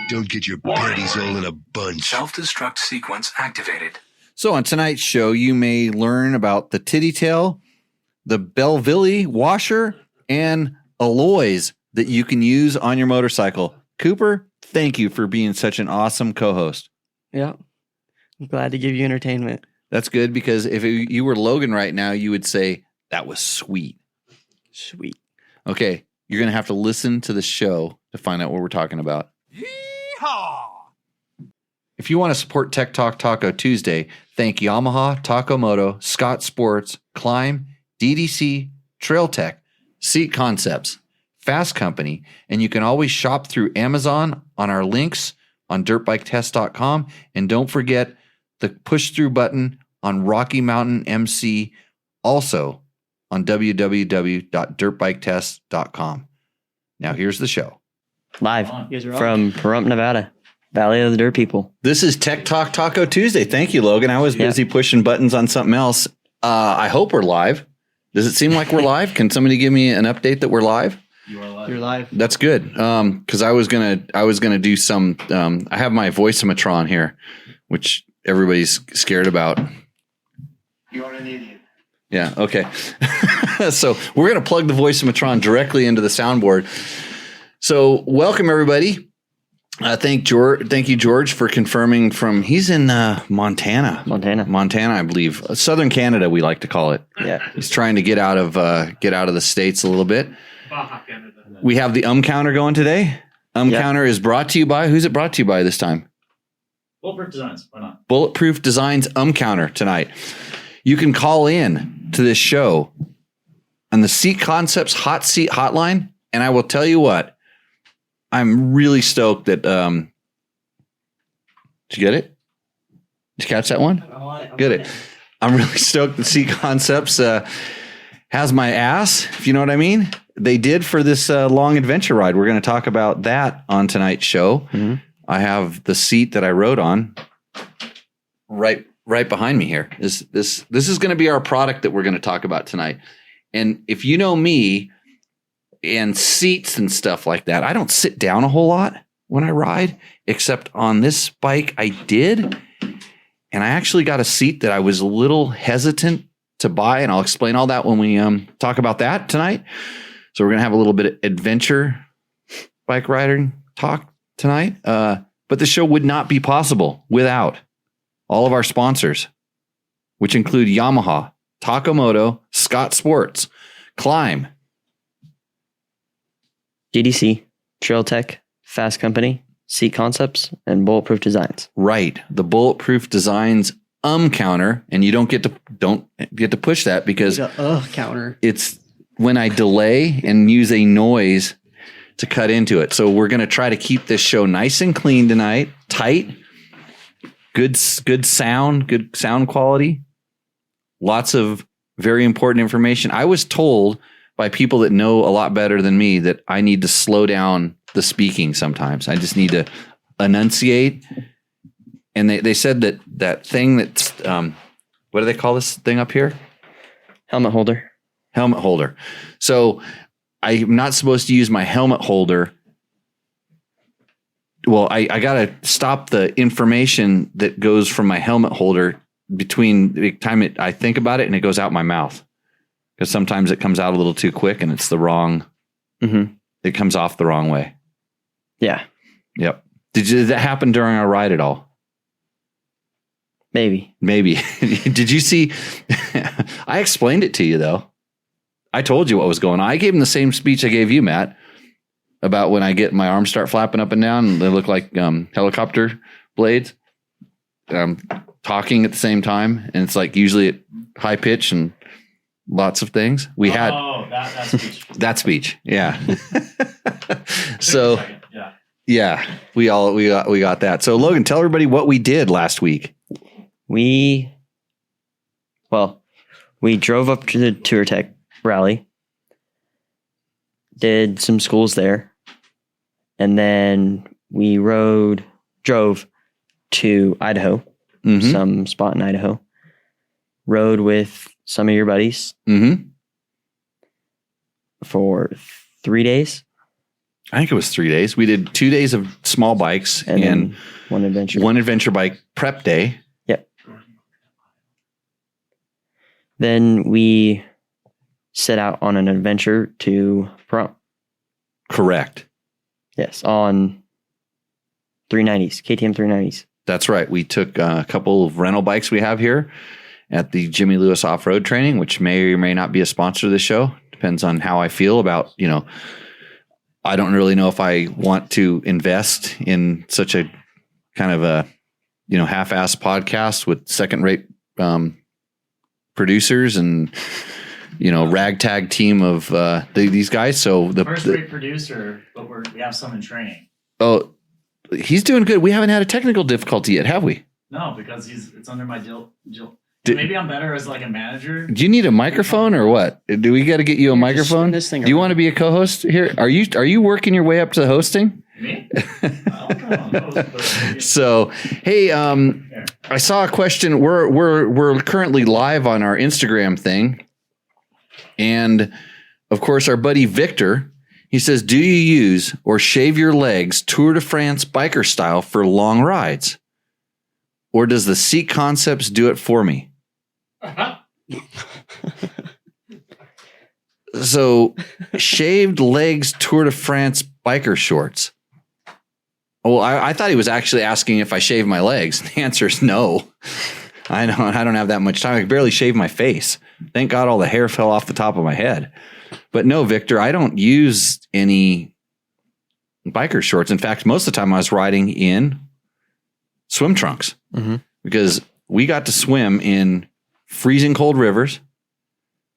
Don't get your panties all in a bunch. Self-destruct sequence activated. So on tonight's show, you may learn about the titty tail, the Belleville washer, and alloys that you can use on your motorcycle. Cooper, thank you for being such an awesome co-host. Yeah. I'm glad to give you entertainment. That's good, because if you were Logan right now, you would say, that was sweet. Sweet. Okay, you're going to have to listen to the show to find out what we're talking about. Yeehaw! If you want to support Tech Talk Taco Tuesday, thank Yamaha, Taco Moto, Scott Sports, Climb, DDC, Trail Tech, Seat Concepts, Fasst Company, and you can always shop through Amazon on our links on dirtbiketest.com. And don't forget the push-through button on Rocky Mountain MC, also on www.dirtbiketest.com. Now here's the show. Live from Pahrump, Nevada. Valley of the Dirt People. This is Tech Talk Taco Tuesday. Thank you, Logan. I was busy pushing buttons on something else. I hope we're live. Does it seem like we're live? Can somebody give me an update that we're live? You are live. You're live. That's good. Because I was gonna do some. I have my voice-o-matron here, which everybody's scared about. You are an idiot. Yeah. Okay. So we're gonna plug the voice-o-matron directly into the soundboard. So welcome everybody. Thank you, George, for confirming from. He's in Montana, I believe, Southern Canada. We like to call it. Yeah, he's trying to get out of the States a little bit. Baja Canada. We have the counter going today. Counter is brought to you by. Who's it brought to you by this time? Bulletproof Designs. Why not? Bulletproof Designs counter tonight. You can call in to this show on the Seat Concepts Hot Seat Hotline, and I will tell you what. I'm really stoked that. Did you get it? Did you catch that one? Get it. I'm really stoked that Seat Concepts has my ass, if you know what I mean. They did for this long adventure ride. We're going to talk about that on tonight's show. Mm-hmm. I have the seat that I rode on right behind me here. This is going to be our product that we're going to talk about tonight. And if you know me. And seats and stuff like that. I don't sit down a whole lot when I ride, except on this bike I did. And I actually got a seat that I was a little hesitant to buy, and I'll explain all that when we talk about that tonight. So we're going to have a little bit of adventure bike riding talk tonight. But the show would not be possible without all of our sponsors, which include Yamaha, Taco Moto, Scott Sports, Climb, DDC, Trail Tech, Fasst Company, Seat Concepts, and Bulletproof Designs. Right, the Bulletproof Designs counter, and you don't get to push that because counter. It's when I delay and use a noise to cut into it. So we're going to try to keep this show nice and clean tonight, tight, good sound quality, lots of very important information. I was told by people that know a lot better than me that I need to slow down the speaking sometimes. I just need to enunciate. And they said that thing that's, what do they call this thing up here? Helmet holder. So I'm not supposed to use my helmet holder. Well, I got to stop the information that goes from my helmet holder between the time I think about it and it goes out my mouth. Because sometimes it comes out a little too quick and it's the wrong, it comes off the wrong way. Yeah. Yep. Did that happen during our ride at all? Maybe. Did you see? I explained it to you though. I told you what was going on. I gave him the same speech I gave you, Matt, about when I get my arms start flapping up and down and they look like helicopter blades. Talking at the same time. And it's like usually at high pitch and lots of things. We had that speech. That speech, yeah. So, yeah, we got that. So, Logan, tell everybody what we did last week. We drove up to the Tour Tech rally, did some schools there, and then we drove to Idaho, some spot in Idaho. Rode with some of your buddies for 3 days. I think it was 3 days. We did 2 days of small bikes and then one adventure bike prep day. Yep. Then we set out on an adventure to prom. Correct. Yes, on 390s, KTM 390s. That's right. We took a couple of rental bikes we have here at the Jimmy Lewis Off-Road Training, which may or may not be a sponsor of the show. Depends on how I feel about, I don't really know if I want to invest in such a kind of a, half-ass podcast with second-rate producers and, ragtag team of these guys. So the first-rate producer, but we have some in training. Oh, he's doing good. We haven't had a technical difficulty yet, have we? No, because it's under my deal. Maybe I'm better as like a manager. Do you need a microphone or what? Do we got to get you a microphone? This thing Do you want to be a co-host here? Are you working your way up to hosting? Me? I'll come on host, but maybe- So, hey, I saw a question. We're currently live on our Instagram thing, and of course, our buddy Victor. He says, "Do you use or shave your legs Tour de France biker style for long rides, or does the Seat Concepts do it for me?" So, shaved legs Tour de France biker shorts. Well, I thought he was actually asking if I shave my legs. The answer is no. I don't have that much time. I can barely shave my face. Thank God all the hair fell off the top of my head. But no, Victor, I don't use any biker shorts. In fact, most of the time I was riding in swim trunks because we got to swim in freezing cold rivers.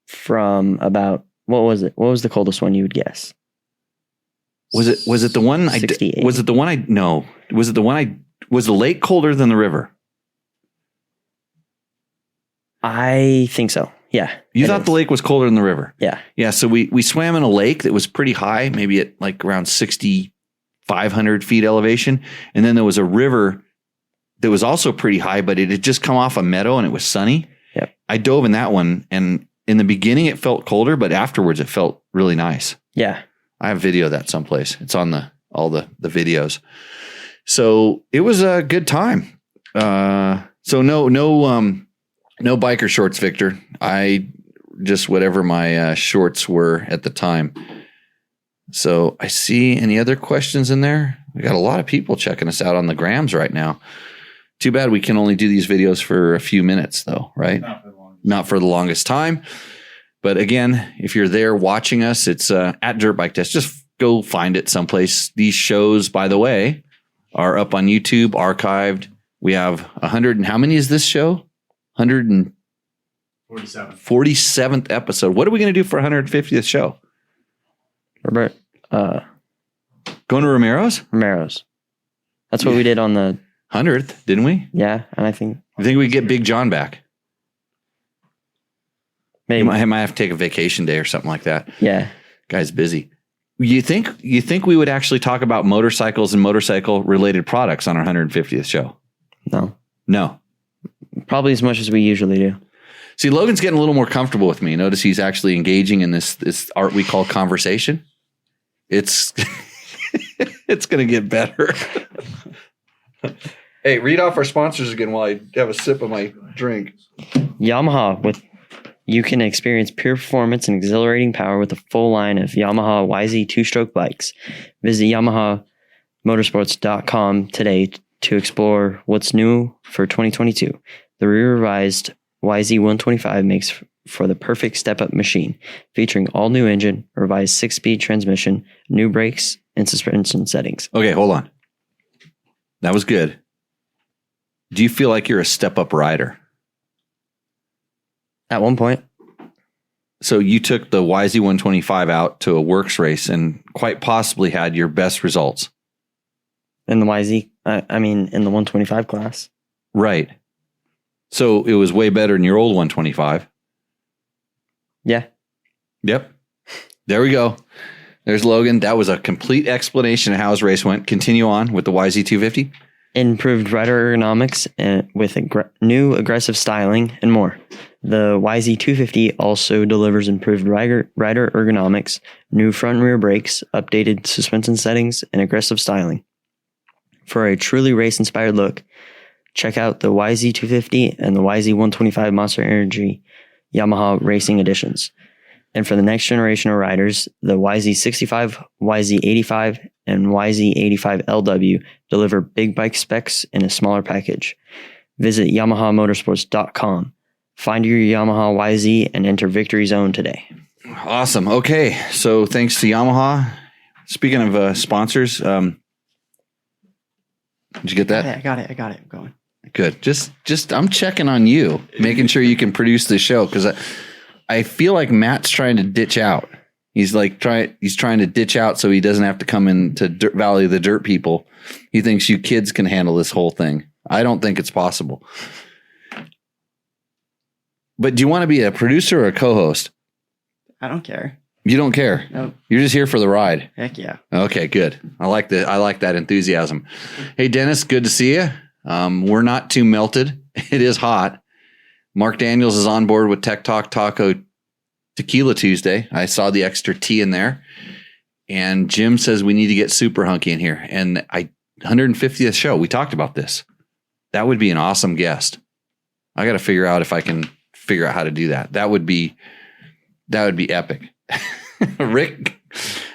From about, what was it? What was the coldest one you would guess? Was it the one 68. Was the lake colder than the river? I think so. Yeah. You thought the lake was colder than the river? Yeah. Yeah. So we swam in a lake that was pretty high, maybe at like around 6,500 feet elevation. And then there was a river that was also pretty high, but it had just come off a meadow and it was sunny. Yep. I dove in that one, and in the beginning it felt colder, but afterwards it felt really nice. Yeah. I have video of that someplace. It's on all the videos. So it was a good time. So no biker shorts, Victor. I just whatever my shorts were at the time. So I see any other questions in there? We got a lot of people checking us out on the grams right now. Too bad we can only do these videos for a few minutes though, right? Not for the longest time. But again, if you're there watching us, it's at Dirt Bike Test. Just go find it someplace. These shows, by the way, are up on YouTube, archived. We have 100 and how many is this show? 147th episode. What are we going to do for 150th show? Robert, Going to Romero's? That's what we did on the 100th, didn't we? Yeah, and I think we get Big John back. maybe He might have to take a vacation day or something like that. Yeah. Guy's busy. You think we would actually talk about motorcycles and motorcycle related products on our 150th show? No. Probably as much as we usually do. See, Logan's getting a little more comfortable with me. Notice he's actually engaging in this art we call conversation. It's it's going to get better. Hey, read off our sponsors again while I have a sip of my drink. Yamaha, you can experience pure performance and exhilarating power with a full line of Yamaha YZ two-stroke bikes. Visit YamahaMotorsports.com today to explore what's new for 2022. The revised YZ125 makes for the perfect step-up machine, featuring all-new engine, revised 6-speed transmission, new brakes, and suspension settings. Okay, hold on. That was good. Do you feel like you're a step-up rider? At one point. So you took the YZ125 out to a works race and quite possibly had your best results. In the YZ, in the 125 class. Right. So it was way better than your old 125. Yeah. Yep. There we go. There's Logan. That was a complete explanation of how his race went. Continue on with the YZ250. Improved rider ergonomics and with new aggressive styling and more. The YZ250 also delivers improved rider ergonomics, new front and rear brakes, updated suspension settings, and aggressive styling. For a truly race-inspired look, check out the YZ250 and the YZ125 Monster Energy Yamaha Racing Editions. And for the next generation of riders, the YZ65, YZ85, and YZ85LW deliver big bike specs in a smaller package. Visit YamahaMotorsports.com. Find your Yamaha YZ and enter Victory Zone today. Awesome. Okay, so thanks to Yamaha. Speaking of sponsors, did you get that? I got it. I'm going. Good. Just I'm checking on you, making sure you can produce the show, because I feel like Matt's trying to ditch out. He's trying to ditch out so he doesn't have to come into Valley of the Dirt people. He thinks you kids can handle this whole thing. I don't think it's possible. But do you want to be a producer or a co-host? I don't care. You don't care? Nope. You're just here for the ride. Heck yeah. Okay, good. I like that enthusiasm. Hey, Dennis, good to see you. We're not too melted. It is hot. Mark Daniels is on board with Tech Talk Taco Tequila Tuesday. I saw the extra T in there. And Jim says we need to get Super Hunky in here. And 150th show, we talked about this. That would be an awesome guest. I got to figure out if I can figure out how to do that. That would be epic. Rick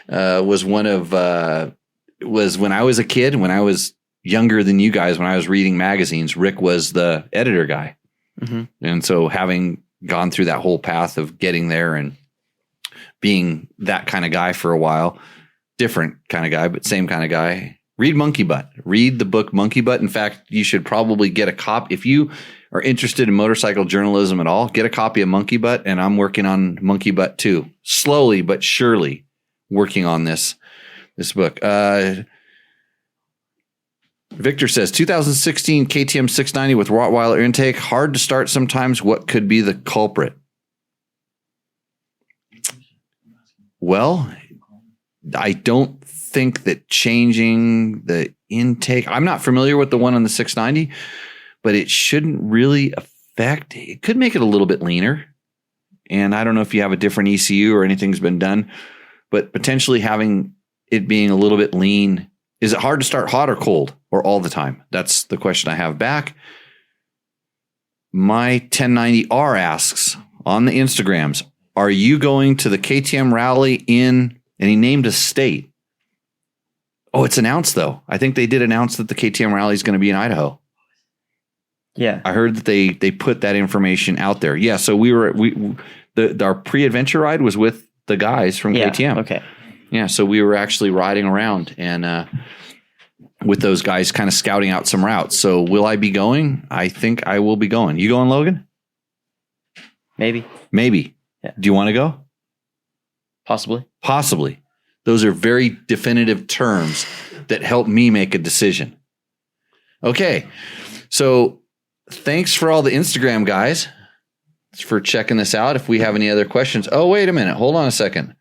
was when I was a kid, when I was younger than you guys, when I was reading magazines, Rick was the editor guy. Mm-hmm. And so having gone through that whole path of getting there and being that kind of guy for a while, different kind of guy, but same kind of guy. Read Monkey Butt. Read the book Monkey Butt. In fact, you should probably get a copy. If you are interested in motorcycle journalism at all, get a copy of Monkey Butt. And I'm working on Monkey Butt too. Slowly but surely working on this book. Victor says, 2016 KTM 690 with Rottweiler intake. Hard to start sometimes. What could be the culprit? Well, I don't think that changing the intake, I'm not familiar with the one on the 690, but it shouldn't really affect. It could make it a little bit leaner. And I don't know if you have a different ECU or anything's been done, but potentially having it being a little bit lean. Is it hard to start hot or cold or all the time? That's the question I have back. My 1090R asks on the Instagrams, are you going to the KTM rally in, and he named a state. Oh, it's announced though. I think they did announce that the KTM rally is going to be in Idaho. Yeah. I heard that they put that information out there. Yeah. So our pre-adventure ride was with the guys from KTM. Okay. Yeah, so we were actually riding around and with those guys kind of scouting out some routes. So will I be going? I think I will be going. You going, Logan? Maybe. Yeah. Do you want to go? Possibly. Those are very definitive terms that help me make a decision. Okay, so thanks for all the Instagram guys for checking this out. If we have any other questions. Oh, wait a minute. Hold on a second.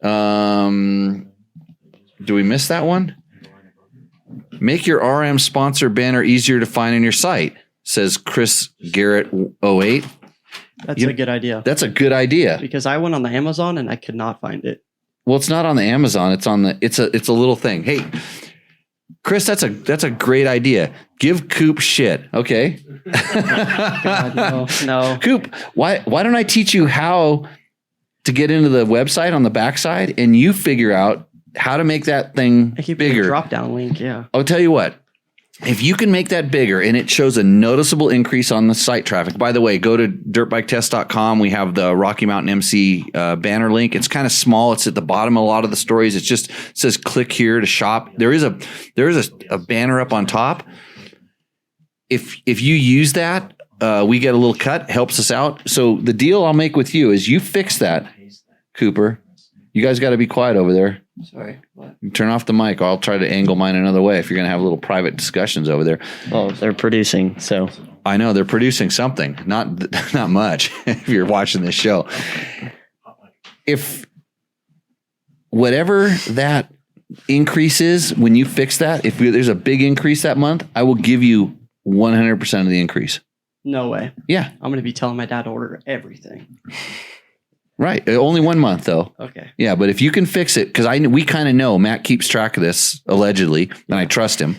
Do we miss that one? Make your RM sponsor banner easier to find on your site, says Chris Garrett 08. That's a good idea. That's a good idea. Because I went on the Amazon and I could not find it. Well, it's not on the Amazon. It's on it's a little thing. Hey, Chris, that's a great idea. Give Coop shit. Okay. God, no. Coop, why don't I teach you how to get into the website on the backside, and you figure out how to make that thing I keep bigger. Drop down link, yeah. I'll tell you what. If you can make that bigger and it shows a noticeable increase on the site traffic, by the way, go to dirtbiketest.com. We have the Rocky Mountain MC banner link. It's kind of small. It's at the bottom of a lot of the stories. It says click here to shop. There is a banner up on top. If you use that, we get a little cut, helps us out. So the deal I'll make with you is you fix that, Cooper. You guys got to be quiet over there. Sorry, what? Turn off the mic, or I'll try to angle mine another way if you're going to have little private discussions over there. Well, they're producing, so. I know they're producing something, not much if you're watching this show. If whatever that increase is, when you fix that, if there's a big increase that month, I will give you 100% of the increase. No way. Yeah, I'm gonna be telling my dad to order everything. right. Only 1 month though. Okay. Yeah, but if you can fix it, because we kind of know Matt keeps track of this allegedly, and I trust him.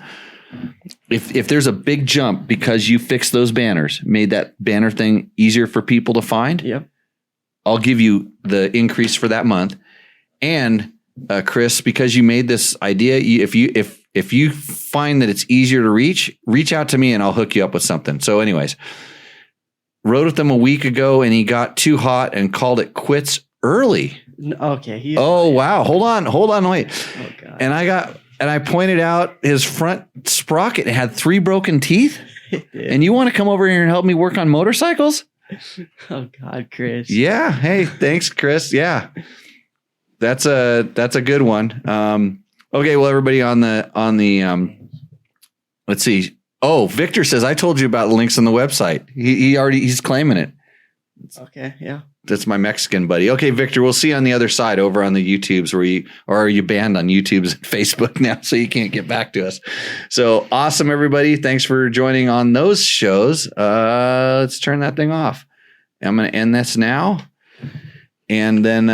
If there's a big jump because you fixed those banners, made that banner thing easier for people to find, Yep. I'll give you the increase for that month. And Chris, because you made this idea, if you find that it's easier to reach out to me and I'll hook you up with something. So anyways, rode with him a week ago and he got too hot and called it quits early. Okay. Oh, wow. Hold on, wait. Oh God. And I pointed out his front sprocket had 3 broken teeth. And you want to come over here and help me work on motorcycles? Oh God, Chris. Yeah. Hey, thanks, Chris. Yeah. That's a good one. Okay, well, everybody on the let's see. Oh, Victor says I told you about the links on the website. He's claiming it. Okay, yeah. That's my Mexican buddy. Okay, Victor, we'll see you on the other side over on the YouTubes or are you banned on YouTube's and Facebook now, so you can't get back to us. So awesome, everybody. Thanks for joining on those shows. Let's turn that thing off. I'm going to end this now. And then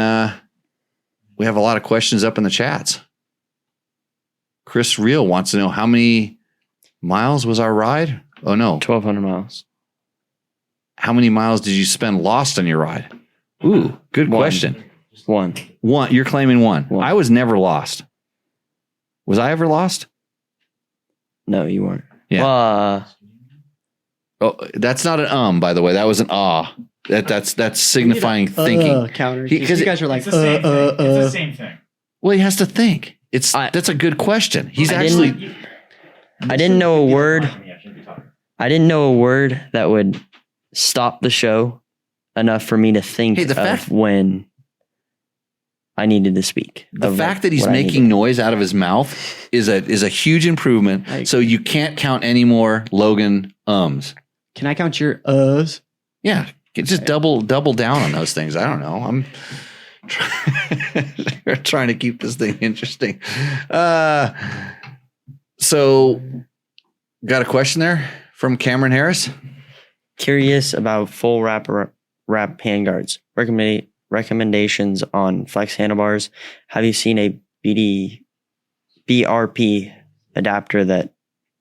we have a lot of questions up in the chats. Chris Real wants to know how many miles was our ride? Oh, no. 1,200 miles. How many miles did you spend lost on your ride? Ooh, good question. One. You're claiming one. One. I was never lost. Was I ever lost? No, you weren't. Yeah. Oh, that's not an by the way. That was an ah. That's signifying thinking. Counter. Because you guys are like, It's the same thing. It's the same thing. Well, he has to think. That's a good question. He's I actually. I didn't know a word. I didn't know a word that would stop the show enough for me to think of when I needed to speak. The fact that he's making noise out of his mouth is a huge improvement. So you can't count any more Logan ums. Can I count your uhs? Yeah. Just double down on those things. I don't know. I'm trying to keep this thing interesting. So got a question there from Cameron Harris. Curious about full wrap handguards. Recommendations on flex handlebars. Have you seen a BRP adapter that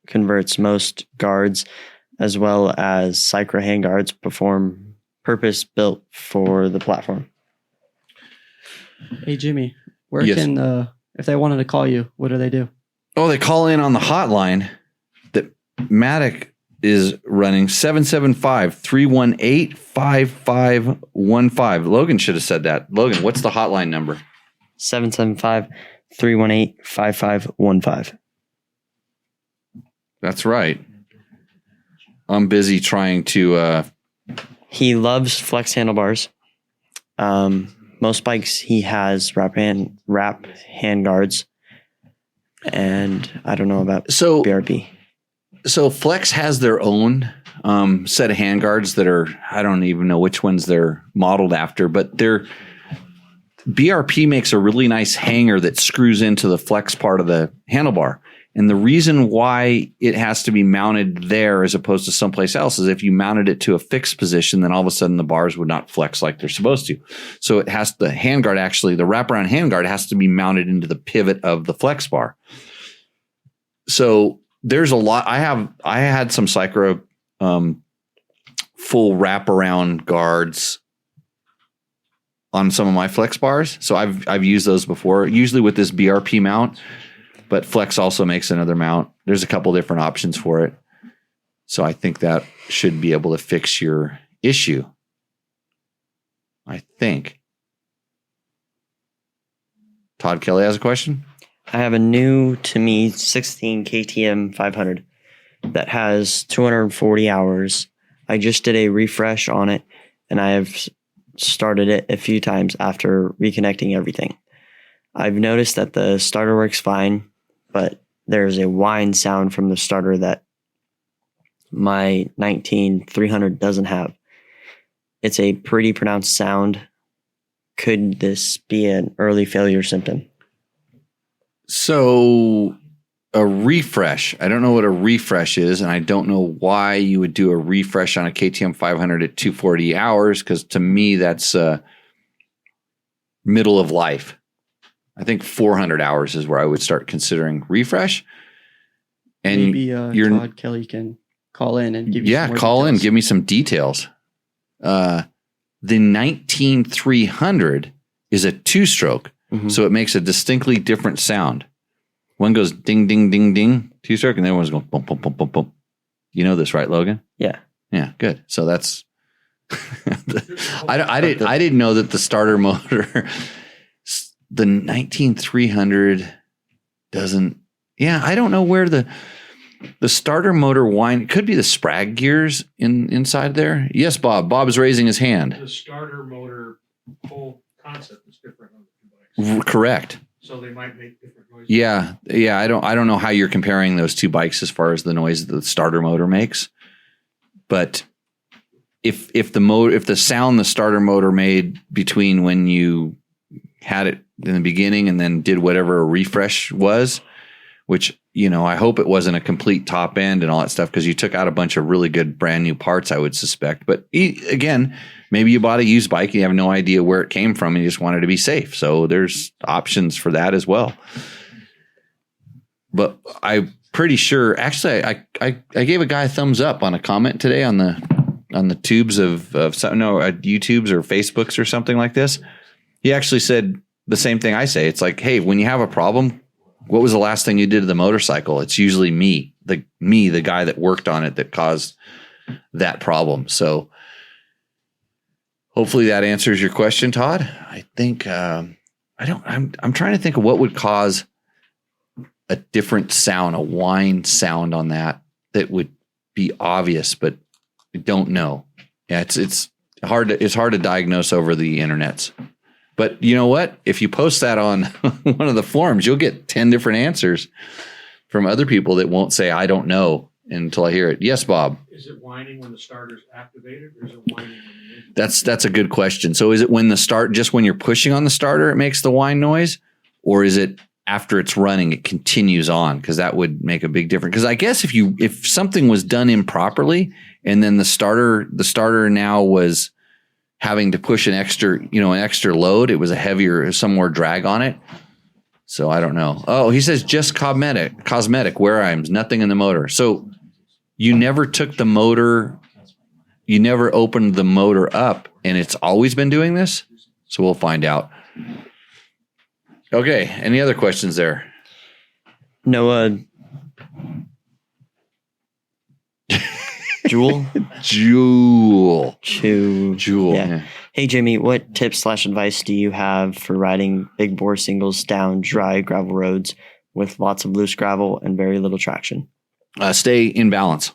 converts most guards, as well as Cycra handguards purpose built for the platform? Hey Jimmy, where can if they wanted to call you, what do they do? Oh, they call in on the hotline that Matic is running 775-318-5515. Logan should have said that. Logan, what's the hotline number? 775-318-5515. That's right. I'm busy trying to He loves flex handlebars. Most bikes he has wrap hand guards, and I don't know about BRP. So Flex has their own set of handguards that are, I don't even know which ones they're modeled after, but BRP makes a really nice hanger that screws into the Flex part of the handlebar. And the reason why it has to be mounted there as opposed to someplace else is if you mounted it to a fixed position, then all of a sudden the bars would not flex like they're supposed to. So the handguard actually, the wraparound handguard has to be mounted into the pivot of the Flex bar. So there's a lot. I had some Cycra full wraparound guards on some of my Flex bars. So I've used those before, usually with this BRP mount. But Flex also makes another mount. There's a couple different options for it. So I think that should be able to fix your issue. I think. Todd Kelly has a question. I have a new, to me, 16 KTM 500 that has 240 hours. I just did a refresh on it, and I have started it a few times after reconnecting everything. I've noticed that the starter works fine, but there's a whine sound from the starter that my 19-300 doesn't have. It's a pretty pronounced sound. Could this be an early failure symptom? So a refresh. I don't know what a refresh is, and I don't know why you would do a refresh on a KTM 500 at 240 hours, because to me, that's middle of life. I think 400 hours is where I would start considering refresh. And maybe Todd Kelly can call in and give you some more call details. in, give me some details. The 19300 is a two-stroke, so it makes a distinctly different sound. One goes ding, ding, ding, ding, two-stroke, and the other one's going boom, boom, boom, boom, boom. You know this, right, Logan? Yeah. Yeah, good. So that's I didn't know that the starter motor, the 19300 doesn't. Yeah, I don't know where the starter motor whine. It could be the Sprag gears inside there. Yes, Bob. Bob is raising his hand. The starter motor whole concept is different on the two bikes. Correct. So they might make different noises. Yeah. I don't know how you're comparing those two bikes as far as the noise that the starter motor makes, but if the sound the starter motor made between when you had it in the beginning and then did whatever a refresh was, which, I hope it wasn't a complete top end and all that stuff, because you took out a bunch of really good brand new parts, I would suspect. But again, maybe you bought a used bike and you have no idea where it came from and you just wanted to be safe. So there's options for that as well. But I'm pretty sure, actually, I gave a guy a thumbs up on a comment today on the tubes of YouTubes or Facebooks or something like this. He actually said the same thing I say. It's like, hey, when you have a problem, what was the last thing you did to the motorcycle? It's usually the guy that worked on it, that caused that problem. So hopefully that answers your question, Todd. I think I'm trying to think of what would cause a different sound, a whine sound on that would be obvious, but I don't know. Yeah, it's hard to diagnose over the internets. But you know what? If you post that on one of the forums, you'll get 10 different answers from other people that won't say, I don't know, until I hear it. Yes, Bob. Is it whining when the starter's activated, or is it whining when the engine? That's a good question. So is it when just when you're pushing on the starter, it makes the whine noise? Or is it after it's running, it continues on? Because that would make a big difference. Because I guess if something was done improperly and then the starter now was having to push an extra load, it was some more drag on it. So I don't know. Oh, he says just cosmetic wear items, nothing in the motor. So you never took the motor, you never opened the motor up, and it's always been doing this? So we'll find out. Okay, any other questions there? Noah. Jewel. Yeah. Hey, Jimmy, what tips/advice do you have for riding big bore singles down dry gravel roads with lots of loose gravel and very little traction? Stay in balance.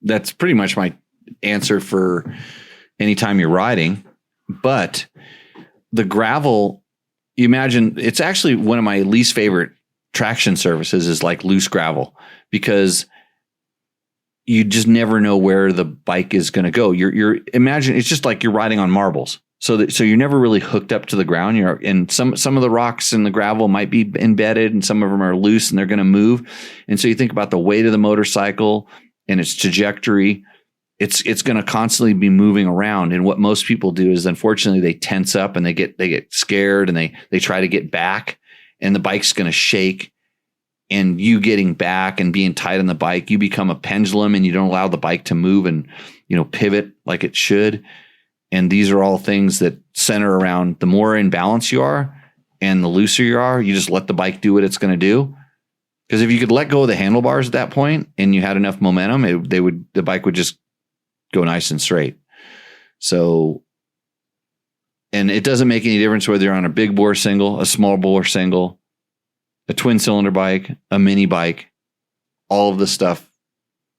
That's pretty much my answer for anytime you're riding. But the gravel, you imagine, it's actually one of my least favorite traction surfaces is like loose gravel, because you just never know where the bike is going to go. You're imagine it's just like you're riding on marbles. So you're never really hooked up to the ground. And some of the rocks in the gravel might be embedded, and some of them are loose and they're going to move. And so you think about the weight of the motorcycle and its trajectory. It's going to constantly be moving around. And what most people do is, unfortunately, they tense up and they get scared and they try to get back, and the bike's going to shake. And you getting back and being tight on the bike, you become a pendulum and you don't allow the bike to move and, pivot like it should. And these are all things that center around the more in balance you are and the looser you are, you just let the bike do what it's going to do. Because if you could let go of the handlebars at that point and you had enough momentum, the bike would just go nice and straight. So, and it doesn't make any difference whether you're on a big bore single, a small bore single, a twin cylinder bike, a mini bike, all of the stuff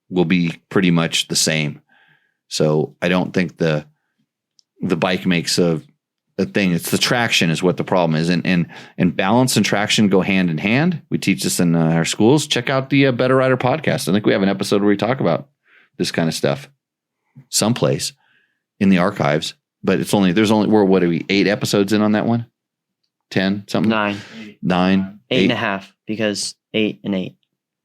will be pretty much the same. So I don't think the bike makes a thing. It's the traction is what the problem is. And balance and traction go hand in hand. We teach this in our schools. Check out the Better Rider podcast. I think we have an episode where we talk about this kind of stuff someplace in the archives, but we're 8 episodes in on that one? 10, something? 9. 8.5 because 8 and 8.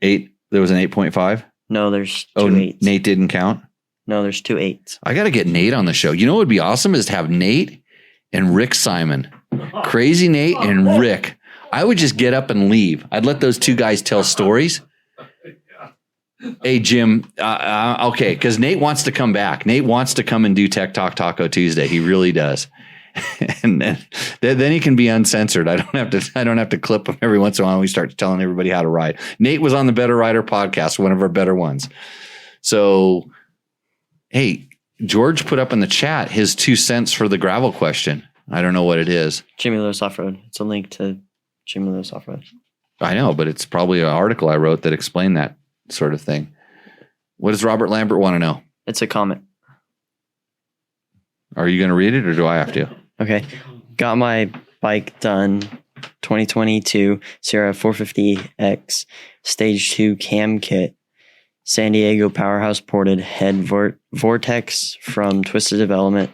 8. There was an 8.5. No, there's 2 Oh, 8s. Nate didn't count. No, there's 2 8s. I got to get Nate on the show. You know what would be awesome is to have Nate and Rick Simon. Crazy Nate and Rick. I would just get up and leave. I'd let those two guys tell stories. Hey, Jim. Okay, because Nate wants to come back. Nate wants to come and do Tech Talk Taco Tuesday. He really does. And then he can be uncensored. I don't have to clip him every once in a while when we start telling everybody how to ride. Nate was on the Better Rider podcast, one of our better ones. So, hey, George put up in the chat his 2 cents for the gravel question. I don't know what it is. Jimmy Lewis Off-Road. It's a link to Jimmy Lewis Off-Road. I know, but it's probably an article I wrote that explained that sort of thing. What does Robert Lambert want to know? It's a comment. Are you going to read it or do I have to? Okay. Got my bike done. 2022 Sierra 450X Stage 2 cam kit. San Diego Powerhouse ported head vortex from Twisted Development.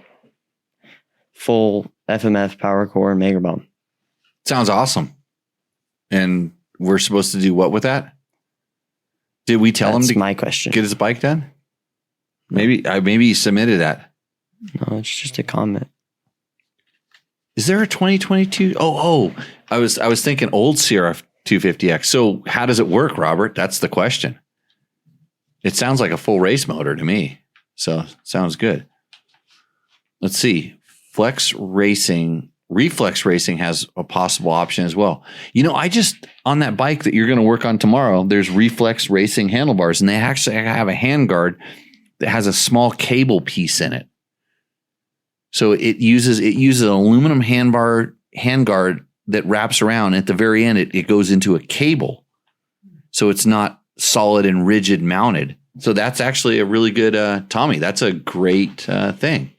Full FMF power core Mega Bomb. Sounds awesome. And we're supposed to do what with that? Did we tell him to my question. Get his bike done? Maybe he submitted that. No, it's just a comment. Is there a 2022? Oh, I was thinking old Sierra 250X. So how does it work, Robert? That's the question. It sounds like a full race motor to me. So sounds good. Let's see. Reflex Racing has a possible option as well. You know, on that bike that you're going to work on tomorrow, there's Reflex Racing handlebars, and they actually have a handguard that has a small cable piece in it. So it uses an aluminum handguard that wraps around. At the very end, it goes into a cable. So it's not solid and rigid mounted. So that's actually a really good, Tommy, that's a great thing.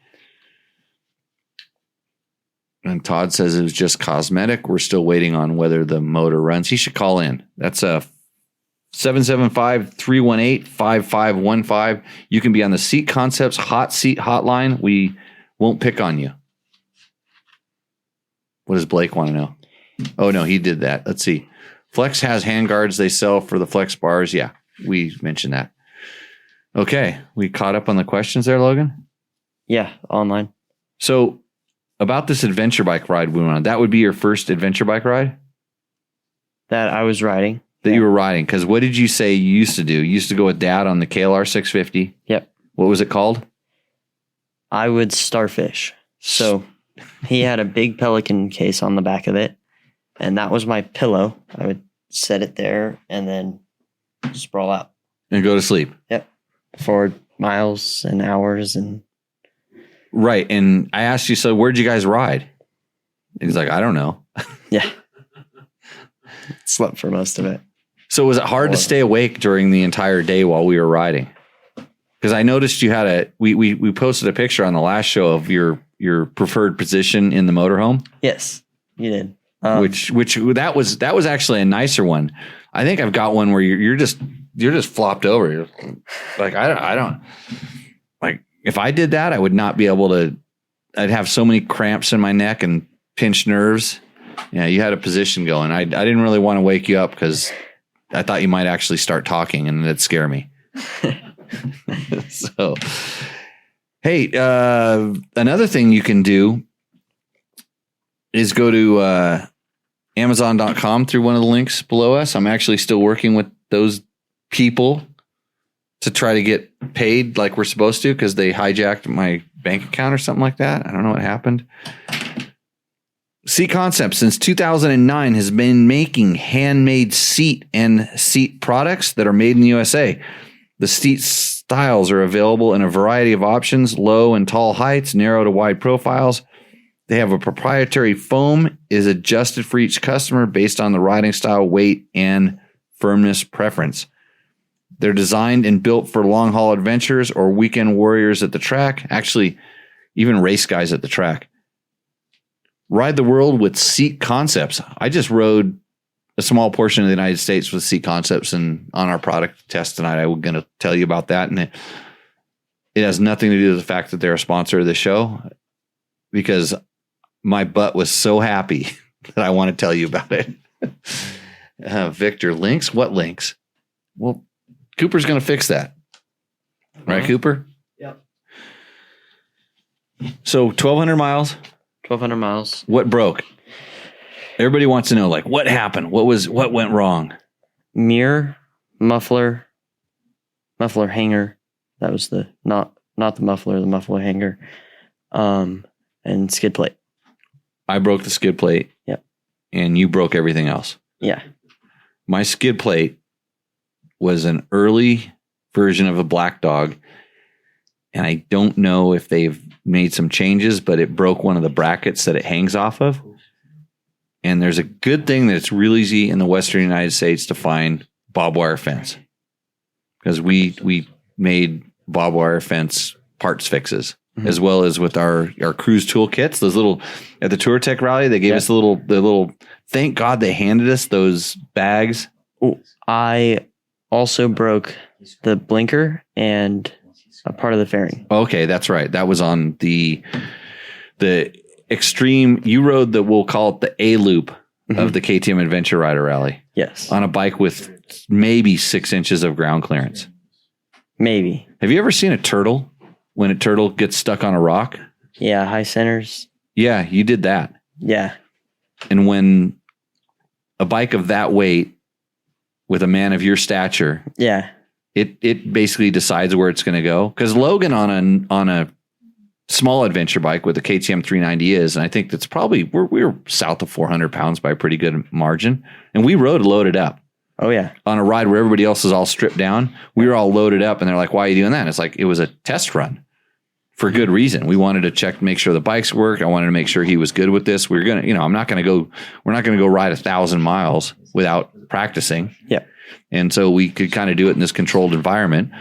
And Todd says it was just cosmetic. We're still waiting on whether the motor runs. He should call in. That's a 775-318-5515. You can be on the Seat Concepts Hot Seat Hotline. We won't pick on you. What does Blake want to know? Oh, no, he did that. Let's see. Flex has handguards they sell for the Flex bars. Yeah, we mentioned that. Okay, we caught up on the questions there, Logan? Yeah, online. So about this adventure bike ride we went on, that would be your first adventure bike ride? That I was riding. That you were riding. Because what did you say you used to do? You used to go with Dad on the KLR 650. Yep. What was it called? I would starfish. So he had a big Pelican case on the back of it. And that was my pillow. I would set it there and then sprawl out. And go to sleep. Yep. For miles and hours and... Right. And I asked you, so where'd you guys ride? And he's like, I don't know. Yeah. Slept for most of it. So was it hard to stay awake during the entire day while we were riding? Because I noticed you had we posted a picture on the last show of your preferred position in the motorhome. Yes, you did. Which that was actually a nicer one. I think I've got one where you're just flopped over. You're like I don't like if I did that, I would not be able to. I'd have so many cramps in my neck and pinched nerves. Yeah, you had a position going. I didn't really want to wake you up because I thought you might actually start talking and it'd scare me. So, hey, another thing you can do is go to Amazon.com through one of the links below us. I'm actually still working with those people to try to get paid like we're supposed to because they hijacked my bank account or something like that. I don't know what happened. Seat Concepts since 2009 has been making handmade seat and seat products that are made in the USA. The seat styles are available in a variety of options, low and tall heights, narrow to wide profiles. They have a proprietary foam is adjusted for each customer based on the riding style, weight, and firmness preference. They're designed and built for long haul adventures or weekend warriors at the track. Actually, even race guys at the track. Ride the world with Seat Concepts. I just rode a small portion of the United States with Seat Concepts, and on our product test tonight, I was going to tell you about that. And it has nothing to do with the fact that they're a sponsor of the show, because my butt was so happy that I want to tell you about it. Victor, links? What links? Well, Cooper's going to fix that. Right, Cooper? Yep. So 1,200 miles. 1,200 miles. What broke? Everybody wants to know, like, what happened? What went wrong? Mirror, muffler hanger. That was not the muffler hanger. And skid plate. I broke the skid plate. Yep. And you broke everything else. Yeah. My skid plate was an early version of a Black Dog. And I don't know if they've made some changes, but it broke one of the brackets that it hangs off of. And there's a good thing that it's real easy in the Western United States to find barbed wire fence. Because we made barbed wire fence parts fixes, as well as with our cruise toolkits. Those little, at the Tour Tech Rally, they gave us the little, thank God they handed us those bags. Oh, I also broke the blinker and a part of the fairing. Okay, that's right. That was on the extreme, you rode we'll call it the A loop of the KTM Adventure Rider Rally. Yes. On a bike with maybe 6 inches of ground clearance. Maybe. Have you ever seen a turtle when a turtle gets stuck on a rock? Yeah, high centers. Yeah, you did that. Yeah. And when a bike of that weight with a man of your stature, yeah, it basically decides where it's going to go. Because Logan on a small adventure bike with the KTM 390 is, and I think that's probably we were south of 400 pounds by a pretty good margin, and we rode loaded up. Oh yeah, on a ride where everybody else is all stripped down, we were all loaded up, and they're like, "Why are you doing that?" And it's like it was a test run for good reason. We wanted to check, make sure the bikes work. I wanted to make sure he was good with this. We're gonna, we're not gonna go ride 1,000 miles without practicing. Yeah. And so we could kind of do it in this controlled environment.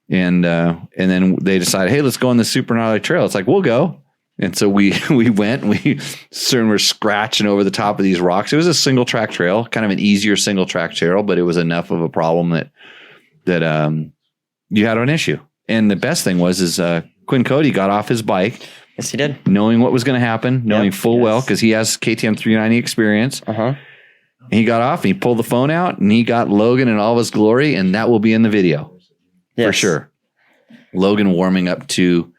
And then they decided, hey, let's go on the super gnarly trail. It's like, we'll go. And so we went, and we certainly were scratching over the top of these rocks. It was a single track trail, kind of an easier single track trail, but it was enough of a problem that you had an issue. And the best thing was Quinn Cody got off his bike. Yes, he did. Knowing what was going to happen, knowing full well, because he has KTM 390 experience. Uh-huh. And he got off, and he pulled the phone out, and he got Logan in all of his glory, and that will be in the video. Yes. For sure. Logan warming up to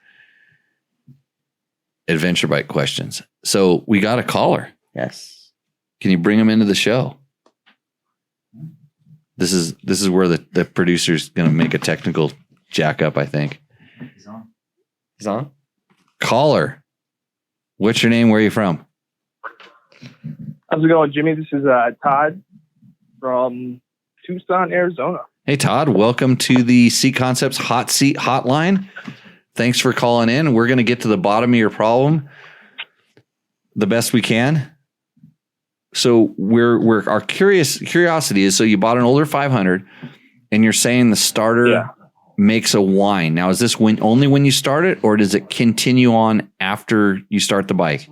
adventure bike questions. So we got a caller. Yes. Can you bring him into the show? This is where the producer's going to make a technical jack up, I think. He's on. Caller. What's your name? Where are you from? How's it going, Jimmy? This is Todd from Tucson, Arizona. Hey, Todd. Welcome to the C Concepts Hot Seat Hotline. Thanks for calling in. We're going to get to the bottom of your problem the best we can. So our curiosity is, so you bought an older 500, and you're saying the starter makes a whine. Now, is this only when you start it, or does it continue on after you start the bike?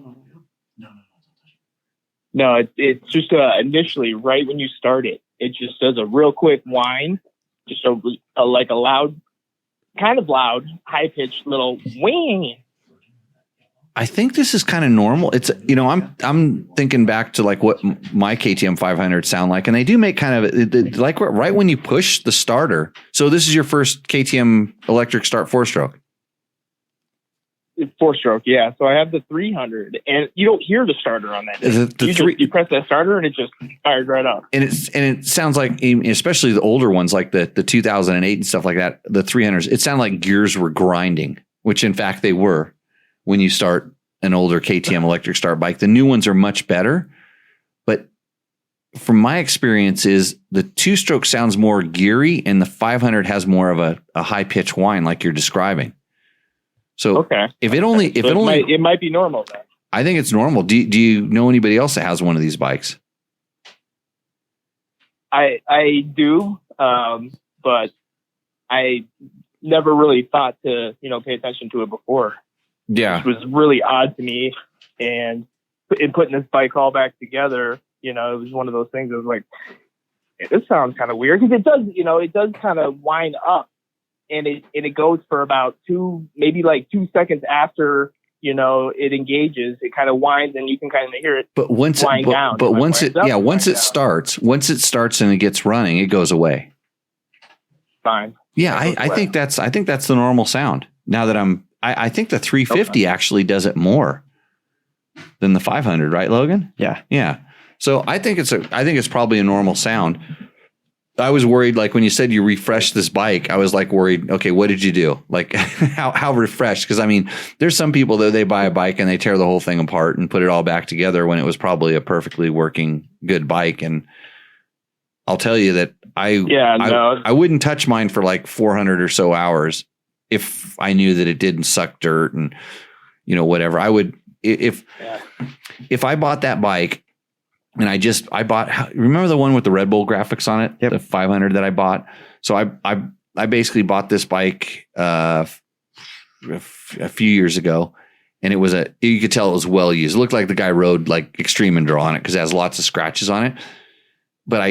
No, it's just initially right when you start it. It just does a real quick whine, just like a loud, kind of loud, high pitched little whing. I think this is kind of normal. It's, I'm thinking back to like what my KTM 500 sound like, and they do make kind of like right when you push the starter. So this is your first KTM electric start 4-stroke. 4-stroke, yeah. So I have the 300, and you don't hear the starter on that. You press that starter, and it just fires right up. And it sounds like, especially the older ones, like the 2008 and stuff like that, the 300s. It sounded like gears were grinding, which in fact they were. When you start an older KTM electric start bike, the new ones are much better. But from my experience, is the 2-stroke sounds more geary, and the 500 has more of a high pitch whine, like you're describing. So it might be normal then. I think it's normal. Do you know anybody else that has one of these bikes? I do, but I never really thought to pay attention to it before. Yeah, which was really odd to me. And in putting this bike all back together, it was one of those things. It was like, hey, this sounds kind of weird, because it does kind of wind up. And it goes for about 2 seconds after, it engages, it kind of winds, and you can kind of hear it. But once wind down. but once it winds up, once it winds down. starts and it gets running, it goes away. Fine. Yeah, I think that's the normal sound. Now that I think the 350 actually does it more than the 500, right, Logan? Yeah. So I think it's probably a normal sound. I was worried, like when you said you refreshed this bike, I was like worried, okay, what did you do? Like how refreshed? Because I mean, there's some people that they buy a bike and they tear the whole thing apart and put it all back together when it was probably a perfectly working good bike. And I'll tell you that I wouldn't touch mine for like 400 or so hours if I knew that it didn't suck dirt and whatever. I would if I bought that bike. And I bought, remember the one with the Red Bull graphics on it? Yep. The 500 that I bought. So I basically bought this bike a few years ago, and you could tell it was well used. It looked like the guy rode like Extreme Enduro on it because it has lots of scratches on it. But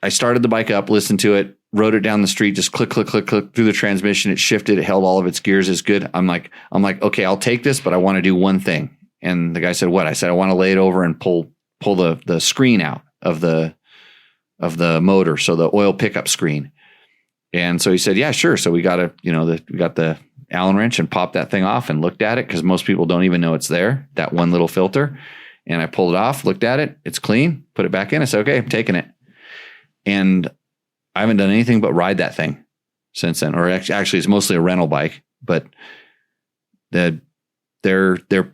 I started the bike up, listened to it, rode it down the street, just click, click, click, click through the transmission. It shifted, it held all of its gears. It's good. I'm like, okay, I'll take this, but I want to do one thing. And the guy said, what? I said, I want to lay it over and pull the screen out of the motor. So the oil pickup screen. And so he said, yeah, sure. So we got the Allen wrench and popped that thing off and looked at it. Cause most people don't even know it's there, that one little filter. And I pulled it off, looked at it. It's clean, put it back in. I said, okay, I'm taking it. And I haven't done anything but ride that thing since then. Or actually it's mostly a rental bike, but they're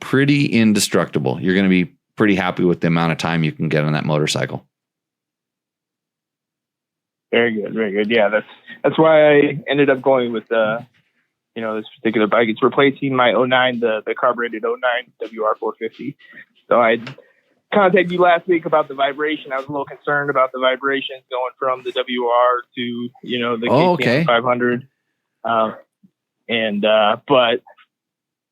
pretty indestructible. You're going to be pretty happy with the amount of time you can get on that motorcycle. Very good, very good. Yeah, that's why I ended up going with this particular bike. It's replacing my 09, the carbureted 09 WR450. So I contacted you last week about the vibration. I was a little concerned about the vibrations going from the WR to the KTM 500. But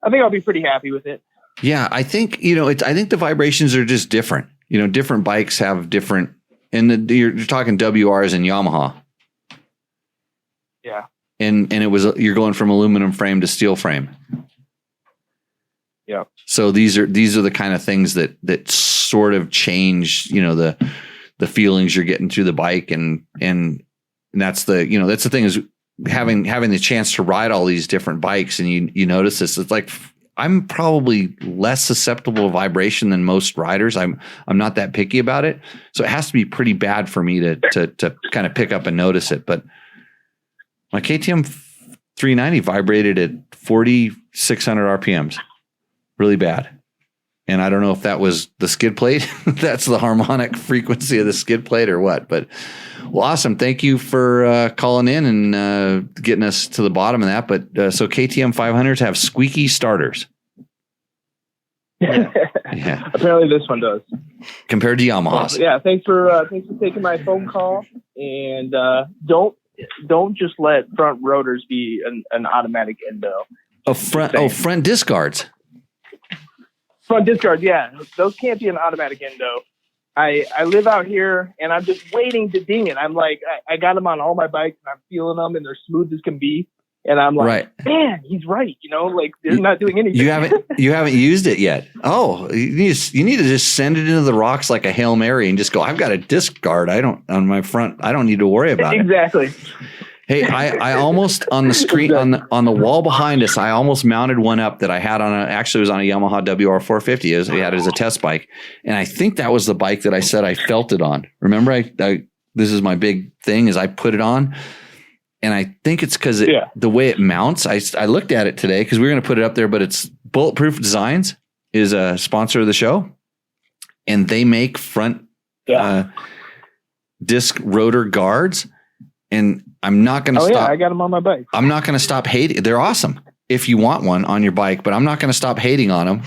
I think I'll be pretty happy with it. Yeah, I think I think the vibrations are just different. Different bikes have different, and you're talking WRs and Yamaha. Yeah, and you're going from aluminum frame to steel frame. Yeah. So these are the kind of things that sort of change the feelings you're getting through the bike, and that's the thing is having the chance to ride all these different bikes, and you notice this. It's like, I'm probably less susceptible to vibration than most riders. I'm not that picky about it. So it has to be pretty bad for me to kind of pick up and notice it. But my KTM 390 vibrated at 4,600 RPMs, really bad. And I don't know if that was the skid plate. That's the harmonic frequency of the skid plate or what. But well, awesome. Thank you for calling in and getting us to the bottom of that. But so KTM 500s have squeaky starters. Yeah. Apparently this one does. Compared to Yamahas. Well, yeah. Thanks for taking my phone call. And don't just let front rotors be an automatic endo. Front disc guards. Front disc guards, yeah. Those can't be an automatic endo. I live out here, and I'm just waiting to ding it. I'm like, I got them on all my bikes, and I'm feeling them, and they're smooth as can be. And I'm like, man, he's right. Like they're not doing anything. You haven't used it yet. Oh, you need to just send it into the rocks like a Hail Mary and just go, I've got a disc guard. On my front. I don't need to worry about it. Exactly. Hey, I almost on the screen on the wall behind us, I almost mounted one up that I had actually was on a Yamaha WR450. I had it as a test bike, and I think that was the bike that I said I felt it on. Remember, this is my big thing is I put it on, and I think it's because the way it mounts. I looked at it today because we were going to put it up there, but it's Bulletproof Designs is a sponsor of the show, and they make front disc rotor guards. And I'm not going to stop. Yeah, I got them on my bike. I'm not going to stop hating. They're awesome if you want one on your bike, but I'm not going to stop hating on them,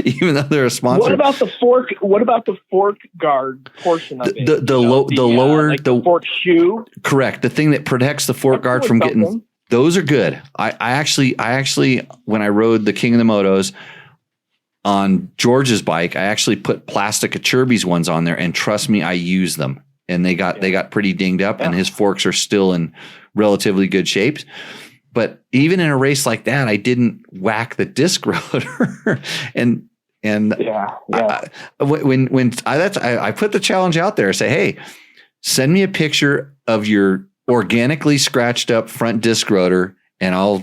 even though they're a sponsor. What about the fork? What about the fork guard portion of it? The lower the fork shoe. Correct. The thing that protects the fork guard from getting. Those are good. I actually when I rode the King of the Motos on George's bike, I actually put plastic Achirby's ones on there, and trust me, I use them. And they got pretty dinged up, and his forks are still in relatively good shapes. But even in a race like that, I didn't whack the disc rotor. and Yeah. I put the challenge out there, say, hey, send me a picture of your organically scratched up front disc rotor, and I'll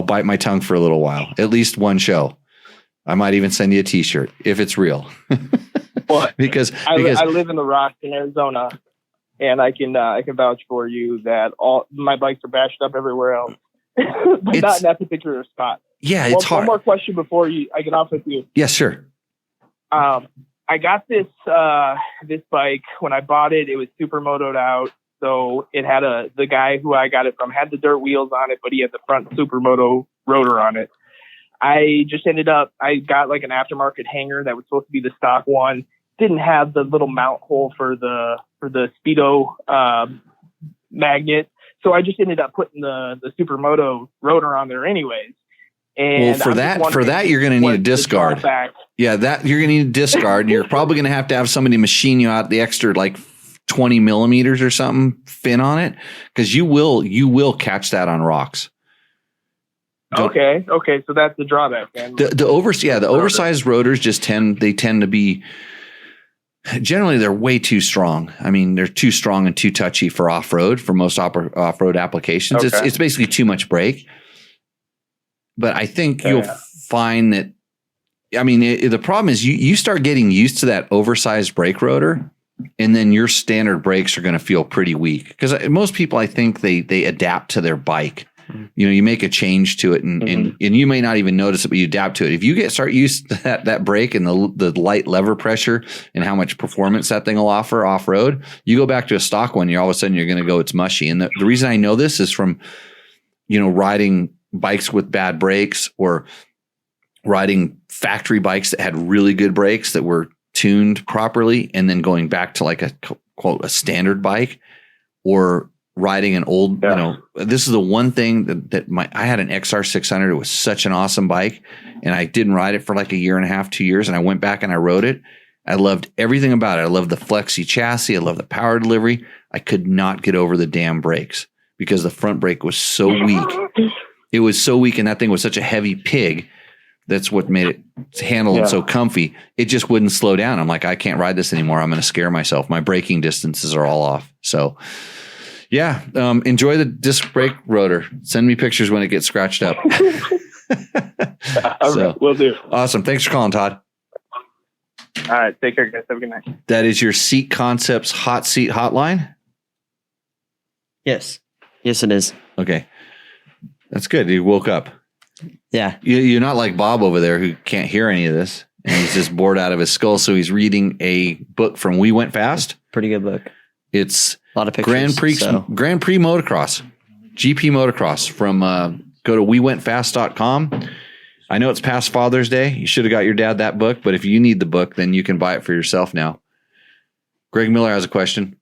bite my tongue for a little while, at least one show. I might even send you a t-shirt if it's real. Well, because I live in the Rocks in Arizona, and I can vouch for you that all my bikes are bashed up everywhere else, but not in that particular spot. Yeah, it's hard. One more question before I get off with you. Yes, sure. I got this bike when I bought it. It was super motoed out, so it had the guy who I got it from had the dirt wheels on it, but he had the front supermoto rotor on it. I just I got like an aftermarket hanger that was supposed to be the stock one. Didn't have the little mount hole for the Speedo magnet, so I just ended up putting the supermoto rotor on there anyways. And for that, you're going to need a discard. Yeah, that you're going to need a discard, and you're probably going to have somebody machine you out the extra like 20 millimeters or something fin on it, because you will catch that on rocks. Okay, so that's the drawback. Then. The oversized rotors tend to be. Generally, they're way too strong. I mean, they're too strong and too touchy for off-road, for most off-road applications. Okay. It's basically too much brake. But I think you'll find that, I mean, the problem is you start getting used to that oversized brake rotor, and then your standard brakes are going to feel pretty weak. Because most people, I think, they adapt to their bike. You make a change to it, and you may not even notice it, but you adapt to it. If you start used to that brake and the light lever pressure and how much performance that thing will offer off road, you go back to a stock one, all of a sudden you're going to go, it's mushy. And the reason I know this is from, riding bikes with bad brakes, or riding factory bikes that had really good brakes that were tuned properly, and then going back to like a standard bike, or riding an old, this is the one thing that I had an XR600. It was such an awesome bike, and I didn't ride it for like a year and a half, 2 years. And I went back and I rode it. I loved everything about it. I loved the flexi chassis. I loved the power delivery. I could not get over the damn brakes because the front brake was so weak. It was so weak. And that thing was such a heavy pig. That's what made it handled so comfy. It just wouldn't slow down. I'm like, I can't ride this anymore. I'm going to scare myself. My braking distances are all off. So, yeah, enjoy the disc brake rotor. Send me pictures when it gets scratched up. All right, will do. Awesome. Thanks for calling, Todd. All right, take care, guys. Have a good night. That is your Seat Concepts hot seat hotline? Yes, it is. Okay. That's good. You woke up. Yeah. You're not like Bob over there who can't hear any of this, and he's just bored out of his skull. So he's reading a book from We Went Fast. Pretty good book. It's a lot of pictures. Grand Prix Motocross, GP Motocross from go to wewentfast.com. I know it's past Father's Day. You should have got your dad that book, but if you need the book, then you can buy it for yourself now. Greg Miller has a question.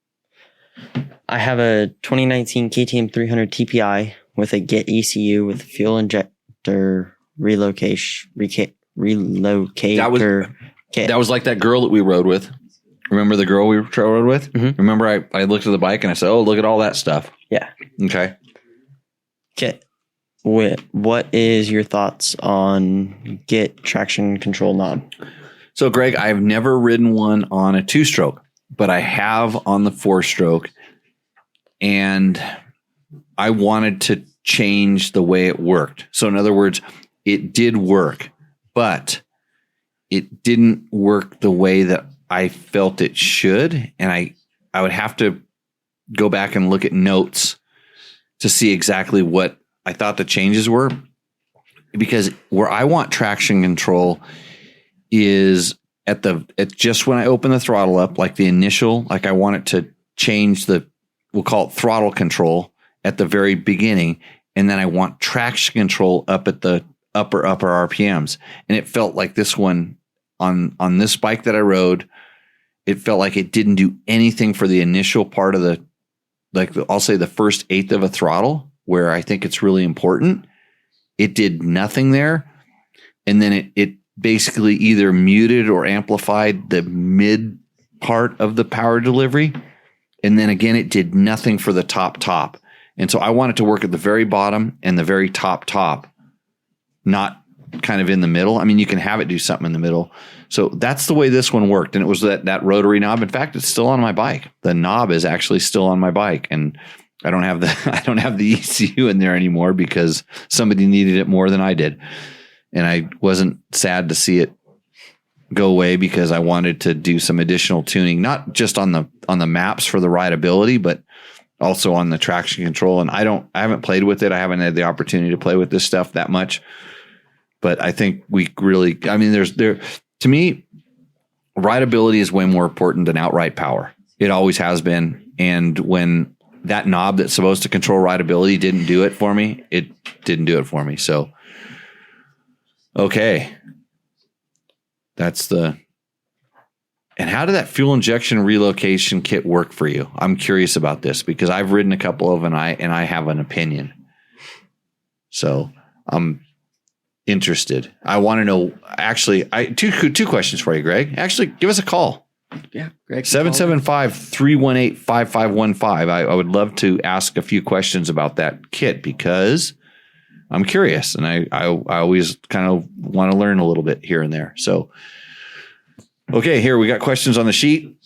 I have a 2019 KTM 300 TPI with a Get ECU with fuel injector relocator. That was like that girl that we rode with. Remember the girl we rode with? Mm-hmm. Remember I looked at the bike and I said, oh, look at all that stuff. Yeah. Okay. What is your thoughts on Get traction control knob? So, Greg, I've never ridden one on a 2-stroke, but I have on the 4-stroke, and I wanted to change the way it worked. So, in other words, it did work, but it didn't work the way that I felt it should. And I would have to go back and look at notes to see exactly what I thought the changes were, because where I want traction control is at just when I open the throttle up, like the initial, like I want it to change we'll call it throttle control at the very beginning. And then I want traction control up at the upper RPMs. And it felt like this one on this bike that I rode, it felt like it didn't do anything for the initial part of I'll say the first eighth of a throttle, where I think it's really important. It did nothing there. And then it basically either muted or amplified the mid part of the power delivery. And then again, it did nothing for the top. And so I want it to work at the very bottom and the very top, not kind of in the middle. I mean, you can have it do something in the middle. So that's the way this one worked. And it was that rotary knob. In fact, it's still on my bike. The knob is actually still on my bike. And I don't have the ECU in there anymore because somebody needed it more than I did. And I wasn't sad to see it go away because I wanted to do some additional tuning, not just on the maps for the rideability, but also on the traction control. And I haven't played with it. I haven't had the opportunity to play with this stuff that much. But I think we really, I mean, to me, rideability is way more important than outright power. It always has been. And when that knob that's supposed to control rideability didn't do it for me, it didn't do it for me. So, okay. And how did that fuel injection relocation kit work for you? I'm curious about this because I've ridden a couple of them and I have an opinion. So I'm interested. I want to know, actually, two questions for you, Greg. Actually, give us a call. Yeah, Greg. 775-318-5515. I would love to ask a few questions about that kit because I'm curious and I always kind of want to learn a little bit here and there. So, okay, here we got questions on the sheet.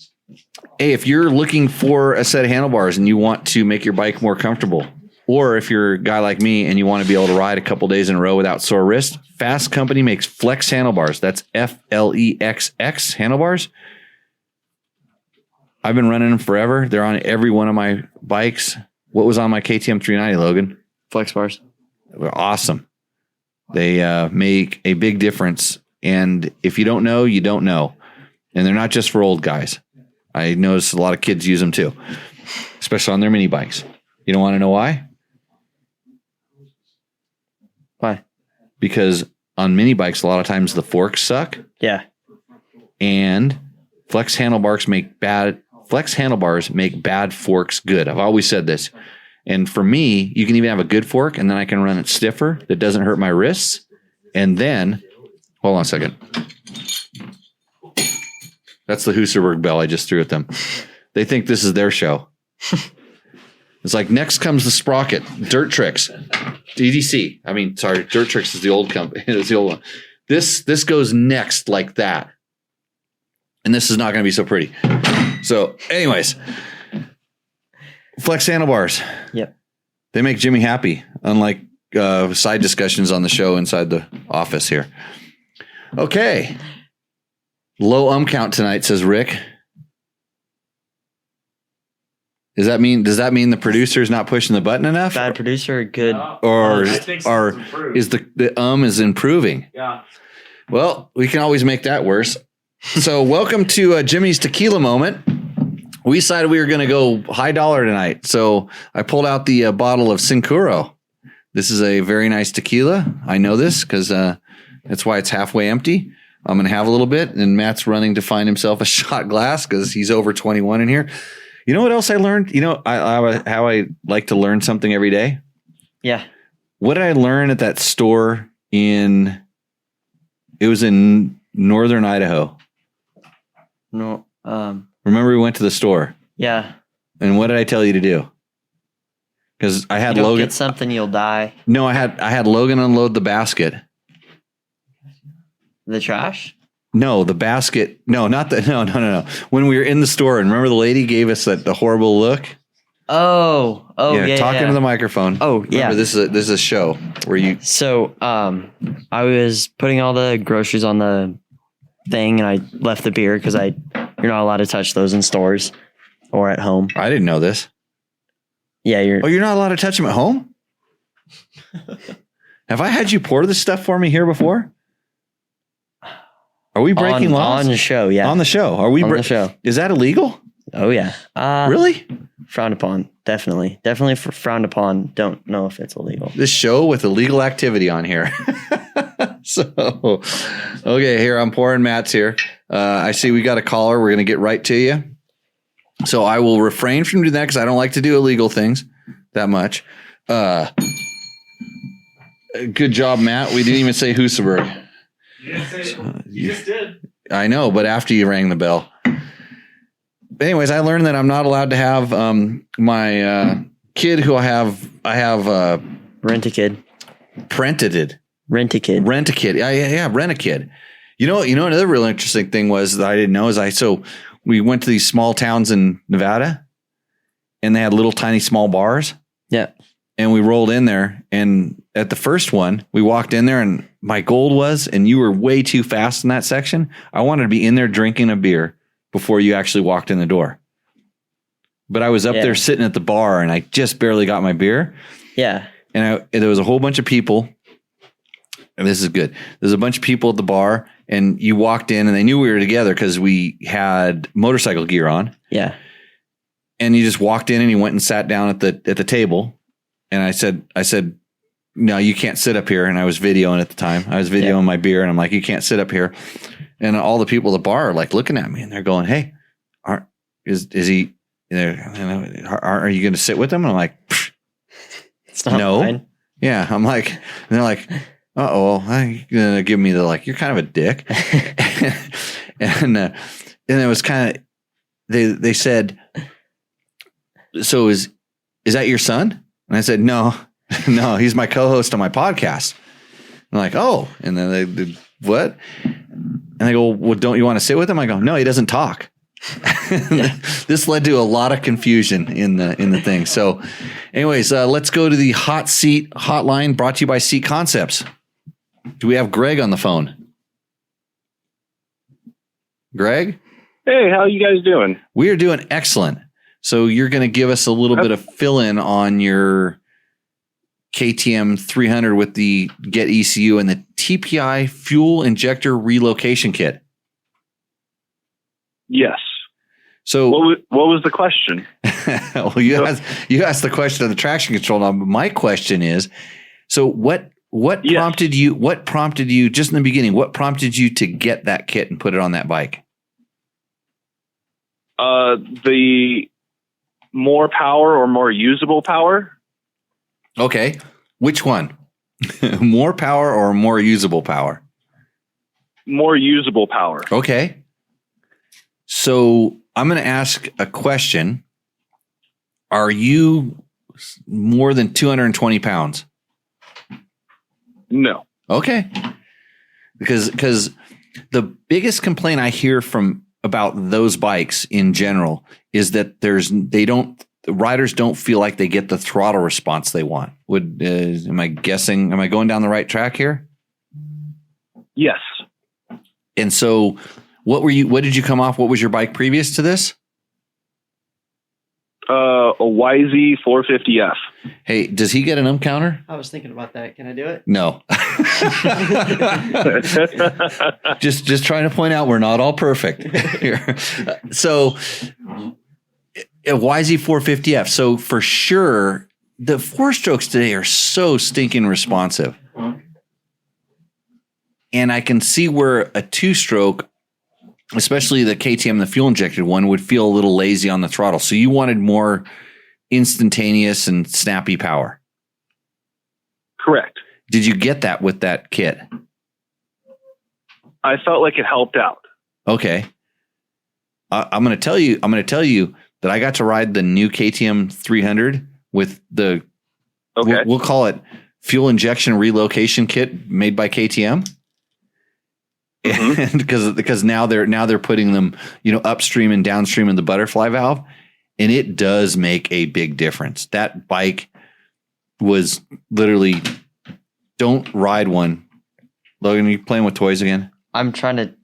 Hey, if you're looking for a set of handlebars and you want to make your bike more comfortable, or if you're a guy like me and you want to be able to ride a couple days in a row without sore wrist, Fasst Company makes Flex handlebars. That's FLEXX handlebars. I've been running them forever. They're on every one of my bikes. What was on my KTM 390, Logan? Flex bars. Awesome. They make a big difference. And if you don't know, you don't know. And they're not just for old guys. I notice a lot of kids use them too, especially on their mini bikes. You don't want to know why? Why? Because on mini bikes, a lot of times the forks suck. Yeah. And flex handlebars make bad forks good. I've always said this. And for me, you can even have a good fork and then I can run it stiffer that doesn't hurt my wrists. And then, hold on a second. That's the Huserberg bell I just threw at them. They think this is their show. It's like, next comes the Sprocket, Dirt Tricks, DDC. I mean, sorry, Dirt Tricks is the old company. It's the old one. This goes next like that. And this is not going to be so pretty. So anyways, flex handlebars. Yep. They make Jimmy happy, unlike side discussions on the show inside the office here. Okay. Low count tonight, says Rick. Does that mean the producer's not pushing the button enough? Bad producer, good. Or is the is improving? Yeah. Well, we can always make that worse. So welcome to Jimmy's Tequila Moment. We decided we were going to go high dollar tonight. So I pulled out the bottle of Cincuro. This is a very nice tequila. I know this because that's why it's halfway empty. I'm going to have a little bit. And Matt's running to find himself a shot glass because he's over 21 in here. You know what else I learned? You know how I like to learn something every day? Yeah. What did I learn at that store it was in northern Idaho. No. Remember we went to the store? Yeah. And what did I tell you to do? Because I had Logan. Get something, you'll die. No, I had Logan unload the basket. The trash? No, the basket. No, not the. No. When we were in the store, and remember the lady gave us the horrible look. Oh, yeah. Talking to the microphone. Oh, yeah. Remember, this is a show where you. So, I was putting all the groceries on the thing, and I left the beer because you're not allowed to touch those in stores or at home. I didn't know this. Yeah, you're not allowed to touch them at home. Have I had you pour this stuff for me here before? Are we breaking laws? On the show, yeah. On the show. Are we on the show? Is that illegal? Oh, yeah. Really? Frowned upon. Definitely frowned upon. Don't know if it's illegal. This show with illegal activity on here. So, okay, here I'm pouring Matt's here. I see we got a caller. We're going to get right to you. So I will refrain from doing that because I don't like to do illegal things that much. Good job, Matt. We didn't even say Huserberg. You just did. I know, but after you rang the bell. Anyways, I learned that I'm not allowed to have my kid who I have Rent-A-Kid. Rent-A-Kid. Rent-A-Kid. Yeah. Rent-A-Kid. You know, another real interesting thing was that I didn't know is we went to these small towns in Nevada and they had little tiny small bars. Yeah. And we rolled in there, and at the first one, we walked in there, and my goal was, and you were way too fast in that section. I wanted to be in there drinking a beer before you actually walked in the door. But I was up there sitting at the bar, and I just barely got my beer. Yeah. And there was a whole bunch of people, and this is good. There's a bunch of people at the bar, and you walked in, and they knew we were together because we had motorcycle gear on. Yeah. And you just walked in, and you went and sat down at the table. And I said, no, you can't sit up here. And I was videoing at the time. I was videoing my beer, and I'm like, you can't sit up here. And all the people at the bar are like looking at me, and they're going, hey, is he, are you going to sit with him? And I'm like, it's not no. mine. Yeah. I'm like, and they're like, you're going to give me you're kind of a dick. and it was kind of, they said, so is that your son? And I said, no, he's my co-host on my podcast. I'm like, oh, and then they did what? And they go, well, don't you want to sit with him? I go, no, he doesn't talk. This led to a lot of confusion in the thing. So anyways, let's go to the hot seat hotline brought to you by Seat Concepts. Do we have Greg on the phone? Greg? Hey, how are you guys doing? We are doing excellent. So you're going to give us a little bit of fill-in on your KTM 300 with the Get ECU and the TPI fuel injector relocation kit. Yes. So what was the question? Well, you asked the question of the traction control. Now, my question is, so what prompted you? What prompted you just in the beginning? What prompted you to get that kit and put it on that bike? The more power or more usable power. Okay. Which one? More power or more usable power? More usable power. Okay. So I'm going to ask a question. Are you more than 220 pounds? No. Okay. Because the biggest complaint I hear about those bikes in general is that the riders don't feel like they get the throttle response they want. Am I going down the right track here? Yes. And so what did you come off? What was your bike previous to this? A YZ 450F. Hey, does he get an counter? I was thinking about that. Can I do it? No. just trying to point out we're not all perfect here. So a YZ 450F. So for sure, the 4-strokes today are so stinking responsive. And I can see where a 2-stroke, especially the KTM, the fuel injected one, would feel a little lazy on the throttle. So you wanted more instantaneous and snappy power. Correct. Did you get that with that kit? I felt like it helped out. Okay. I'm going to tell you that I got to ride the new KTM 300 with the, we'll call it fuel injection relocation kit made by KTM. And because now they're putting them, upstream and downstream in the butterfly valve, and it does make a big difference. That bike was literally, don't ride one. Logan, are you playing with toys again? I'm trying to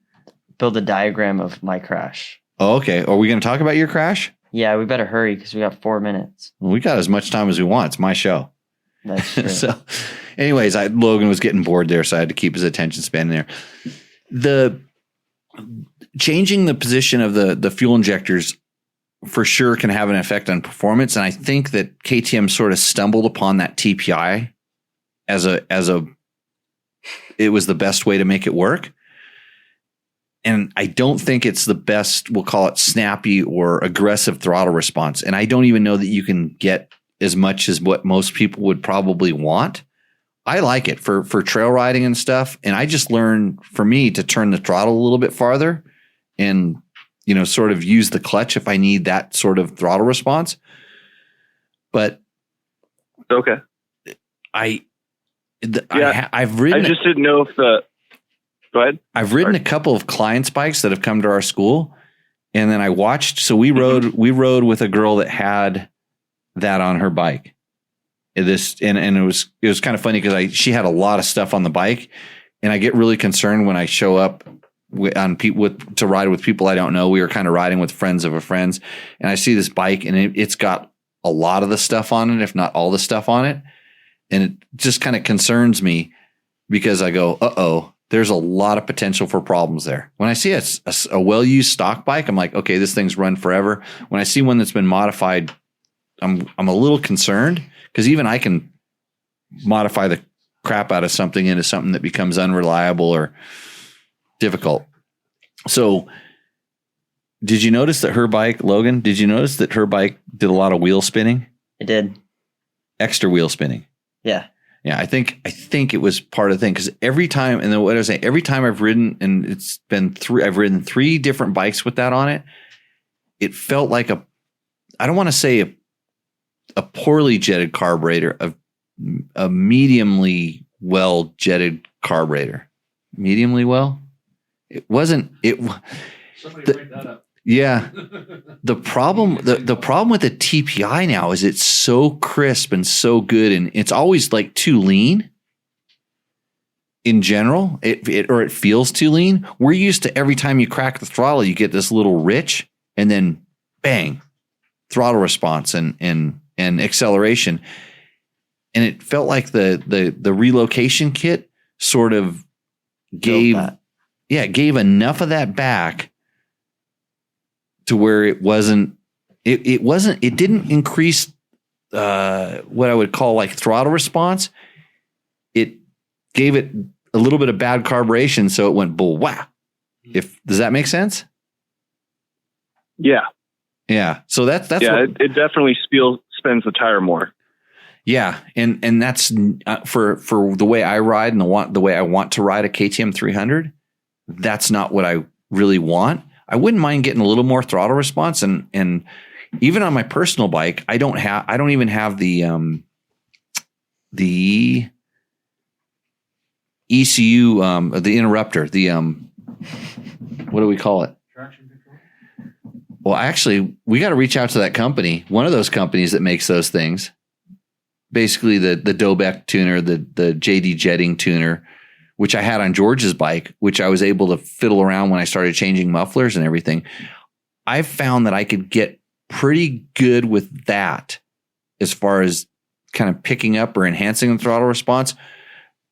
build a diagram of my crash. Oh, okay. Are we going to talk about your crash? Yeah, we better hurry because we got 4 minutes. Well, we got as much time as we want. It's my show. That's true. So anyways, Logan was getting bored there, so I had to keep his attention span there. The changing the position of the fuel injectors for sure can have an effect on performance. And I think that KTM sort of stumbled upon that TPI it was the best way to make it work. And I don't think it's the best, we'll call it snappy or aggressive throttle response. And I don't even know that you can get as much as what most people would probably want. I like it for trail riding and stuff. And I just learned, for me, to turn the throttle a little bit farther and, sort of use the clutch if I need that sort of throttle response. But Okay. I've ridden. I just didn't know if the. Go ahead. I've ridden a couple of clients' bikes that have come to our school, and then I watched. So we rode with a girl that had that on her bike. And it was kind of funny because she had a lot of stuff on the bike, and I get really concerned when I show up to ride with people I don't know. We were kind of riding with friends of a friend's, and I see this bike, and it's got a lot of the stuff on it, if not all the stuff on it. And it just kind of concerns me because I go, uh-oh, there's a lot of potential for problems there. When I see a well-used stock bike, I'm like, okay, this thing's run forever. When I see one that's been modified, I'm a little concerned because even I can modify the crap out of something into something that becomes unreliable or difficult. So did you notice that her bike, Logan, did you notice that her bike did a lot of wheel spinning? It did. Extra wheel spinning. Yeah. Yeah, I think it was part of the thing because every time, and then what I was saying, every time I've ridden, and it's been I've ridden 3 different bikes with that on it. It felt like I don't want to say a poorly jetted carburetor, a mediumly well jetted carburetor. Mediumly well? It wasn't. Somebody break that up. Yeah. The problem with the TPI now is it's so crisp and so good, and it's always like too lean. In general, it feels too lean. We're used to every time you crack the throttle, you get this little rich, and then bang, throttle response and acceleration. And it felt like the relocation kit sort of gave enough of that back to where it didn't increase what I would call like throttle response. It gave it a little bit of bad carburation, so it went bull wow. Does that make sense? Yeah. Yeah. So that's it definitely spins the tire more. Yeah, and that's for the way I ride and the way I want to ride a KTM 300. That's not what I really want. I wouldn't mind getting a little more throttle response, and even on my personal bike, I don't even have the ECU, the interrupter, what do we call it? Traction control. Well, actually, we got to reach out to that company, one of those companies that makes those things. Basically, the Dobeck tuner, the JD Jetting tuner, which I had on George's bike, which I was able to fiddle around when I started changing mufflers and everything. I've found that I could get pretty good with that as far as kind of picking up or enhancing the throttle response,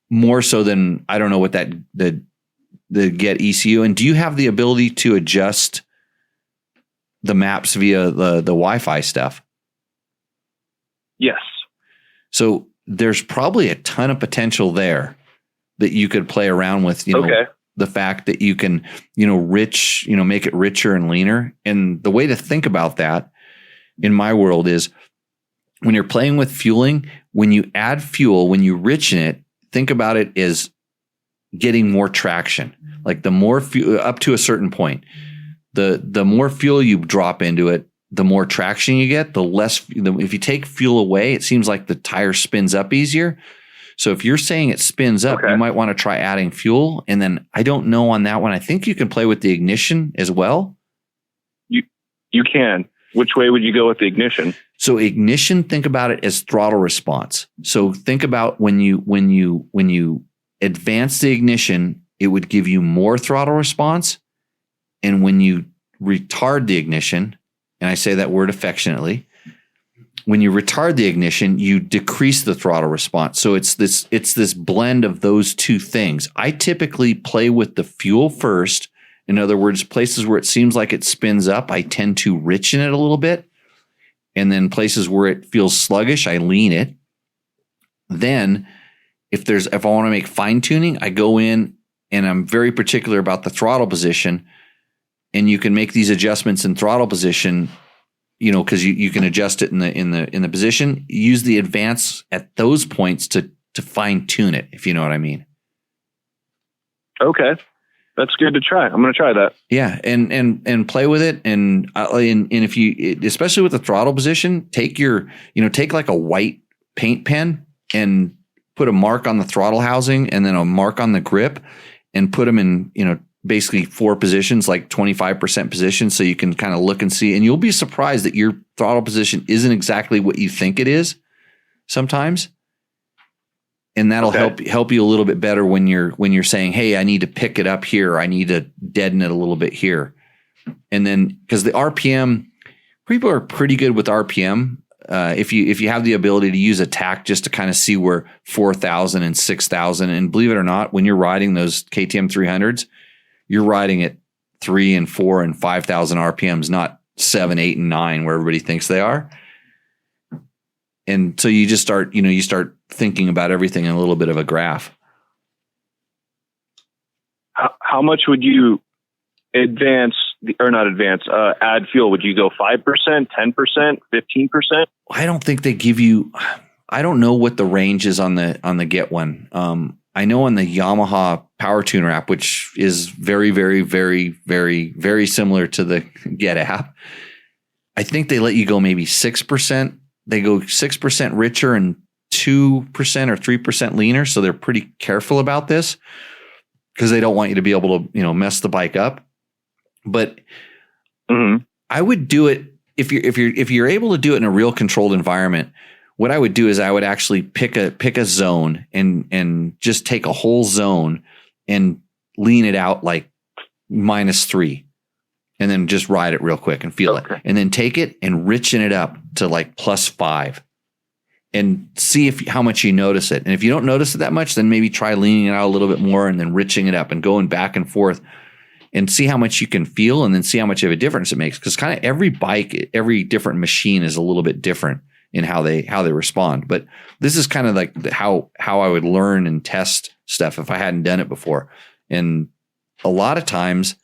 more so than I don't know what the Get ECU. And do you have the ability to adjust the maps via the Wi-Fi stuff? Yes. So there's probably a ton of potential there that you could play around with, the fact that you can, make it richer and leaner. And the way to think about that in my world is when you're playing with fueling, when you add fuel, when you richen it, think about it as getting more traction. Like the more fuel up to a certain point, the more fuel you drop into it, the more traction you get, if you take fuel away, it seems like the tire spins up easier. So if you're saying it spins up, you might want to try adding fuel. And then I don't know on that one. I think you can play with the ignition as well. You can. Which way would you go with the ignition? So ignition, think about it as throttle response. So think about when you advance the ignition, it would give you more throttle response. And when you retard the ignition, and I say that word affectionately, when you retard the ignition, you decrease the throttle response. So it's this blend of those two things. I typically play with the fuel first. In other words, places where it seems like it spins up, I tend to richen it a little bit. And then places where it feels sluggish, I lean it. Then if I want to make fine tuning, I go in and I'm very particular about the throttle position. And you can make these adjustments in throttle position, because you can adjust it in the position. Use the advance at those points to fine tune it, if you know what I mean. Okay, that's good to try. I'm going to try that. Yeah, and play with it, and if you, especially with the throttle position, take like a white paint pen and put a mark on the throttle housing and then a mark on the grip and put them in, basically 4 positions, like 25% positions. So you can kind of look and see, and you'll be surprised that your throttle position isn't exactly what you think it is sometimes. And that'll help you a little bit better when you're saying, hey, I need to pick it up here. I need to deaden it a little bit here. And then, because the RPM, people are pretty good with RPM. If you have the ability to use a tack just to kind of see where 4,000 and 6,000, and believe it or not, when you're riding those KTM 300s, you're riding at 3 and 4 and 5,000 RPMs, not 7, 8, and 9 where everybody thinks they are. And so you just start, you start thinking about everything in a little bit of a graph. How much would you add fuel? Would you go 5%, 10%, 15%? I don't think they give you, I don't know what the range is on the Get One. I know on the Yamaha Power Tuner app, which is very, very, very, very, very similar to the Get app, I think they let you go maybe 6%. They go 6% richer and 2% or 3% leaner. So they're pretty careful about this because they don't want you to be able to, mess the bike up. But I would do it if you're able to do it in a real controlled environment. What I would do is I would actually pick a zone and just take a whole zone and lean it out like -3. And then just ride it real quick and feel it. And then take it and richen it up to like +5 and see how much you notice it. And if you don't notice it that much, then maybe try leaning it out a little bit more and then riching it up and going back and forth and see how much you can feel and then see how much of a difference it makes. Because kind of every bike, every different machine is a little bit different in how they respond. But this is kind of like how I would learn and test stuff if I hadn't done it before. And a lot of times,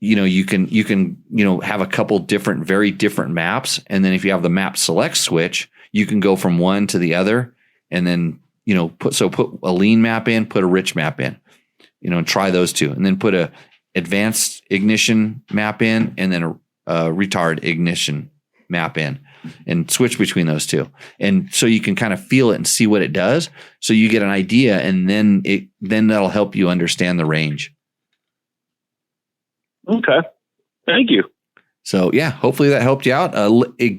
you can have a couple different, very different maps. And then if you have the map select switch, you can go from one to the other and then, put a lean map in, put a rich map in, and try those two, and then put a advanced ignition map in and then a retard ignition map in and switch between those two. And so you can kind of feel it and see what it does. So you get an idea, and then that'll help you understand the range. Okay. Thank you. So yeah, hopefully that helped you out.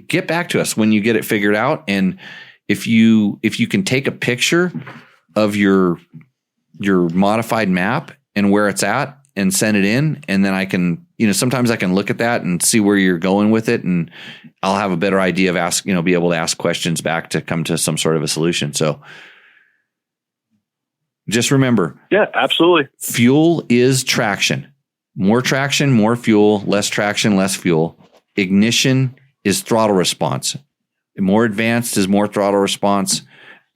Get back to us when you get it figured out. And if you can take a picture of your modified map and where it's at and send it in, and then I can, sometimes I can look at that and see where you're going with it, and I'll have a better idea of be able to ask questions back to come to some sort of a solution. So just remember. Yeah, absolutely. Fuel is traction. More traction, more fuel, less traction, less fuel. Ignition is throttle response. More advanced is more throttle response.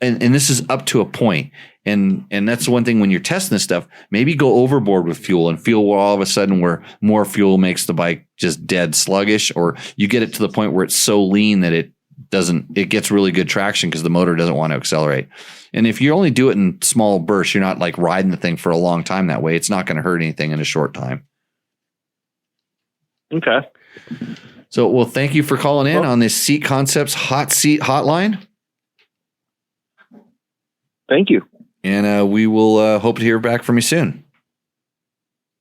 And this is up to a point. And that's the one thing when you're testing this stuff, maybe go overboard with fuel and feel all of a sudden where more fuel makes the bike just dead sluggish, or you get it to the point where it's so lean that it gets really good traction because the motor doesn't want to accelerate. And if you only do it in small bursts, you're not like riding the thing for a long time that way. It's not going to hurt anything in a short time. Okay. So, well, thank you for calling in on this Seat Concepts Hot Seat Hotline. Thank you. And we will hope to hear back from you soon.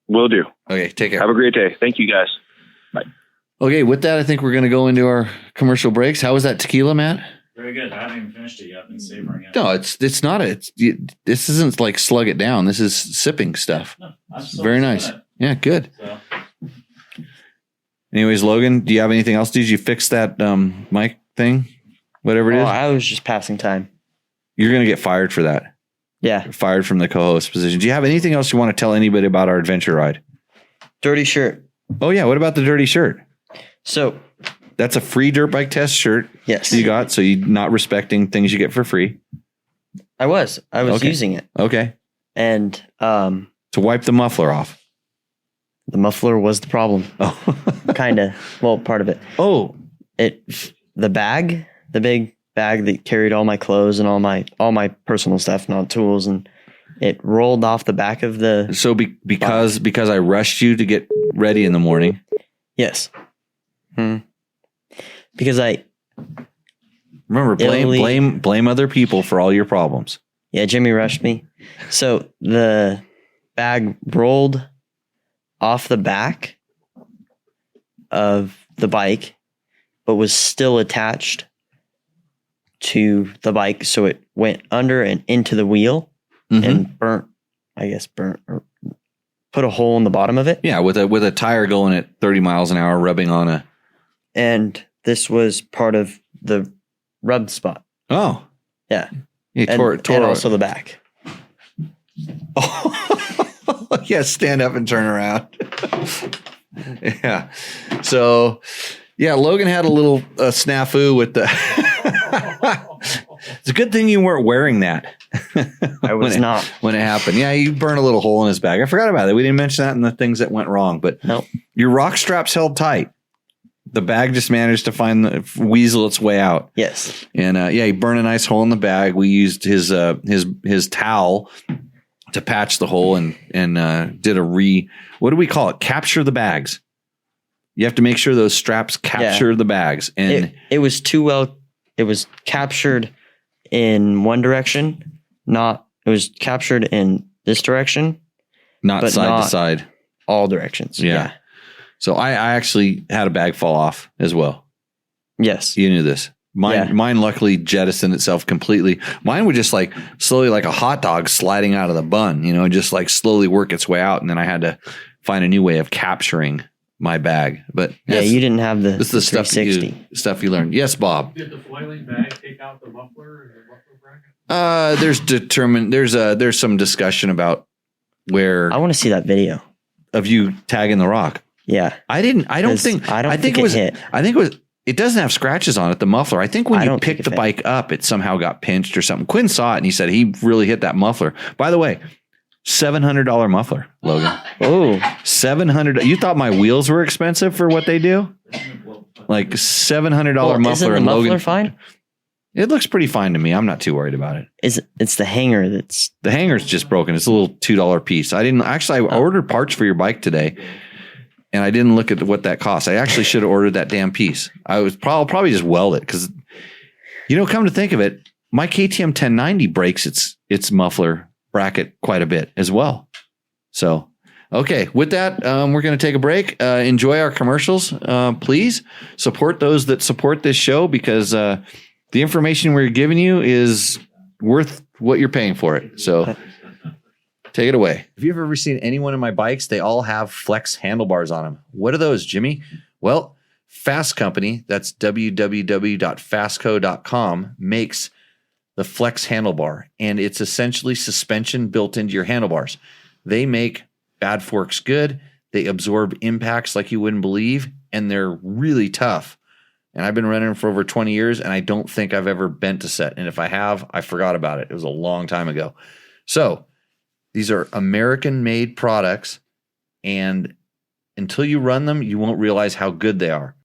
Will do. Okay, take care. Have a great day. Thank you, guys. Bye. Okay, with that, I think we're going to go into our commercial breaks. How was that tequila, Matt? Very good. I haven't even finished it yet. I've been savoring it. No, it's not. This isn't like slug it down. This is sipping stuff. No, very nice. Yeah, good. So. Anyways, Logan, do you have anything else? Did you fix that mic thing? Whatever it is? I was just passing time. You're going to get fired for that. Yeah. Fired from the co-host position. Do you have anything else you want to tell anybody about our adventure ride? Dirty shirt. Oh, yeah. What about the dirty shirt? So that's a free dirt bike test shirt. Yes. You got, so you're not respecting things you get for free. I was okay. using it. Okay. And to wipe the muffler off. The muffler was the problem. Oh. Kind of. Well, part of it. Oh. The big bag that carried all my clothes and all my personal stuff and all tools, and it rolled off the back of the. So because I rushed you to get ready in the morning. Yes. Because I Remember, blame other people for all your problems. Yeah, Jimmy rushed me. So the bag rolled off the back of the bike, but was still attached to the bike. So it went under and into the wheel and burnt or put a hole in the bottom of it. Yeah, with a tire going at 30 miles an hour, rubbing on a. And this was part of the rub spot. Oh. Yeah. You and also the back. Oh, yeah, stand up and turn around. Yeah. So, yeah, Logan had a little snafu with the. It's a good thing you weren't wearing that. I was not. When it happened. Yeah, you burned a little hole in his bag. I forgot about it. We didn't mention that in the things that went wrong. But nope. Your rock straps held tight. The bag just managed to weasel its way out. Yes. And he burned a nice hole in the bag. We used his towel to patch the hole and did what do we call it? Capture the bags. You have to make sure those straps capture the bags. And it was it was captured in one direction, it was captured in this direction. Not side to side. All directions. Yeah. So I actually had a bag fall off as well. Yes. You knew this. Mine luckily jettisoned itself completely. Mine would just like slowly like a hot dog sliding out of the bun, just like slowly work its way out. And then I had to find a new way of capturing my bag. But you didn't have the 360 stuff you learned. Yes, Bob. Did the foiling bag take out the muffler and the muffler bracket? There's some discussion about where I want to see that video of you tagging the rock. Yeah. I think it doesn't have scratches on it, the muffler. I think when you picked the bike up, it somehow got pinched or something. Quinn saw it and he said he really hit that muffler. By the way, $700 muffler, Logan. Oh, $700. You thought my wheels were expensive for what they do? Like $700 muffler. Isn't the and muffler Logan, fine? It looks pretty fine to me. I'm not too worried about it. It's the hanger the hanger's just broken. It's a little $2 piece. I ordered parts for your bike today. And I didn't look at what that cost. I actually should have ordered that damn piece. I was probably just weld it because, come to think of it, my KTM 1090 breaks its muffler bracket quite a bit as well. So, okay, with that, we're going to take a break. Enjoy our commercials, please. Support those that support this show because the information we're giving you is worth what you're paying for it. So. Take it away. Have you ever seen any one of my bikes? They all have flex handlebars on them. What are those, Jimmy? Well, Fasst Company, that's www.fastco.com, makes the flex handlebar, and it's essentially suspension built into your handlebars. They make bad forks good. They absorb impacts like you wouldn't believe, and they're really tough. And I've been running them for over 20 years, and I don't think I've ever bent a set. And if I have, I forgot about it. It was a long time ago. So, these are American-made products, and until you run them, you won't realize how good they are.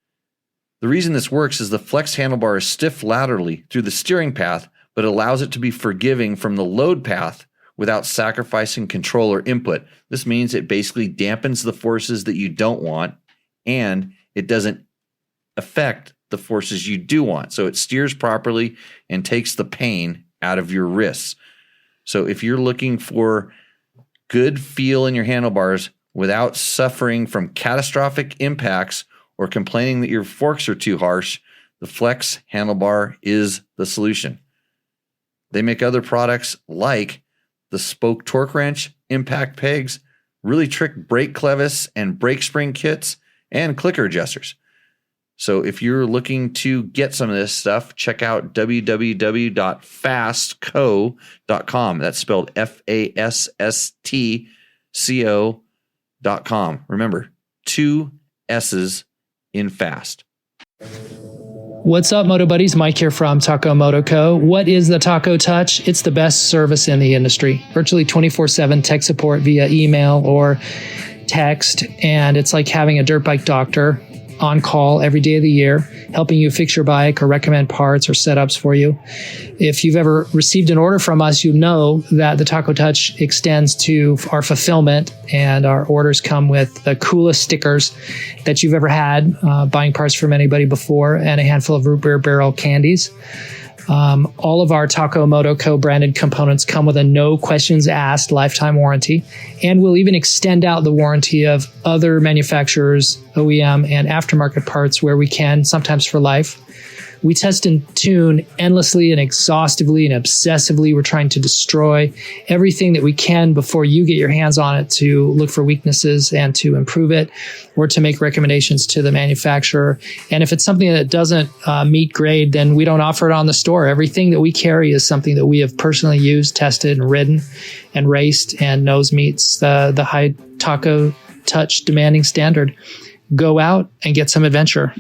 The reason this works is the flex handlebar is stiff laterally through the steering path, but allows it to be forgiving from the load path without sacrificing control or input. This means it basically dampens the forces that you don't want, and it doesn't affect the forces you do want. So it steers properly and takes the pain out of your wrists. So if you're looking for good feel in your handlebars without suffering from catastrophic impacts or complaining that your forks are too harsh, the Flex handlebar is the solution. They make other products like the spoke torque wrench, impact pegs, really trick brake clevis and brake spring kits, and clicker adjusters. So if you're looking to get some of this stuff, check out www.fastco.com. That's spelled FASSTCO.com. Remember, 2 S's in fast. What's up, Moto Buddies? Mike here from Taco Moto Co. What is the Taco Touch? It's the best service in the industry. Virtually 24/7 tech support via email or text, and it's like having a dirt bike doctor on call every day of the year, helping you fix your bike or recommend parts or setups for you. If you've ever received an order from us, you know that the Taco Touch extends to our fulfillment, and our orders come with the coolest stickers that you've ever had, buying parts from anybody before, and a handful of root beer barrel candies. All of our Taco Moto Co. branded components come with a no questions asked lifetime warranty, and we'll even extend out the warranty of other manufacturers, OEM, and aftermarket parts where we can, sometimes for life. We test and tune endlessly and exhaustively and obsessively. We're trying to destroy everything that we can before you get your hands on it, to look for weaknesses and to improve it, or to make recommendations to the manufacturer. And if it's something that doesn't meet grade, then we don't offer it on the store. Everything that we carry is something that we have personally used, tested, and ridden and raced, and knows meets the high Taco Touch demanding standard. Go out and get some adventure.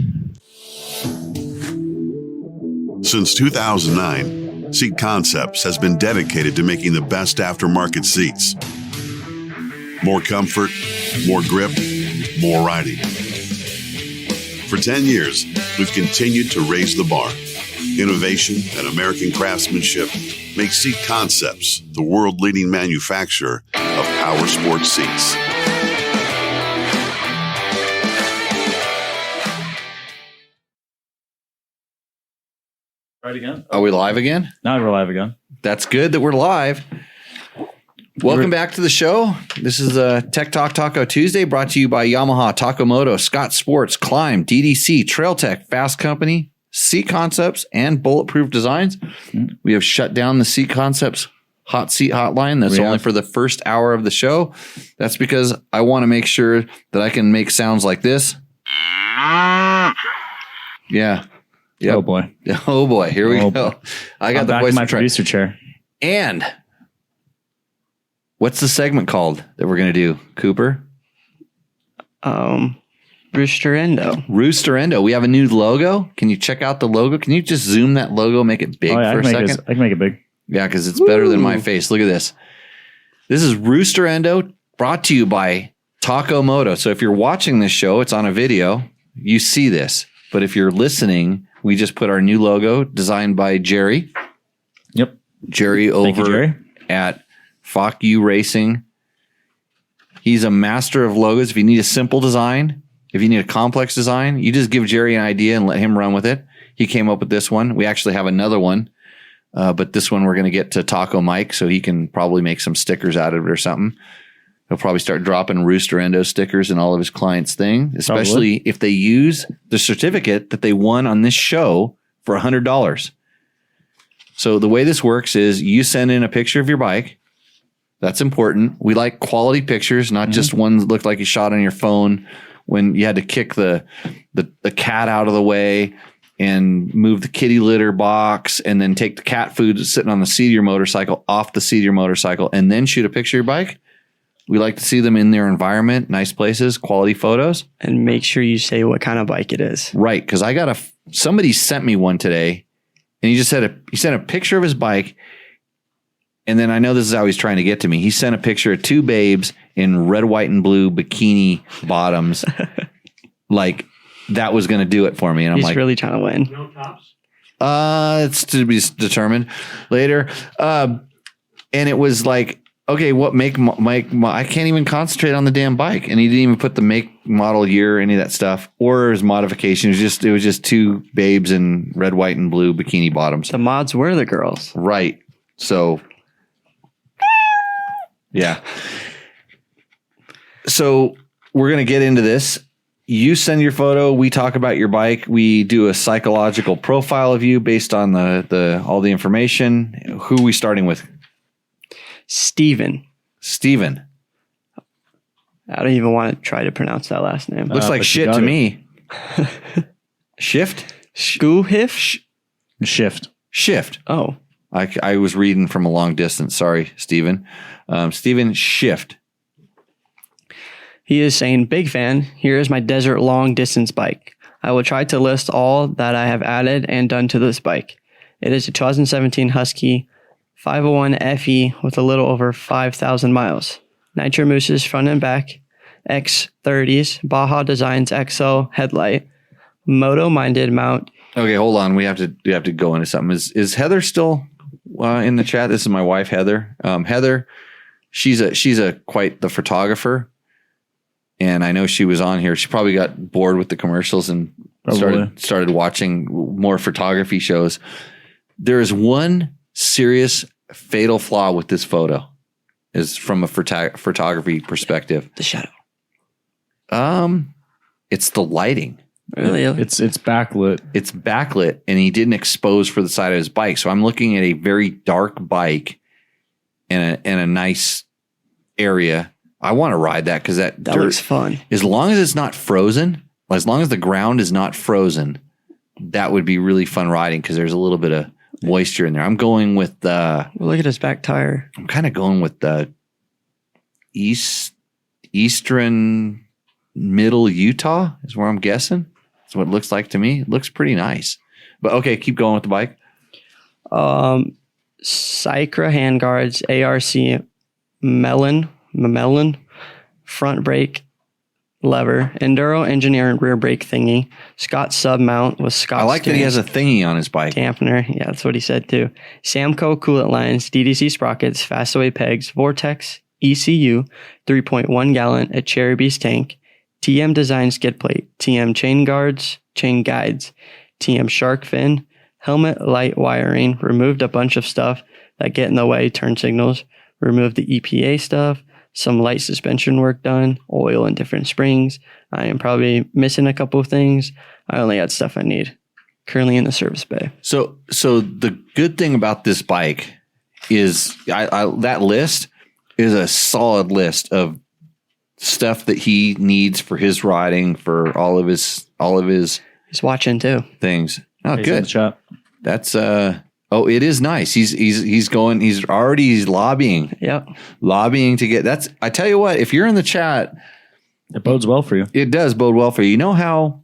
Since 2009, Seat Concepts has been dedicated to making the best aftermarket seats. More comfort, more grip, more riding. For 10 years, we've continued to raise the bar. Innovation and American craftsmanship make Seat Concepts the world-leading manufacturer of power sports seats. Right again? Are we live again? Now we're live again. That's good that we're live. Welcome back to the show. This is Tech Talk Taco Tuesday, brought to you by Yamaha, Taco Moto, Scott Sports, Climb, DDC, Trail Tech, Fasst Company, Seat Concepts, and Bulletproof Designs. We have shut down the Seat Concepts hot seat hotline. That's only for the first hour of the show. That's because I want to make sure that I can make sounds like this. Yeah. Yep. Oh boy. Oh boy. Here we go. I got the voice in my producer chair. And what's the segment called that we're going to do, Cooper? Rooster Endo. Rooster Endo. We have a new logo. Can you check out the logo? Can you just zoom that logo, make it big for a second? I can make it big. Yeah, because it's better than my face. Look at this. This is Rooster Endo, brought to you by Taco Moto. So if you're watching this show, it's on a video. You see this. But if you're listening, we just put our new logo designed by Jerry. Yep. Jerry over at Fuck You Racing. He's a master of logos. If you need a simple design, if you need a complex design, you just give Jerry an idea and let him run with it. He came up with this one. We actually have another one, but this one we're going to get to Taco Mike, so he can probably make some stickers out of it or something. He'll probably start dropping Rooster Endo stickers in all of his clients' thing, especially if they use the certificate that they won on this show for $100. So the way this works is you send in a picture of your bike. That's important. We like quality pictures, not just ones that look like you shot on your phone when you had to kick the cat out of the way and move the kitty litter box and then take the cat food that's sitting on the seat of your motorcycle off the seat of your motorcycle and then shoot a picture of your bike. We like to see them in their environment, nice places, quality photos. And make sure you say what kind of bike it is. Right, because I got somebody sent me one today, and he sent a picture of his bike, and then I know this is how he's trying to get to me. He sent a picture of two babes in red, white, and blue bikini bottoms. Like that was going to do it for me, and I'm he's like, really trying to win. No tops. It's to be determined later. And it was like, okay, what make I can't even concentrate on the damn bike. And he didn't even put the make, model, year, any of that stuff, or his modification. It was just two babes in red, white, and blue bikini bottoms. The mods were the girls. Right. So, yeah. So we're going to get into this. You send your photo. We talk about your bike. We do a psychological profile of you based on the all the information. Who are we starting with? Steven. I don't even want to try to pronounce that last name. Looks like shit to me. Shift? Skuhif? Shift. Oh. I was reading from a long distance. Sorry, Steven. Steven Shift. He is saying, big fan. Here is my desert long distance bike. I will try to list all that I have added and done to this bike. It is a 2017 Husky 501 FE with a little over 5,000 miles. Nitro mousses front and back. X30s, Baja Designs XL headlight, Moto minded mount. Okay, hold on. We have to go into something. Is Heather still in the chat? This is my wife, Heather. Heather, she's quite the photographer, and I know she was on here. She probably got bored with the commercials and started watching more photography shows. There is one serious fatal flaw with this photo, is from a photography perspective. The shadow. It's the lighting. Really? It's backlit. It's backlit, and he didn't expose for the side of his bike. So I'm looking at a very dark bike in a nice area. I want to ride that because that dirt looks fun. As long as it's not frozen, as long as the ground is not frozen, that would be really fun riding because there's a little bit of moisture in there. I'm going with look at his back tire. I'm kind of going with the eastern middle Utah is where I'm guessing. That's what it looks like to me. It looks pretty nice. But okay, keep going with the bike. Cycra handguards, ARC Melon, front brake lever, Enduro engineering rear brake thingy, Scott sub mount with Scott. I like that he has a thingy on his bike. Dampener. Yeah, that's what he said too. Samco coolant lines, DDC sprockets, Fastaway pegs, Vortex, ECU, 3.1 gallon, a Cherry Beast tank, TM design skid plate, TM chain guides, TM shark fin, helmet light wiring, removed a bunch of stuff that get in the way, turn signals, removed the EPA stuff, some light suspension work done, oil and different springs. I am probably missing a couple of things. I only had stuff I need. Currently in the service bay. So the good thing about this bike is that list is a solid list of stuff that he needs for his riding, for all of his he's watching too things. Oh, He's good. in the chat. That's it is nice. He's lobbying. Yep. Lobbying to get that's I tell you what, if you're in the chat, it bodes well for you. It does bode well for you. You know how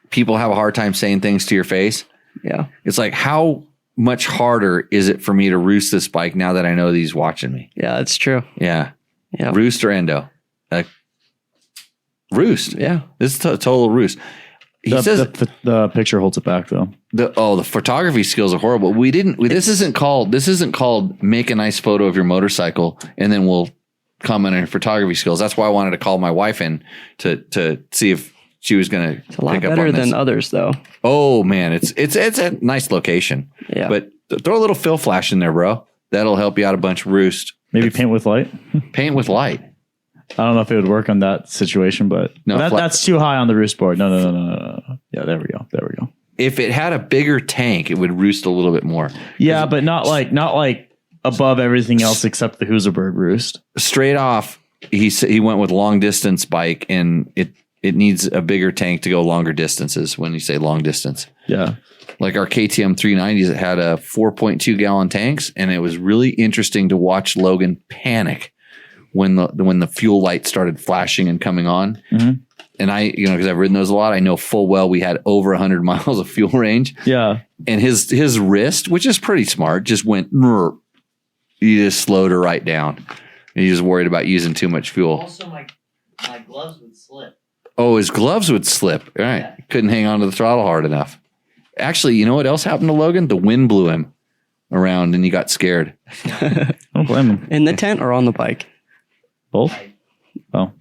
people have a hard time saying things to your face? Yeah. It's like, how much harder is it for me to roost this bike now that I know that he's watching me? Yeah, that's true. Yeah. Yeah. Roost or endo? Roost. Yeah. This is total roost. He says the picture holds it back though. The photography skills are horrible. This isn't called make a nice photo of your motorcycle and then we'll comment on your photography skills. That's why I wanted to call my wife in to see if she was going to pick up on this. It's a lot better than others though. Oh man, it's a nice location. Yeah. But throw a little fill flash in there, bro. That'll help you out a bunch. Roost. Maybe paint with light. Paint with light. I don't know if it would work on that situation, but no, that's too high on the roost board. No. Yeah, there we go. If it had a bigger tank, it would roost a little bit more. Yeah, but not like above everything else except the Husaberg roost. Straight off, he went with long distance bike, and it needs a bigger tank to go longer distances. When you say long distance, yeah, like our KTM 390s, it had a 4.2 gallon tanks, and it was really interesting to watch Logan panic when the fuel light started flashing and coming on. Mm-hmm. And I, because I've ridden those a lot, I know full well we had over 100 miles of fuel range. Yeah. And his wrist, which is pretty smart, just went, you just slowed her right down. And you just worried about using too much fuel. Also, my gloves would slip. Oh, his gloves would slip. All right. Yeah. Couldn't hang on to the throttle hard enough. Actually, you know what else happened to Logan? The wind blew him around and he got scared. Don't blame him. In the tent or on the bike? Both? Oh.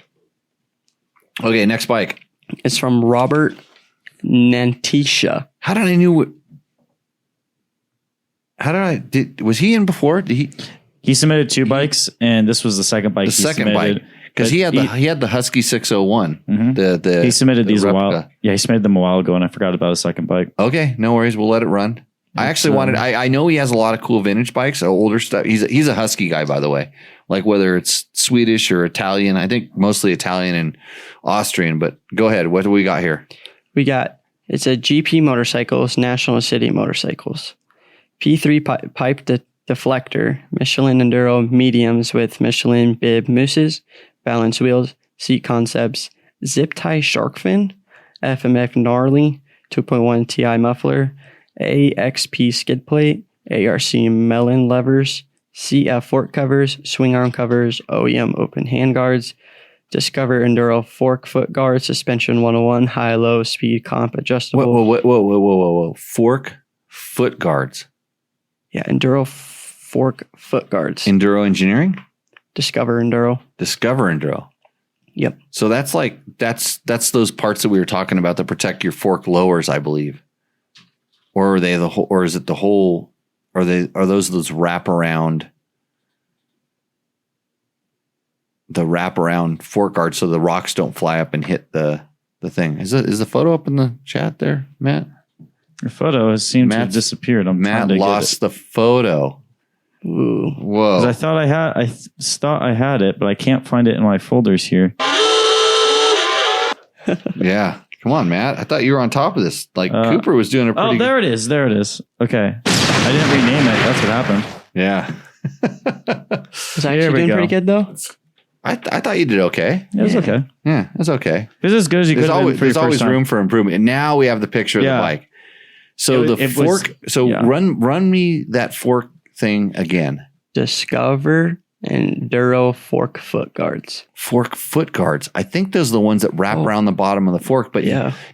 Okay, next bike. It's from Robert Nantisha. How did I knew? Was he in before? He submitted 2 bikes, and this was the second bike. The second bike, because he had the Husky 601. Mm-hmm. He submitted these a while. Yeah, he submitted them a while ago, and I forgot about a second bike. Okay, no worries. We'll let it run. I actually wanted. I know he has a lot of cool vintage bikes, older stuff. He's a Husky guy, by the way. Like whether it's Swedish or Italian, I think mostly Italian and Austrian. But go ahead. What do we got here? It's a GP Motorcycles, National City Motorcycles, P3 pipe deflector, Michelin Enduro mediums with Michelin bib mousses, balance wheels, seat concepts, zip tie shark fin, FMF gnarly, 2.1 TI muffler, AXP skid plate, ARC melon levers, CF fork covers, swing arm covers, OEM open handguards, Discover Enduro fork foot guard, suspension 101, high-low, speed comp, adjustable. Whoa. Fork foot guards. Yeah, Enduro fork foot guards. Enduro Engineering? Discover Enduro. Yep. So that's those parts that we were talking about that protect your fork lowers, I believe. Or are they the whole, or is it the whole, are those wraparound fork guards so the rocks don't fly up and hit the thing? Is the photo up in the chat there, Matt? Your photo has seemed to have disappeared. Matt lost the photo. Ooh. Whoa. I thought I had it, but I can't find it in my folders here. Yeah. Come on, Matt. I thought you were on top of this. Cooper was doing a pretty... Oh, there it is. Okay. I didn't rename it. That's what happened. Yeah. Was I actually doing pretty good, though? I thought you did okay. It was okay. Yeah, it's okay. It's as good as you could have been. There's always room for improvement. And now we have the picture of the bike. So the fork... run me that fork thing again. Discover Enduro fork foot guards. Fork foot guards. I think those are the ones that wrap around the bottom of the fork. But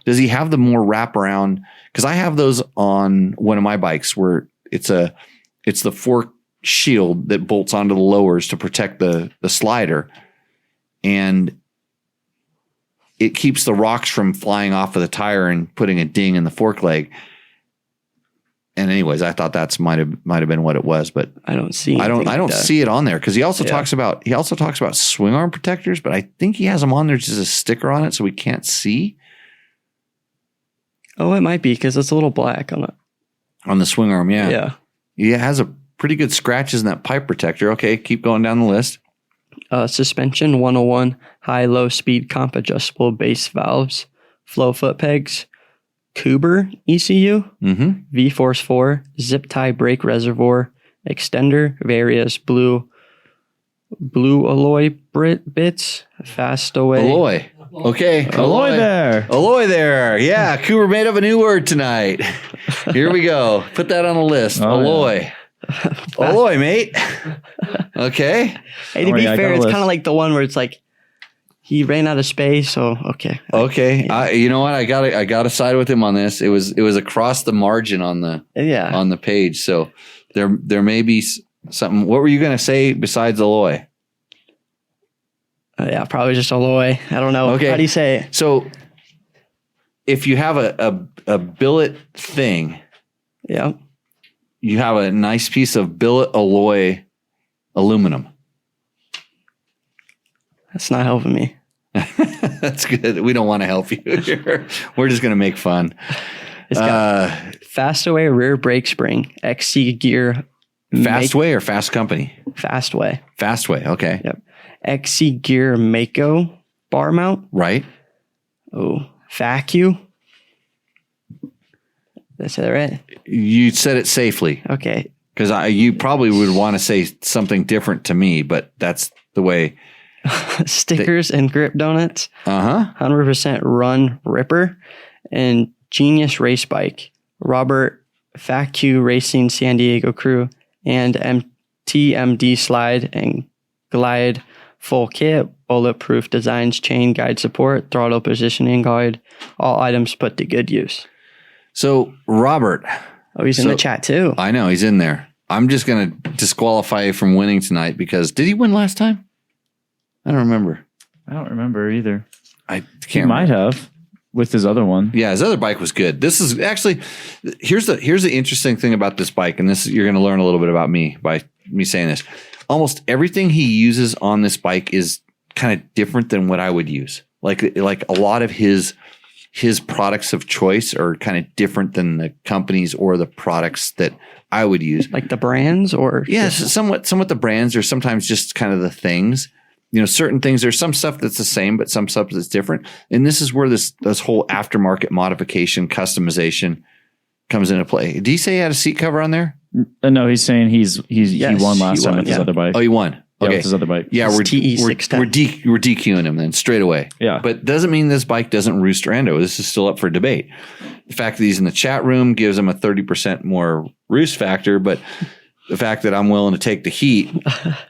does he have the more wrap around? Because I have those on one of my bikes where it's the fork shield that bolts onto the lowers to protect the slider, and it keeps the rocks from flying off of the tire and putting a ding in the fork leg. And anyways, I thought that's might have been what it was, but I don't see. I don't see it on there because he also talks about swing arm protectors, but I think he has them on there just a sticker on it so we can't see. Oh, it might be because it's a little black on it. On the swing arm, yeah. Yeah. It has a pretty good scratches in that pipe protector. Okay, keep going down the list. Suspension 101, high-low speed comp adjustable base valves, flow foot pegs, Kuber ECU, V-Force 4, zip tie brake reservoir, extender, various blue alloy bits, fast away. Alloy. Okay. Alloy there. Alloy there. Yeah. Cooper made up a new word tonight. Here we go. Put that on the list. Alloy. Yeah. Alloy, mate. Okay. Hey, to be fair, it's kind of like the one where it's like, he ran out of space, so okay. Okay, you know what? I got to side with him on this. It was across the margin on the page, so there may be something. What were you going to say besides alloy? Yeah, probably just alloy. I don't know. Okay. How do you say it? So if you have a billet thing, you have a nice piece of billet alloy aluminum. That's not helping me. That's good. We don't want to help you here. We're just going to make fun. It's got Fastaway rear brake spring, XC gear. Fastway or Fasst Company? Fastway. Fastway, okay. Yep. XC gear Mako bar mount. Right. Oh, FACU. Did I say that right? You said it safely. Okay. Because you probably would want to say something different to me, but that's the way. Stickers and grip donuts. 100% run ripper and Genius race bike. Robert FACU Racing San Diego crew and TMD slide and glide full kit, bulletproof designs, chain guide support, throttle positioning guide, all items put to good use. So Robert. Oh, he's in the chat too. I know he's in there. I'm just going to disqualify you from winning tonight because did he win last time? I don't remember. I don't remember either. I can't. He might have with his other one. Yeah, his other bike was good. This is actually here's the interesting thing about this bike, and this you're going to learn a little bit about me by me saying this. Almost everything he uses on this bike is kind of different than what I would use. Like a lot of his products of choice are kind of different than the companies or the products that I would use. Like the brands, or somewhat the brands, or sometimes just kind of the things. You know, certain things, there's some stuff that's the same, but some stuff that's different. And this is where this whole aftermarket modification, customization comes into play. Did he say he had a seat cover on there? No, he's saying he won last time with his other bike. Oh, he won. Okay. With his other bike. Yeah, we're DQing him then straight away. Yeah. But doesn't mean this bike doesn't roost or endo. This is still up for debate. The fact that he's in the chat room gives him a 30% more roost factor, but the fact that I'm willing to take the heat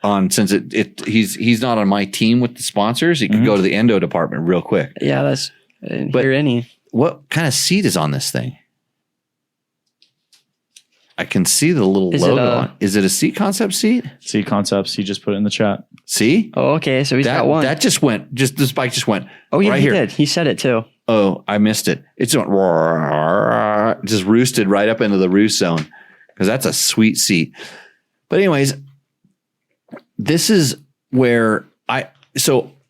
on, since he's not on my team with the sponsors. He could go to the endo department real quick. Yeah, I didn't hear any. What kind of seat is on this thing? I can see the little logo on. Is it a Seat Concept seat? Seat Concepts. He just put it in the chat. See? Oh, okay. So he's got one. That just went. This bike just went. Oh, yeah, right he here. did. He said it too. Oh, I missed it. It just went. Just roosted right up into the roost zone, because that's a sweet seat. But anyways, this is where a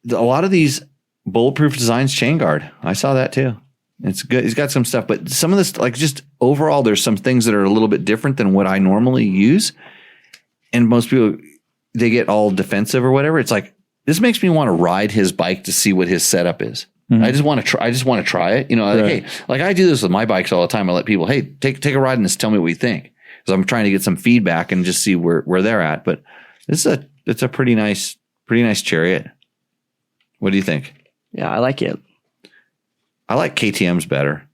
lot of these bulletproof designs chain guard. I saw that too. It's good. He's got some stuff, but some of this, like, just overall, there's some things that are a little bit different than what I normally use. And most people, they get all defensive or whatever. It's like, this makes me want to ride his bike to see what his setup is. Mm-hmm. I just want to try it. You know, like, hey, like I do this with my bikes all the time. I let people, hey, take a ride in this. Tell me what you think. So I'm trying to get some feedback and just see where they're at. But it's a pretty nice Chariot. What do you think? Yeah, I like it. I like KTM's better.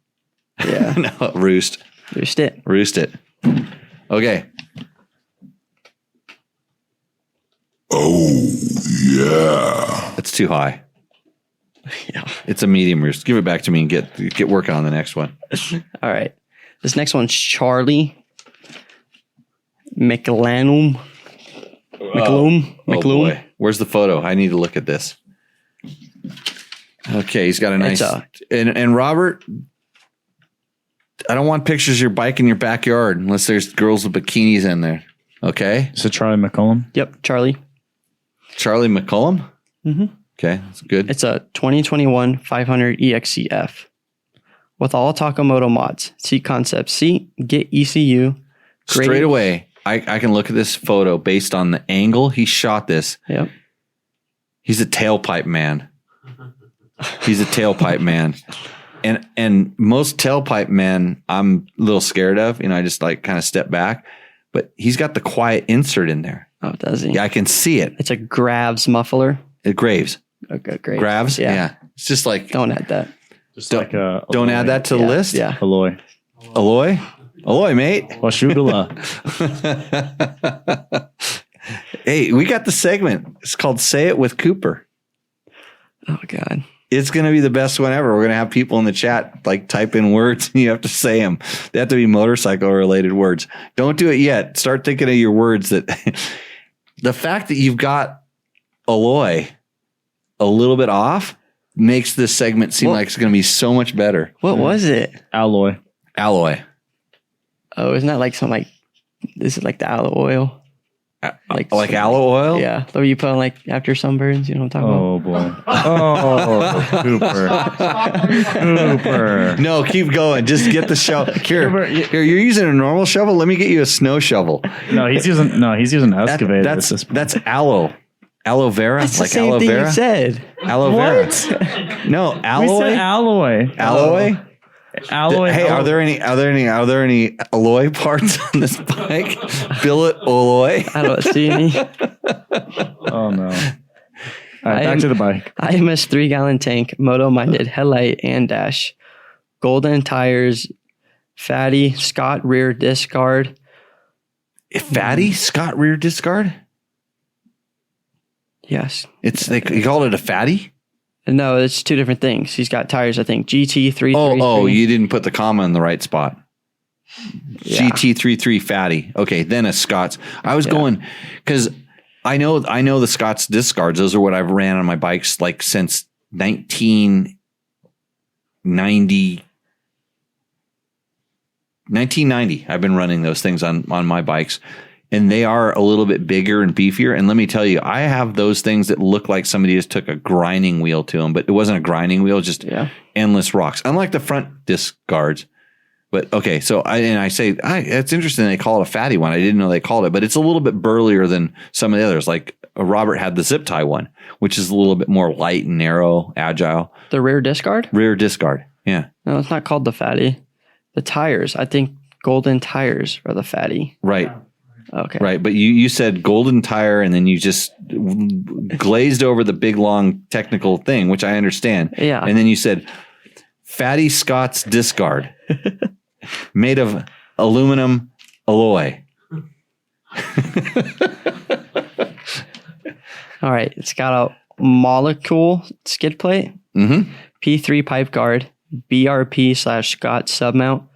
Yeah. No, Roost it. Okay. Oh, yeah. That's too high. Yeah. It's a medium roost. Give it back to me and get working on the next one. All right. This next one's Charlie McLanum. Oh boy. Where's the photo? I need to look at this. Okay, he's got a nice and Robert, I don't want pictures of your bike in your backyard unless there's girls with bikinis in there. Okay? Is it Charlie McCollum? Yep, Charlie McCollum? Mm-hmm. Okay, that's good. It's a 2021 500 EXCF with all Takamoto mods. Seat Concept seat, get ECU. Straight away, I can look at this photo based on the angle he shot this. Yep. He's a tailpipe man. And most tailpipe men I'm a little scared of. You know, I just like kind of step back. But he's got the quiet insert in there. Oh, does he? Yeah, I can see it. It's a Graves muffler. Graves. Okay, great. Graves? Yeah. It's just like... Don't add that. Don't add that to the list? Yeah. Alloy, mate. Washugala. Hey, we got the segment. It's called Say It with Cooper. Oh, God. It's going to be the best one ever. We're going to have people in the chat like type in words and you have to say them. They have to be motorcycle related words. Don't do it yet. Start thinking of your words. That the fact that you've got Alloy a little bit off makes this segment seem like it's going to be so much better. What was it? Alloy. Oh, isn't that like some like, this is like the aloe oil? Like aloe oil? Yeah. That you put on like after sunburns, you know what I'm talking about? Oh, boy. Cooper. No, keep going. Just get the shovel. Here, you're using a normal shovel. Let me get you a snow shovel. No, he's using excavator. That's aloe. Aloe vera? That's like the same aloe thing vera? you said. Aloe vera. No, alloy. We said alloy. Alloy? Alloy. Hey, are there any alloy parts on this bike? Billet alloy? I don't see any. Oh no. All right, back to the bike. IMS 3-gallon tank, Moto minded headlight and dash, golden tires, fatty Scott rear disc guard. Fatty Scott rear disc guard? Yes. He called it a fatty? No, it's two different things. He's got tires, I think, GT333. Oh, you didn't put the comma in the right spot. Yeah. GT33 fatty. Okay, then a Scott's. I was going because I know the Scott's disc guards. Those are what I've ran on my bikes like since 1990. I've been running those things on my bikes. And they are a little bit bigger and beefier. And let me tell you, I have those things that look like somebody just took a grinding wheel to them, but it wasn't a grinding wheel, just endless rocks. Unlike the front disc guards. But okay, so it's interesting they call it a fatty one. I didn't know they called it, but it's a little bit burlier than some of the others. Like Robert had the zip tie one, which is a little bit more light and narrow, agile. The rear disc guard? Rear disc guard, yeah. No, it's not called the fatty. The tires, I think golden tires are the fatty. Right. Okay. Right, but you said golden tire and then you just glazed over the big long technical thing, which I understand. Yeah. And then you said fatty Scott's disc guard made of aluminum alloy. All right. It's got a molecule skid plate, P3 pipe guard, BRP/Scott submount,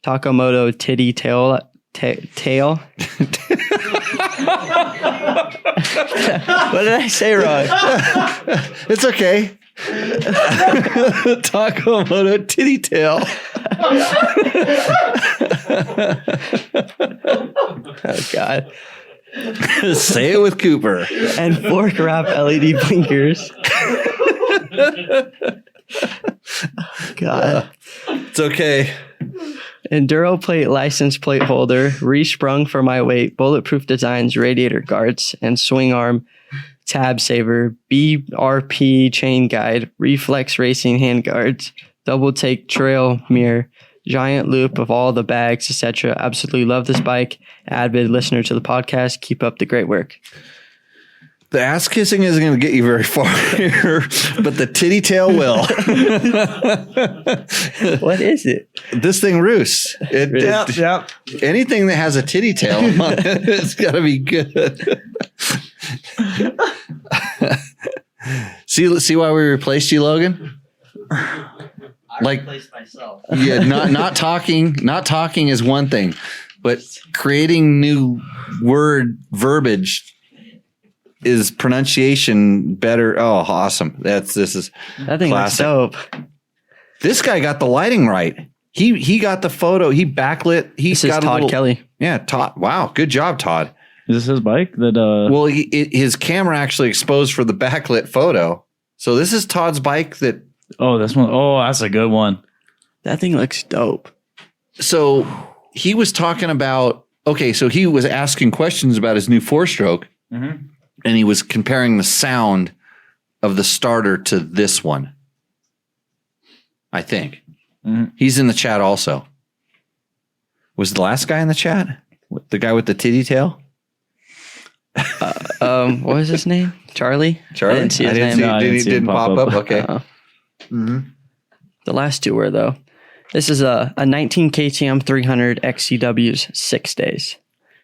Takamoto titty tail. What did I say wrong? It's okay. Takamoto titty tail. Oh, God. Say it with Cooper. And fork wrap LED blinkers. God. It's okay. Enduro plate license plate holder, resprung for my weight, bulletproof designs, radiator guards, and swing arm tab saver, BRP chain guide, reflex racing hand guards, double take trail mirror, giant loop of all the bags, etc. Absolutely love this bike. Avid listener to the podcast. Keep up the great work. The ass kissing isn't going to get you very far here, but the titty tail will. What is it? This thing roosts. Yep. Anything that has a titty tail on it, it's got to be good. See why we replaced you, Logan? I replaced myself. Yeah, not talking is one thing, but creating new verbiage is pronunciation better. Oh, awesome. That thing looks classic. dope. This guy got the lighting right. He got the photo. He backlit. This is Todd Kelly. Yeah, Todd. Wow, good job, Todd. Is this his bike? Well, his camera actually exposed for the backlit photo. So this is Todd's bike that. Oh, this one. Oh, that's a good one. That thing looks dope. So he was talking about. Okay, so he was asking questions about his new 4-stroke. Mm-hmm. And he was comparing the sound of the starter to this one. I think. Mm-hmm. He's in the chat also. Was the last guy in the chat? The guy with the titty tail? What was his name? Charlie? I didn't see his name. Didn't pop up? Okay. The last two were, though. This is a 19 KTM 300 XCW's 6 days.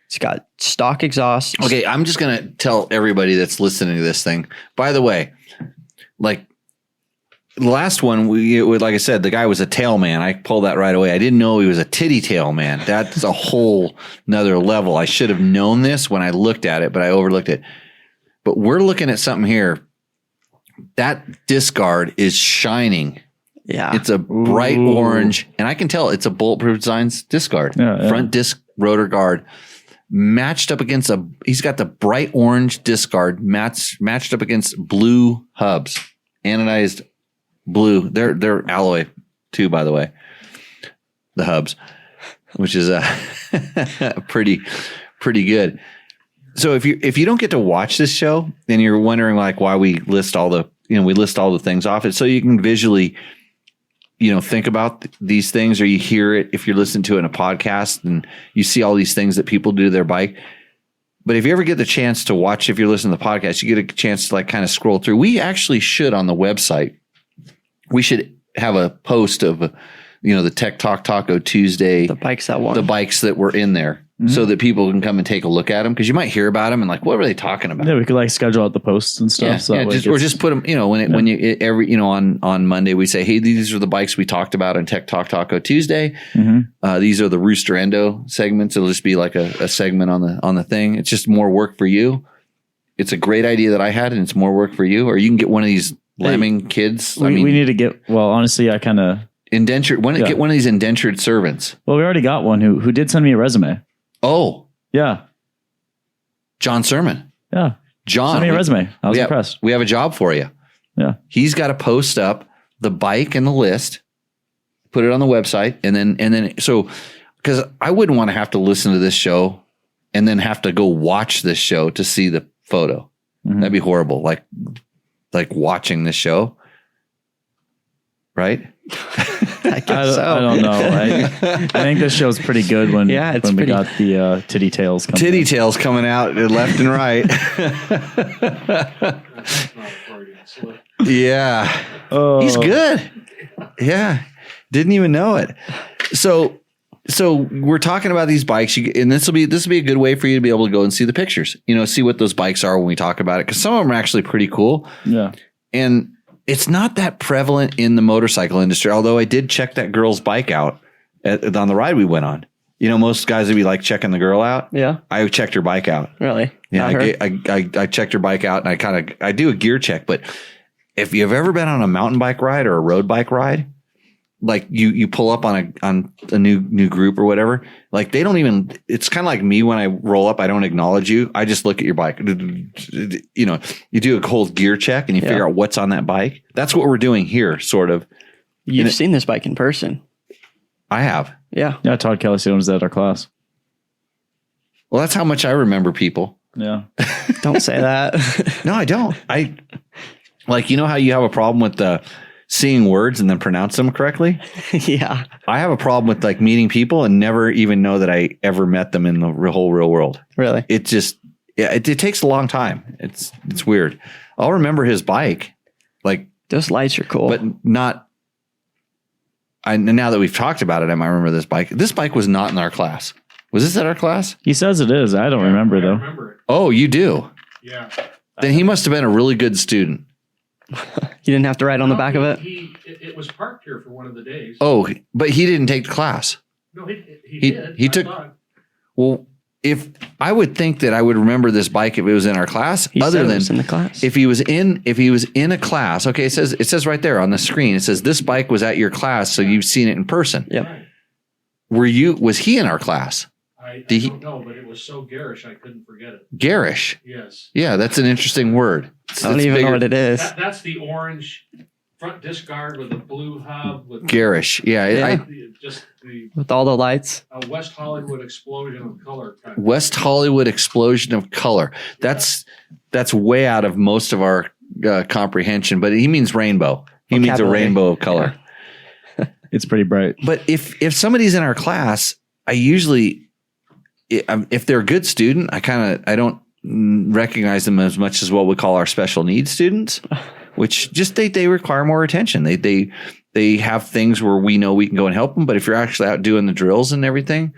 It's got stock exhaust. Okay, I'm just going to tell everybody that's listening to this thing. By the way, like the last one, like I said, the guy was a tail man. I pulled that right away. I didn't know he was a titty tail man. That's a whole nother level. I should have known this when I looked at it, but I overlooked it. But we're looking at something here. That disc guard is shining. Yeah. It's a bright orange, and I can tell it's a Bulletproof Designs disc guard. Yeah. Front disc rotor guard. Matched up against he's got the bright orange disc guard matched up against blue hubs, anodized blue. They're alloy too, by the way. The hubs, which is pretty good. So if you don't get to watch this show, then you're wondering like why we list all the things off. It's so you can visually think about these things, or you hear it if you're listening to it in a podcast and you see all these things that people do to their bike. But if you ever get the chance to watch, if you're listening to the podcast, you get a chance to like kind of scroll through. We actually should on the website. We should have a post of, the Tech Talk Taco Tuesday. The bikes that won. The bikes that were in there. Mm-hmm. So that people can come and take a look at them, because you might hear about them and like, what were they talking about? Yeah, we could like schedule out the posts and stuff. Yeah, so just put them. On Monday we say, hey, these are the bikes we talked about on Tech Talk Taco Tuesday. Mm-hmm. These are the Rooster Endo segments. It'll just be like a segment on the thing. It's just more work for you. It's a great idea that I had, and it's more work for you. Or you can get one of these lemming kids. We need to get. Well, honestly, I kind of indentured. Get one of these indentured servants. Well, we already got one who did send me a resume. Oh, yeah. John Sermon. Yeah. John. Send me a resume. I was impressed. We have a job for you. Yeah. He's got to post up the bike and the list, put it on the website. And then, so, because I wouldn't want to have to listen to this show and then have to go watch this show to see the photo. Mm-hmm. That'd be horrible. Like watching this show. Right? I guess so. I don't know. I think this show's pretty good when we got the titty tails coming Titty tails coming out left and right. Yeah. Oh. He's good. Yeah. Didn't even know it. So So we're talking about these bikes, and this will be a good way for you to be able to go and see the pictures. See what those bikes are when we talk about it, because some of them are actually pretty cool. Yeah, and it's not that prevalent in the motorcycle industry. Although I did check that girl's bike out on the ride we went on. Most guys would be like checking the girl out. Yeah, I checked her bike out. Really? Yeah, I checked her bike out, and I do a gear check. But if you've ever been on a mountain bike ride or a road bike ride, like you pull up on a new group or whatever, like they don't even, it's kind of like me when I roll up, I don't acknowledge you. I just look at your bike. You do a whole gear check and you figure out what's on that bike. That's what we're doing here, sort of. You've seen this bike in person. I have. Yeah. Yeah, Todd Kelly was at our class. Well, that's how much I remember people. Yeah. Don't say that. No, I don't. I like, how you have a problem with seeing words and then pronounce them correctly? Yeah. I have a problem with like meeting people and never even know that I ever met them in the whole real world. Really? It just, it takes a long time. It's weird. I'll remember his bike. Like, those lights are cool. But not, now that we've talked about it, I might remember this bike. This bike was not in our class. Was this at our class? He says it is. I don't remember though. Remember it. Oh, you do? Yeah. Then he must have been a really good student. You didn't have to write on the back of it? It was parked here for one of the days. Oh, but he didn't take the class. No, he did. He took. Well, if I would think that I would remember this bike if it was in our class, He other said it than was in the class. if he was in a class. Okay, it says right there on the screen. It says this bike was at your class, so you've seen it in person. Yep. Was he in our class? I don't know, but it was so garish I couldn't forget it. Garish. Yes. Yeah, that's an interesting word. I don't even know what it is. That's the orange front disc guard with a blue hub. With Garish. Yeah. With all the lights. A West Hollywood explosion of color. West Hollywood explosion of color. That's way out of most of our comprehension, but he means rainbow. He means a rainbow of color. Yeah. It's pretty bright. But if somebody's in our class, I usually, if they're a good student, I don't recognize them as much as what we call our special needs students, which just they require more attention. They have things where we know we can go and help them. But if you're actually out doing the drills and everything,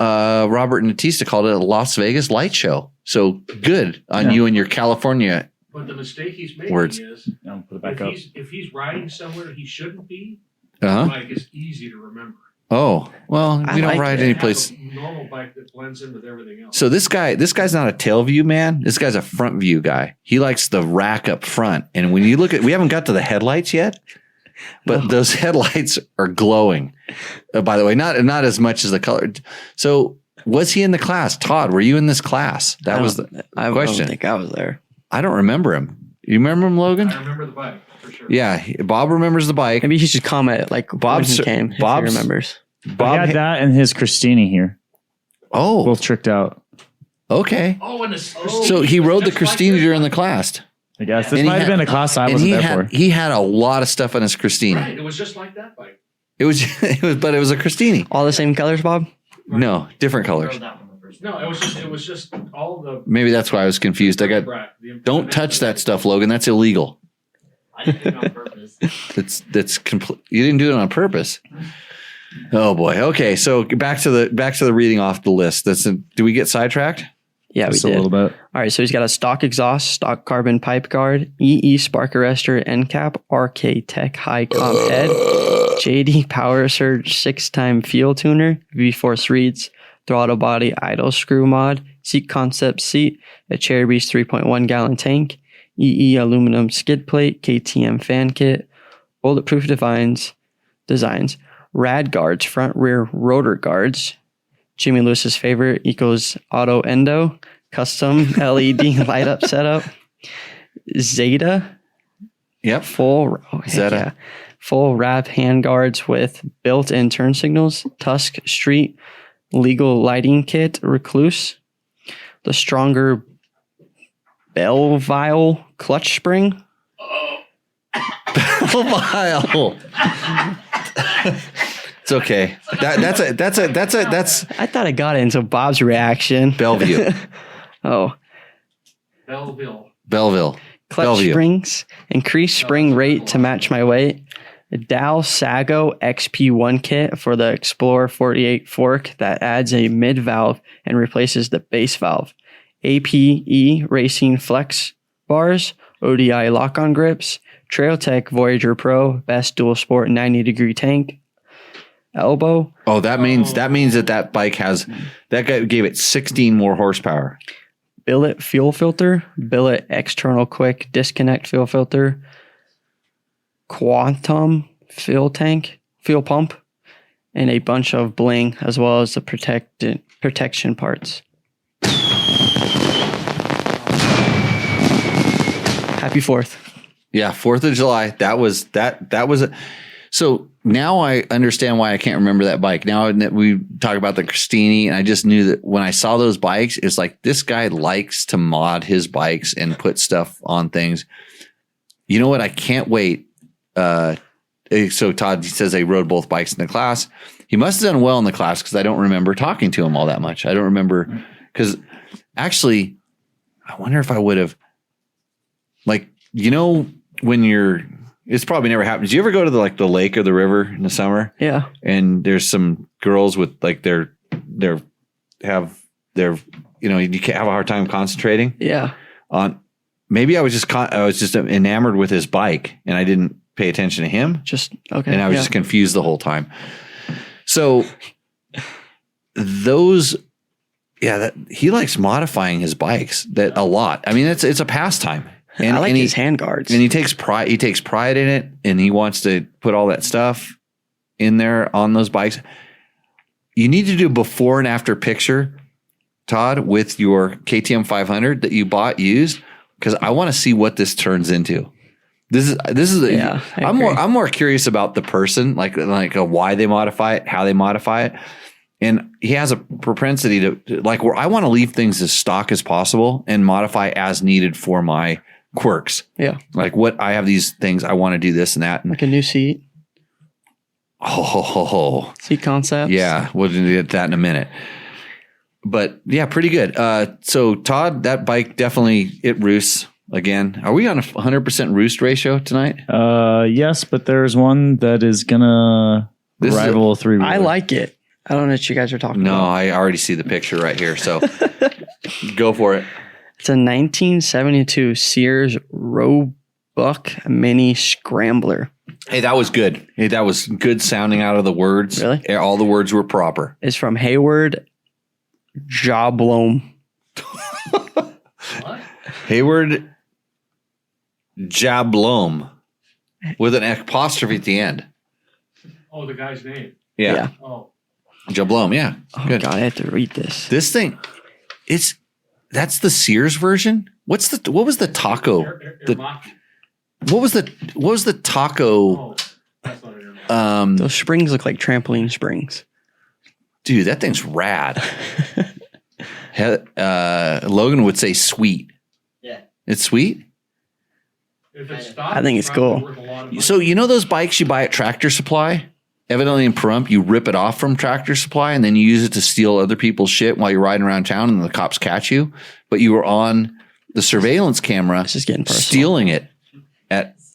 Robert and Natista called it a Las Vegas light show. So good on you and your California. But the mistake he's making is put it back up. If he's riding somewhere he shouldn't be, the bike is easy to remember. Oh, well, we don't ride any place. Normal bike that blends in with everything else. So this guy's not a tail view man. This guy's a front view guy. He likes the rack up front. And when you look at, we haven't got to the headlights yet, but those headlights are glowing. By the way, not as much as the color. So was he in the class? Todd, were you in this class? That was the question. I don't think I was there. I don't remember him. You remember him, Logan? I remember the bike for sure. Yeah, Bob remembers the bike. Maybe he should comment like when he came. If he remembers. Bob had that and his Christini here. Oh, both tricked out. Okay. Oh, and so he rode the Christini during the class. I guess this might have been a class I wasn't there for. He had a lot of stuff on his Christini. Right, it was just like that bike. It was, but it was a Christini. All the same colors, Bob? No, different colors. No, it was just all the. Maybe that's why I was confused. Don't touch that stuff, Logan. That's illegal. I didn't do it on purpose. That's complete. You didn't do it on purpose. Oh boy. Okay, so back to the reading off the list. Do we get sidetracked? Yeah, we Just did. a little bit. All right, so he's got a stock exhaust, stock carbon pipe guard, EE spark arrestor, end cap, RK Tech high comp head, JD Power Surge 6-time fuel tuner, V-Force reeds, throttle body idle screw mod, seat concept seat, a Cherry Beast 3.1 gallon tank, EE aluminum skid plate, KTM fan kit, bulletproof designs, rad guards, front rear rotor guards, Jimmy Lewis's favorite, Eco's Auto Endo, custom LED light up setup, Zeta. Yep. Full wrap hand guards with built-in turn signals, Tusk Street legal lighting kit, Recluse, the stronger Belleville clutch spring. Belleville. It's okay. That's. I thought I got it until Bob's reaction. Bellevue. Oh. Belleville. Clutch springs, increase spring rate to match my weight. Dow Sago XP1 kit for the Explorer 48 fork that adds a mid valve and replaces the base valve. APE Racing Flex bars, ODI lock-on grips, Trailtech Voyager Pro Best Dual Sport 90-degree tank, elbow. Oh, that means that bike has that guy gave it 16 more horsepower. Billet fuel filter, Billet external quick disconnect fuel filter, Quantum fuel pump, and a bunch of bling as well as the protection parts. Happy 4th. Yeah, 4th of July. That was so now I understand why I can't remember that bike. Now that we talk about the Christini, and I just knew that when I saw those bikes, it's like this guy likes to mod his bikes and put stuff on things. You know what? I can't wait. So Todd says they rode both bikes in the class. He must have done well in the class because I don't remember talking to him all that much. I don't remember because actually, I wonder if I would have, like, you know, when you're, it's probably never happened. Did you ever go to the lake or the river in the summer? Yeah. And there's some girls with like you can't have a hard time concentrating. Yeah. Maybe I was just enamored with his bike and I didn't pay attention to him. Okay. And I was just confused the whole time. So he likes modifying his bikes a lot. I mean, it's a pastime. And I like his handguards. And he takes pride in it, and he wants to put all that stuff in there on those bikes. You need to do a before and after picture, Todd, with your KTM 500 that you bought used, because I want to see what this turns into. I'm more curious about the person, like why they modify it, how they modify it. And he has a propensity to like where I want to leave things as stock as possible and modify as needed for my quirks. Yeah. Like I have these things, I want to do this and that. Like a new seat. Oh. Seat concepts. Yeah. We'll get that in a minute. But yeah, pretty good. So Todd, that bike definitely, it roosts again. Are we on a 100% roost ratio tonight? Yes, but there's one that is gonna rival a 3-wheeler. I like it. I don't know what you guys are talking about. No, I already see the picture right here. So go for it. It's a 1972 Sears Roebuck Mini Scrambler. Hey, that was good. Hey, that was good sounding out of the words. Really? All the words were proper. It's from Hayward Jablom. What? Hayward Jablom with an apostrophe at the end. Oh, the guy's name. Yeah. Oh. Jablom, yeah. Oh, good. God, I have to read this. This thing, that's the Sears version. What was the taco? What was the taco? Oh, that's not it. Those springs look like trampoline springs. Dude, that thing's rad. Logan would say sweet. Yeah. It's sweet? If it's stock, I think it's probably cool. worth a lot of money. So you know those bikes you buy at Tractor Supply? Evidently in Pahrump, you rip it off from Tractor Supply and then you use it to steal other people's shit while you're riding around town and the cops catch you. But you were on the surveillance camera This is getting personal. stealing it.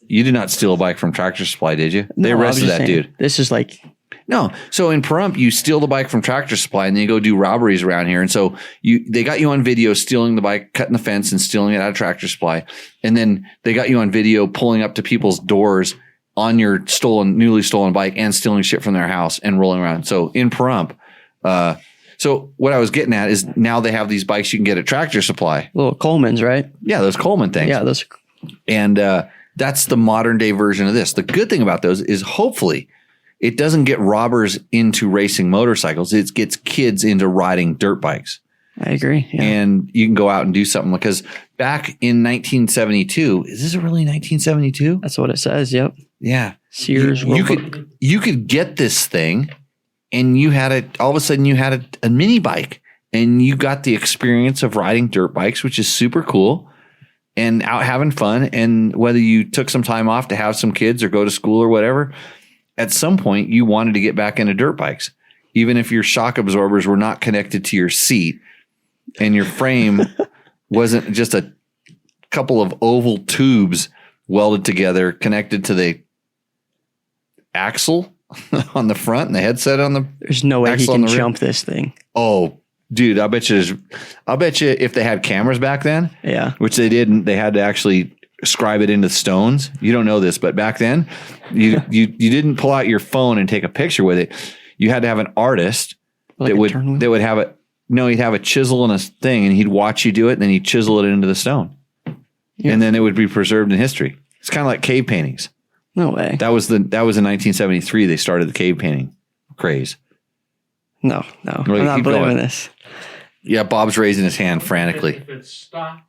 You did not steal a bike from Tractor Supply, did you? They No, I was arrested just that saying, dude. This is like, No. So in Pahrump, you steal the bike from Tractor Supply and then you go do robberies around here. And so they got you on video stealing the bike, cutting the fence and stealing it out of Tractor Supply. And then they got you on video pulling up to people's doors on your newly stolen bike and stealing shit from their house and rolling around. So in Pahrump, so what I was getting at is now they have these bikes you can get at Tractor Supply. little Coleman's, right? Yeah, those Coleman things. Yeah, those. And that's the modern day version of this. The good thing about those is hopefully it doesn't get robbers into racing motorcycles. It gets kids into riding dirt bikes. I agree. Yeah. And you can go out and do something because back in 1972, is this really 1972? That's what it says. Yep. Yeah. Sears. You could get this thing and all of a sudden you had a mini bike and you got the experience of riding dirt bikes, which is super cool and out having fun. And whether you took some time off to have some kids or go to school or whatever, at some point you wanted to get back into dirt bikes, even if your shock absorbers were not connected to your seat and your frame wasn't just a couple of oval tubes welded together, connected to the axle on the front and the headset on the. There's no way he can jump this thing. Oh, dude, I'll bet you if they had cameras back then, which they didn't, they had to actually scribe it into stones. You don't know this, but back then, you didn't pull out your phone and take a picture with it. You had to have an artist that would have it. No, he'd have a chisel and a thing, and he'd watch you do it, and then he'd chisel it into the stone, and then it would be preserved in history. It's kind of like cave paintings. No way. That was in 1973. They started the cave painting craze. No, I'm not believing this. Yeah, Bob's raising his hand frantically. If it's stock,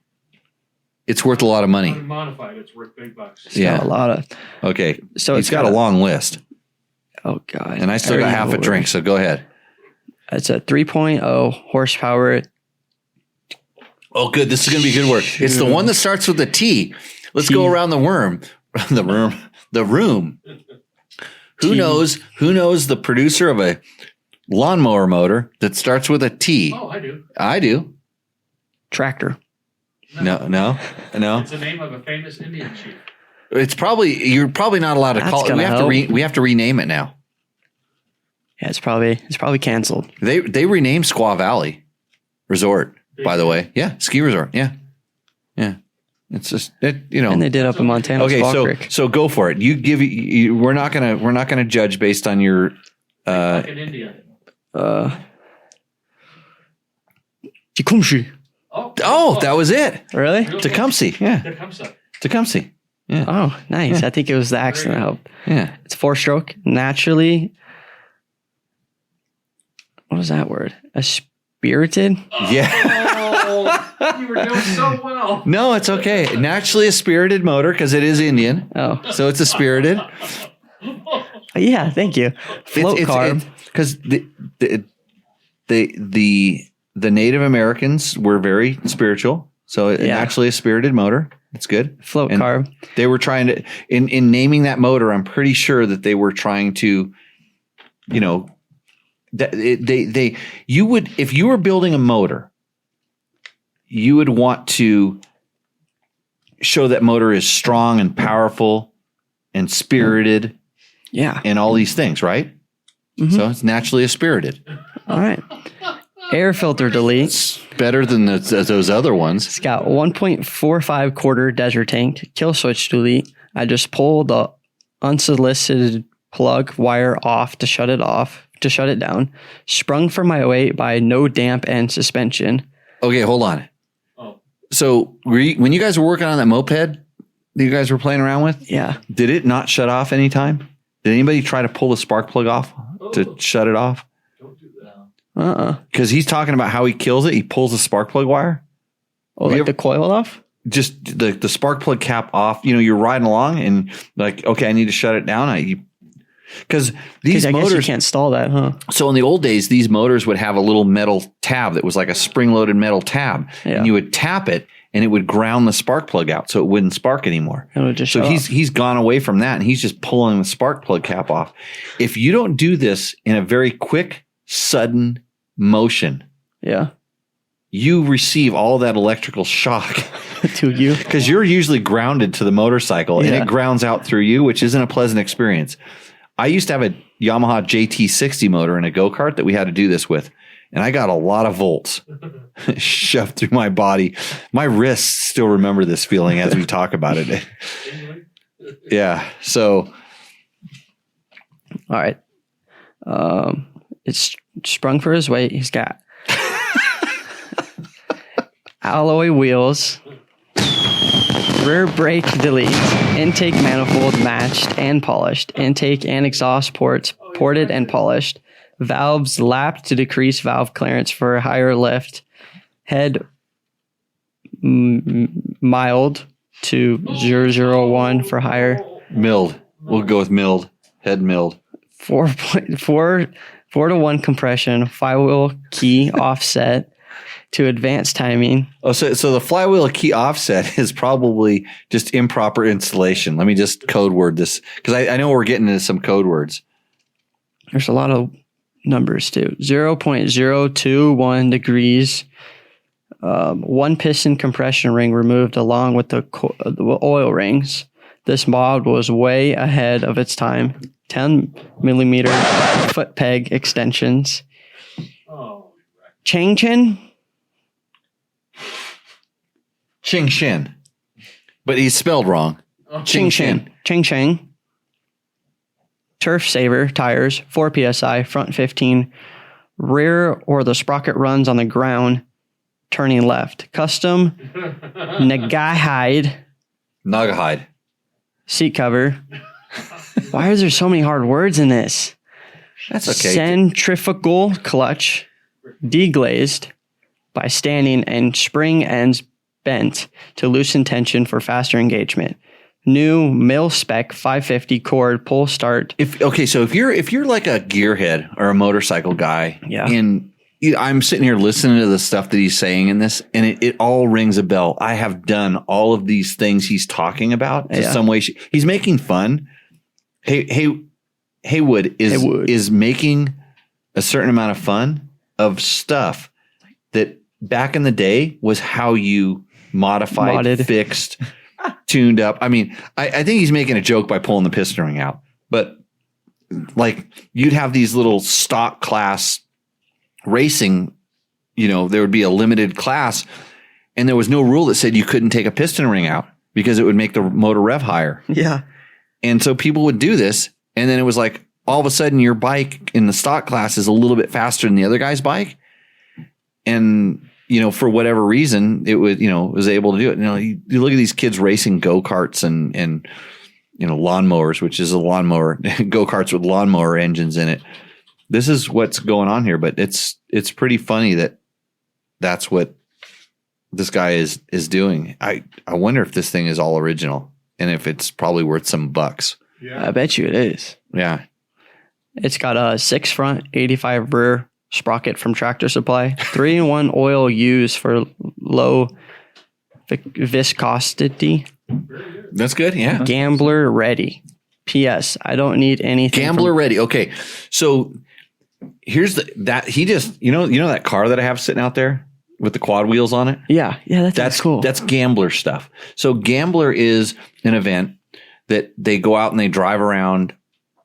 it's worth a lot of money. Unmodified, it's worth big bucks. It's got a lot of. Okay, so he's got a long list. Oh God! And I still got half a drink, so go ahead. It's a 3.0 horsepower. Oh, good. This is going to be good work. It's the one that starts with a T. Let's go around the room. The room. Who knows the producer of a lawnmower motor that starts with a T? Oh, I do. I do. Tractor. No. It's the name of a famous Indian chief. You're probably not allowed to call it. We have to rename it now. Yeah, it's probably canceled. They renamed Squaw Valley Resort, by the way. Yeah, ski resort. Yeah. It's just And they did up in Montana. Okay, so go for it. We're not gonna judge based on your. Like in India. Tecumseh. Oh, that was it. Really? Tecumseh. Yeah. Tecumseh. Yeah. Oh, nice. I think it was the accent that helped. Yeah. It's 4-stroke. Naturally. What was that word? A spirited? Yeah. Oh, you were doing so well. No, it's okay. Naturally a spirited motor because it is Indian. Oh. So it's a spirited. Yeah, thank you. Float carb. Because the Native Americans were very spiritual. So naturally a spirited motor. It's good. Float carb. They were trying to, in naming that motor, I'm pretty sure that they were trying to, you would, if you were building a motor, you would want to show that motor is strong and powerful and spirited. Yeah. And all these things, right? Mm-hmm. So it's naturally a spirited. All right. Air filter delete. It's better than those other ones. It's got 1.45 quarter desert tank. Kill switch delete. I just pull the unsolicited plug wire off to shut it down. Sprung for my weight by no damp and suspension. Okay, hold on. Oh. So when you guys were working on that moped that you guys were playing around with, did it not shut off anytime? Did anybody try to pull the spark plug off to shut it off? Don't do that. Because he's talking about how he kills it. He pulls the spark plug wire. Oh, the coil off? Just the spark plug cap off. You're riding along and like, okay, I need to shut it down. Because these motors, you can't stall that, huh? So in the old days, these motors would have a little metal tab that was like a spring-loaded metal tab, and you would tap it, and it would ground the spark plug out, so it wouldn't spark anymore. It would just so he's gone away from that, and he's just pulling the spark plug cap off. If you don't do this in a very quick, sudden motion, you receive all that electrical shock to you because you're usually grounded to the motorcycle, and it grounds out through you, which isn't a pleasant experience. I used to have a Yamaha JT60 motor in a go-kart that we had to do this with. And I got a lot of volts shoved through my body. My wrists still remember this feeling as we talk about it. Yeah. So. All right. It's sprung for his weight. He's got alloy wheels. Rear brake delete. Intake manifold matched and polished. Intake and exhaust ports ported and polished. Valves lapped to decrease valve clearance for a higher lift. Head mild to 001 for higher. Milled. We'll go with milled. Head milled. 4 to 1 compression. Flywheel key offset. To advanced timing. Oh, so the flywheel key offset is probably just improper installation. Let me just code word this because I know we're getting into some code words. There's a lot of numbers too. 0.021 degrees. 1 piston compression ring removed along with the oil rings. This mod was way ahead of its time. 10 millimeter foot peg extensions. Oh. Ching Chin? Ching Shin. But he's spelled wrong. Ching Chin. Ching Ching. Turf Saver tires, 4 psi, front 15. Rear or the sprocket runs on the ground, turning left. Custom Nagahide. Seat cover. Why is there so many hard words in this? That's okay. Centrifugal clutch, deglazed by standing and spring ends bent to loosen tension for faster engagement. New mil spec 550 cord pull start. So if you're like a gearhead or a motorcycle guy, and I'm sitting here listening to the stuff that he's saying in this, and it all rings a bell. I have done all of these things he's talking about in some way. He's making fun. Haywood is making a certain amount of fun of stuff that back in the day was how you modified, fixed, tuned up. I mean, I think he's making a joke by pulling the piston ring out, but like you'd have these little stock class racing, there would be a limited class and there was no rule that said you couldn't take a piston ring out because it would make the motor rev higher. Yeah. And so people would do this. And then it was like, all of a sudden your bike in the stock class is a little bit faster than the other guy's bike. And, for whatever reason, it was, was able to do it. You look at these kids racing go-karts and lawnmowers, which is a lawnmower, go-karts with lawnmower engines in it. This is what's going on here, but it's pretty funny that that's what this guy is doing. I wonder if this thing is all original and if it's probably worth some bucks. Yeah. I bet you it is. Yeah. It's got a 6 front, 85 rear sprocket from Tractor Supply, 3-in-1 oil used for low viscosity. That's good. Yeah. Gambler ready. P.S. I don't need anything. Gambler ready. Okay. So here's that car that I have sitting out there with the quad wheels on it? Yeah. Yeah. That's cool. That's Gambler stuff. So Gambler is an event that they go out and they drive around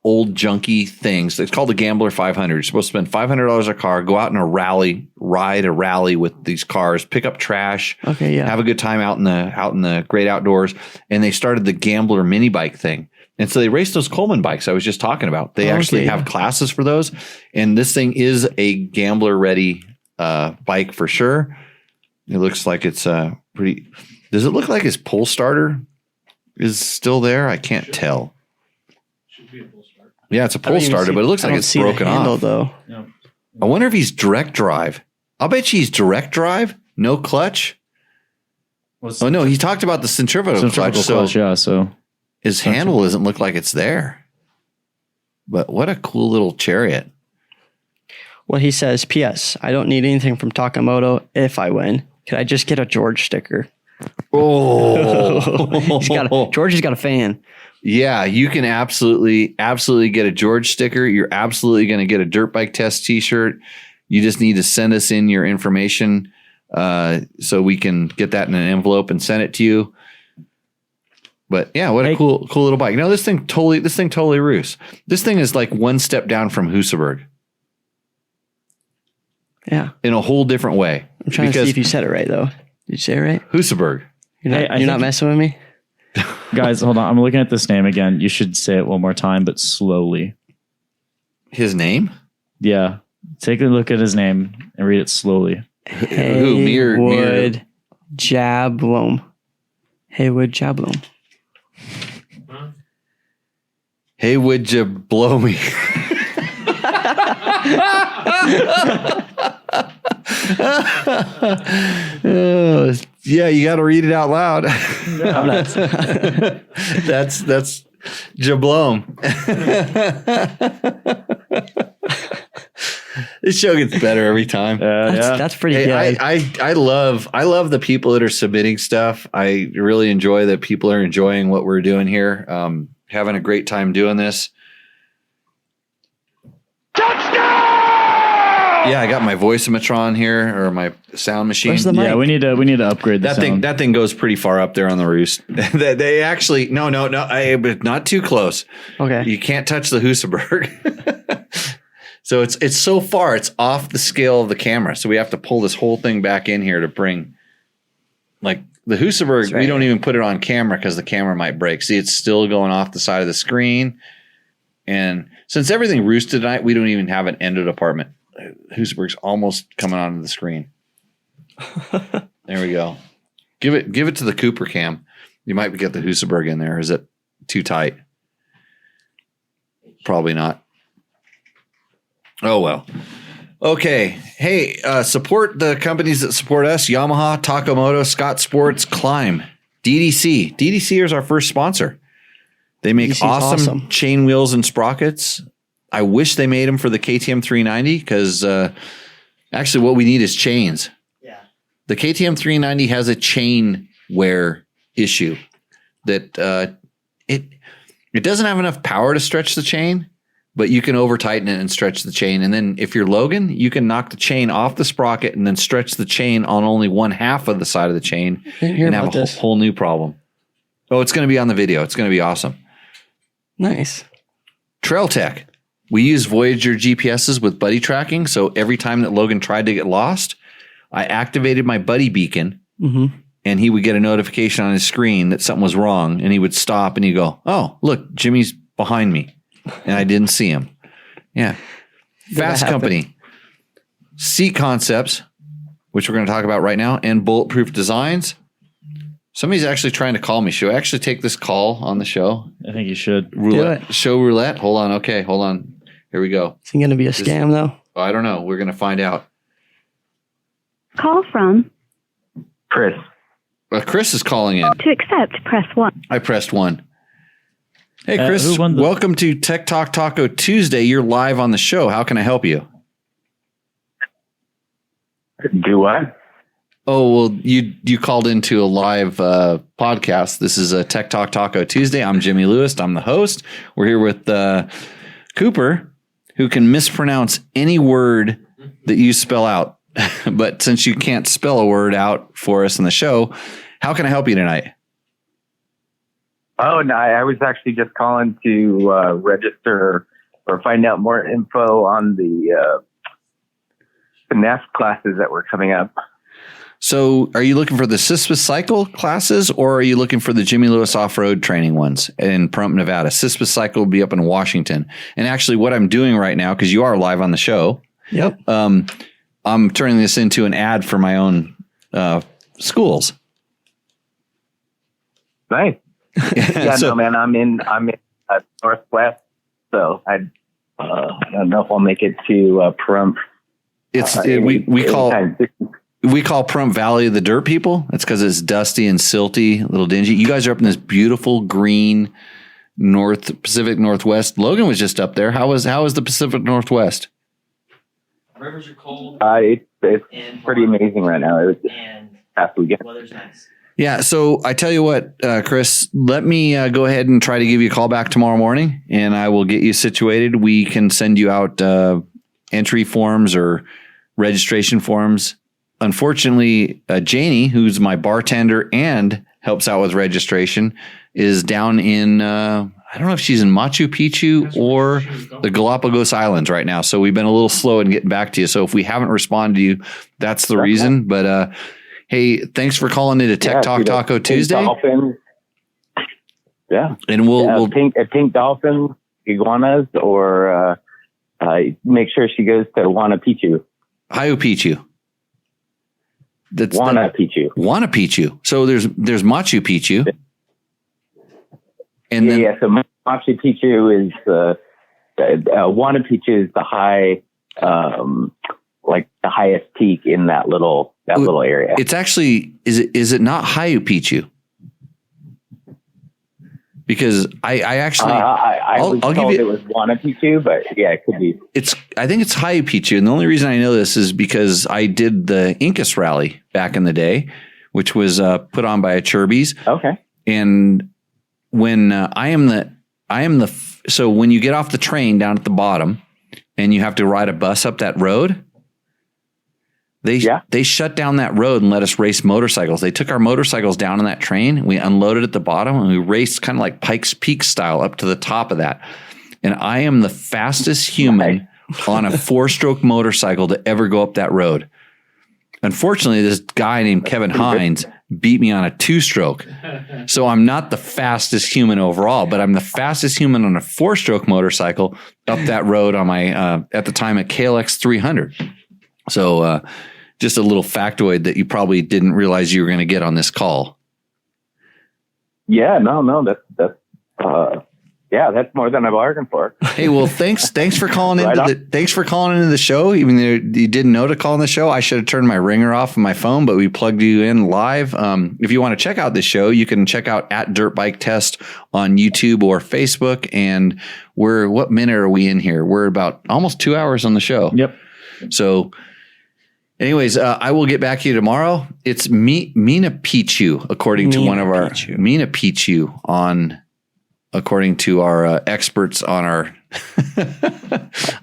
old junky things. It's called the Gambler 500. You're supposed to spend $500 a car, go out in a rally, ride a rally with these cars, pick up trash, have a good time out in the great outdoors. And they started the Gambler mini bike thing. And so they race those Coleman bikes I was just talking about. They actually have classes for those. And this thing is a Gambler ready bike for sure. It looks like it's pretty. Does it look like his pull starter is still there? I can't tell. Should be a pull start. Yeah, it's a pull starter, but it looks like it's broken off. Though. Yeah. I wonder if he's direct drive. I'll bet you he's direct drive, no clutch. Oh no, he talked about the centrifugal clutch. So his handle doesn't look like it's there. But what a cool little chariot. Well, he says, P.S. I don't need anything from Takamoto if I win. Could I just get a George sticker? Oh, George has got a fan. Yeah, you can absolutely get a George sticker. You're absolutely going to get a Dirt Bike Test t-shirt. You just need to send us in your information so we can get that in an envelope and send it to you. But yeah, what a cool little bike. This thing totally roos. This thing is like one step down from Husaberg. Yeah. In a whole different way. I'm trying to see if you said it right, though. Did you say it right? Husaberg. You're not messing with me? Guys, hold on. I'm looking at this name again. You should say it one more time, but slowly. His name? Yeah. Take a look at his name and read it slowly. Haywood Jablom. Haywood Jablom. Hey, would you blow me? Yeah, you got to read it out loud. That's Jablom. This show gets better every time. That's pretty good. I love the people that are submitting stuff. I really enjoy that people are enjoying what we're doing here. Having a great time doing this. Touchdown! Yeah, I got my voiceometron here, or my sound machine. Where's the mic? Yeah, we need to upgrade the that sound. thing. That thing goes pretty far up there on the roost. They actually no, but not too close. Okay. You can't touch the Husaberg. So it's so far, it's off the scale of the camera. So we have to pull this whole thing back in here to bring, like the Husaberg, we don't even put it on camera because the camera might break. See, it's still going off the side of the screen. And since everything roosted tonight, we don't even have an end department. Husaberg's almost coming onto the screen. There we go. Give it to the Cooper cam. You might get the Husaberg in there. Is it too tight? Probably not. Oh, well. Okay. Hey, support the companies that support us. Yamaha, Takamoto, Scott Sports, Climb, DDC. DDC is our first sponsor. They make DDC's awesome chain wheels and sprockets. I wish they made them for the KTM 390 because actually what we need is chains. Yeah. The KTM 390 has a chain wear issue that it doesn't have enough power to stretch the chain. But you can over tighten it and stretch the chain. And then if you're Logan, you can knock the chain off the sprocket and then stretch the chain on only one half of the side of the chain and have a whole new problem. Oh, it's going to be on the video. It's going to be awesome. Nice. Trail Tech. We use Voyager GPSs with buddy tracking. So every time that Logan tried to get lost, I activated my buddy beacon and he would get a notification on his screen that something was wrong. And he would stop and he'd go, oh, look, Jimmy's behind me. And I didn't see him. Yeah. Fasst Company. Seat Concepts, which we're going to talk about right now, and Bulletproof Designs. Somebody's actually trying to call me. Should I actually take this call on the show? I think you should. Roulette. Show roulette? Hold on. Okay, hold on. Here we go. Is it going to be a scam, though? I don't know. We're going to find out. Call from Chris. Chris is calling in. To accept, press 1. I pressed 1. Hey, Chris, welcome to Tech Talk Taco Tuesday. You're live on the show. How can I help you? Do what? Oh, well, you called into a live podcast. This is a Tech Talk Taco Tuesday. I'm Jimmy Lewis. I'm the host. We're here with Cooper, who can mispronounce any word that you spell out. But since you can't spell a word out for us in the show, how can I help you tonight? Oh, no, I was actually just calling to register or find out more info on the finesse classes that were coming up. So are you looking for the Cispus Cycle classes or are you looking for the Jimmy Lewis off-road training ones in Pahrump, Nevada? Cispus Cycle will be up in Washington. And actually what I'm doing right now, because you are live on the show, I'm turning this into an ad for my own schools. Nice. Yeah, So- no, man, I'm in Northwest, so I don't know if I'll make it to Pahrump. We call Pahrump Valley the dirt people. That's because it's dusty and silty, a little dingy. You guys are up in this beautiful green Pacific Northwest. Logan was just up there. How is the Pacific Northwest? Rivers are cold. It's pretty amazing right now. It was past weekend. Weather's nice. Yeah, so I tell you what, Chris, let me go ahead and try to give you a call back tomorrow morning, and I will get you situated. We can send you out entry forms or registration forms. Unfortunately, Janie, who's my bartender and helps out with registration, is down in, I don't know if she's in Machu Picchu or the Galapagos Islands right now. So we've been a little slow in getting back to you. So if we haven't responded to you, that's the reason. But hey, thanks for calling into Tech Talk Taco Tuesday. Dolphins. Yeah. And we'll pink dolphins, iguanas, or make sure she goes to Wana Picchu. Hayu Picchu. That's Wana Picchu. Wana Picchu. So there's Machu Picchu. And then, so Machu Picchu is Wana Picchu is the high, like the highest peak in that little area. It's actually is it not Hayu Picchu? Because I actually I'll give told you it was Wana Picchu, but yeah, it could be. I think it's Hayu Picchu, and the only reason I know this is because I did the Incas rally back in the day, which was put on by a Chirby's. Okay. And when so when you get off the train down at the bottom and you have to ride a bus up that road, They shut down that road and let us race motorcycles. They took our motorcycles down on that train. We unloaded at the bottom and we raced kind of like Pikes Peak style up to the top of that. And I am the fastest human on a 4-stroke motorcycle to ever go up that road. Unfortunately, this guy named Kevin Hines beat me on a 2-stroke. So I'm not the fastest human overall, but I'm the fastest human on a 4-stroke motorcycle up that road on my, at the time, a KLX 300. So just a little factoid that you probably didn't realize you were going to get on this call. Yeah, no, that's that's more than I bargained for. Hey, well, thanks for calling thanks for calling into the show. Even though you didn't know to call in the show, I should have turned my ringer off of my phone, but we plugged you in live. If you want to check out this show, you can check out at Dirt Bike Test on YouTube or Facebook. And what minute are we in here? We're about almost 2 hours on the show. Yep. So anyways, I will get back to you tomorrow. It's Mina Pichu, according to one of our Mina Pichu according to our experts on our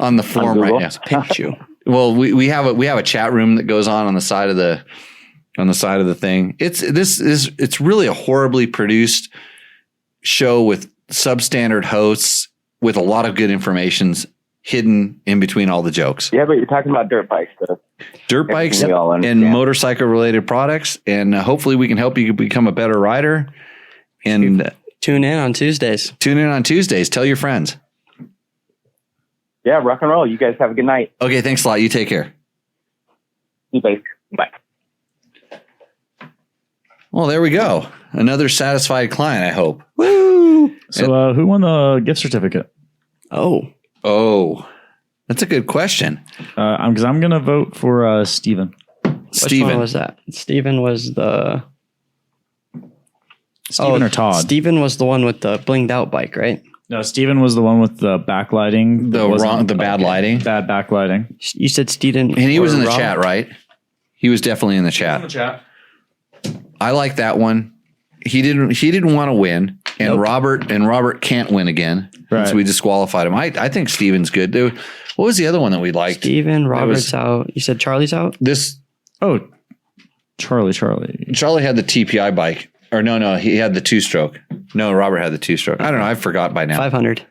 on the forum right now. Pichu. Well, we have a chat room that goes on the side of the thing. It's really a horribly produced show with substandard hosts with a lot of good information hidden in between all the jokes. Yeah, but you're talking about dirt bikes. Dirt bikes and motorcycle related products. And hopefully we can help you become a better rider. And tune in on Tuesdays. Tell your friends. Yeah, rock and roll. You guys have a good night. Okay, thanks a lot. You take care. You guys. Bye. Well, there we go. Another satisfied client, I hope. Woo! So who won the gift certificate? Oh, that's a good question. Because I'm going to vote for Steven. Which one was that? Steven was the... Steven or Todd? Steven was the one with the blinged out bike, right? No, Steven was the one with the backlighting. The bad lighting. Bad backlighting. You said Steven. And he was in the chat, right? He was definitely in the chat. I like that one. He didn't want to win. And Robert can't win again. Right. So we disqualified him. I think Steven's good. Dude, what was the other one that we liked? Steven, Robert's out. You said Charlie's out? Charlie. Charlie had the TPI bike. Or no, he had the 2-stroke. No, Robert had the 2-stroke. I don't know. I forgot by now. 500.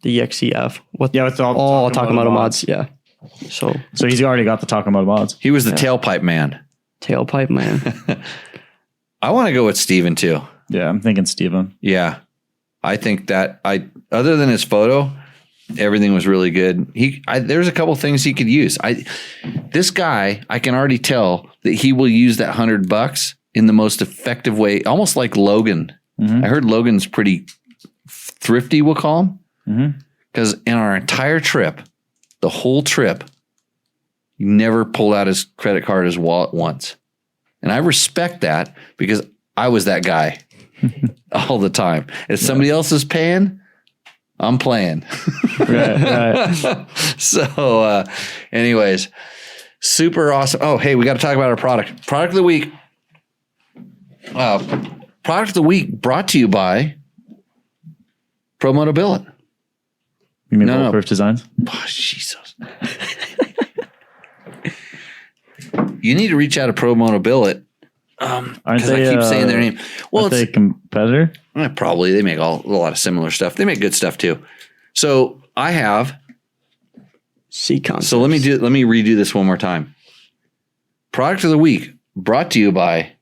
The EXCF. With all Takamoto mods. Yeah. So he's already got the Takamoto mods. He was the tailpipe man. I want to go with Steven too. Yeah, I'm thinking Steven. Yeah. I think that other than his photo, everything was really good. There's a couple things he could use. This guy, I can already tell that he will use that $100 in the most effective way, almost like Logan. Mm-hmm. I heard Logan's pretty thrifty, we'll call him. Because in our entire trip, the whole trip, he never pulled out his credit card, his wallet once. And I respect that because I was that guy all the time. If somebody else is paying, I'm playing. Right. So, anyways, super awesome. Oh, hey, we got to talk about our product. Product of the week. Product of the week brought to you by Pro Moto Billet. You mean Bulletproof Designs? Oh, Jesus. You need to reach out to Pro Moto Billet. Because I keep saying their name. Well, it's a competitor. Probably. They make a lot of similar stuff. They make good stuff too. So I have C-Concepts. So let me redo this one more time. Product of the week brought to you by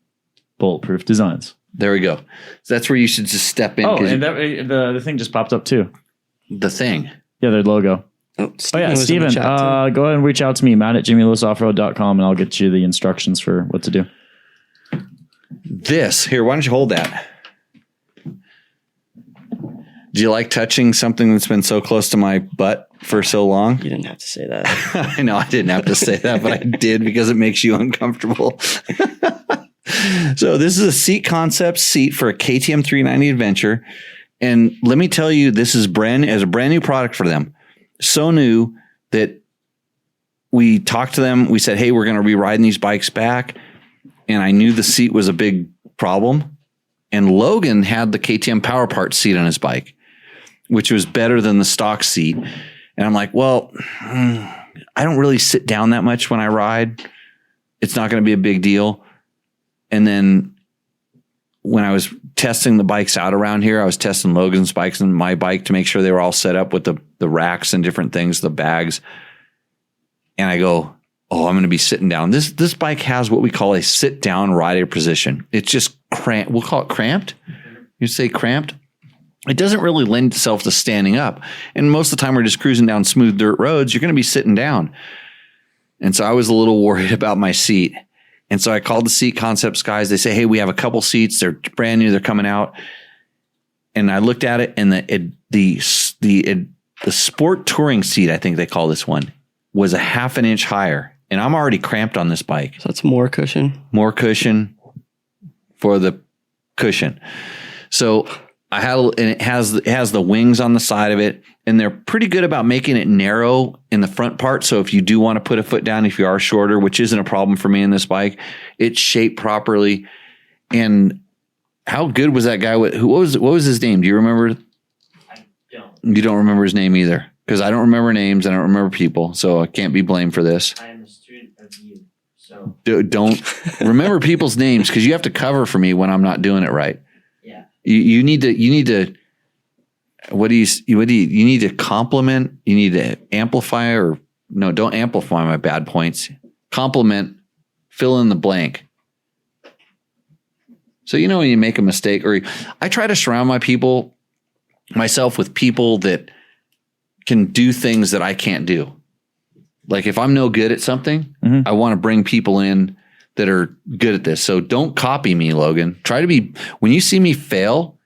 Bulletproof Designs. There we go. So that's where you should just step in. Oh, and the thing just popped up too. The thing. Yeah, their logo. Steven, go ahead and reach out to me, Matt at JimmyLewisOffroad.com, and I'll get you the instructions for what to do. Here, why don't you hold that? Do you like touching something that's been so close to my butt for so long? You didn't have to say that. I know I didn't have to say that, but I did because it makes you uncomfortable. So this is a seat concept seat for a KTM 390 Adventure. And let me tell you, this is a brand new product for them. So new that we talked to them. We said, hey, we're going to be riding these bikes back. And I knew the seat was a big problem. And Logan had the KTM Power Parts seat on his bike, which was better than the stock seat. And I'm like, well, I don't really sit down that much when I ride. It's not going to be a big deal. And then when I was testing the bikes out around here, I was testing Logan's bikes and my bike to make sure they were all set up with the racks and different things, the bags. And I go, oh, I'm going to be sitting down. This bike has what we call a sit down rider position. It's just cramped. We'll call it cramped. You say cramped. It doesn't really lend itself to standing up. And most of the time we're just cruising down smooth dirt roads. You're going to be sitting down. And so I was a little worried about my seat. And so I called the Seat Concepts guys. They say, hey, we have a couple seats. They're brand new. They're coming out. And I looked at it, and the sport touring seat, I think they call this one, was a half an inch higher. And I'm already cramped on this bike. So that's more cushion. More cushion for the cushion. So I had, and it has the wings on the side of it, and they're pretty good about making it narrow in the front part. So if you do want to put a foot down, if you are shorter, which isn't a problem for me in this bike, it's shaped properly. And how good was that guy? What was his name? Do you remember? I don't. You don't remember his name either, because I don't remember names. I don't remember people, so I can't be blamed for this. I am a student of you, so don't remember people's names, because you have to cover for me when I'm not doing it right. Yeah. You need to. What do you need to compliment? You need to amplify, or no? Don't amplify my bad points. Compliment. Fill in the blank. So when you make a mistake, or I try to surround myself with people that can do things that I can't do. Like if I'm no good at something, I want to bring people in that are good at this. So don't copy me, Logan. Try to be, when you see me fail,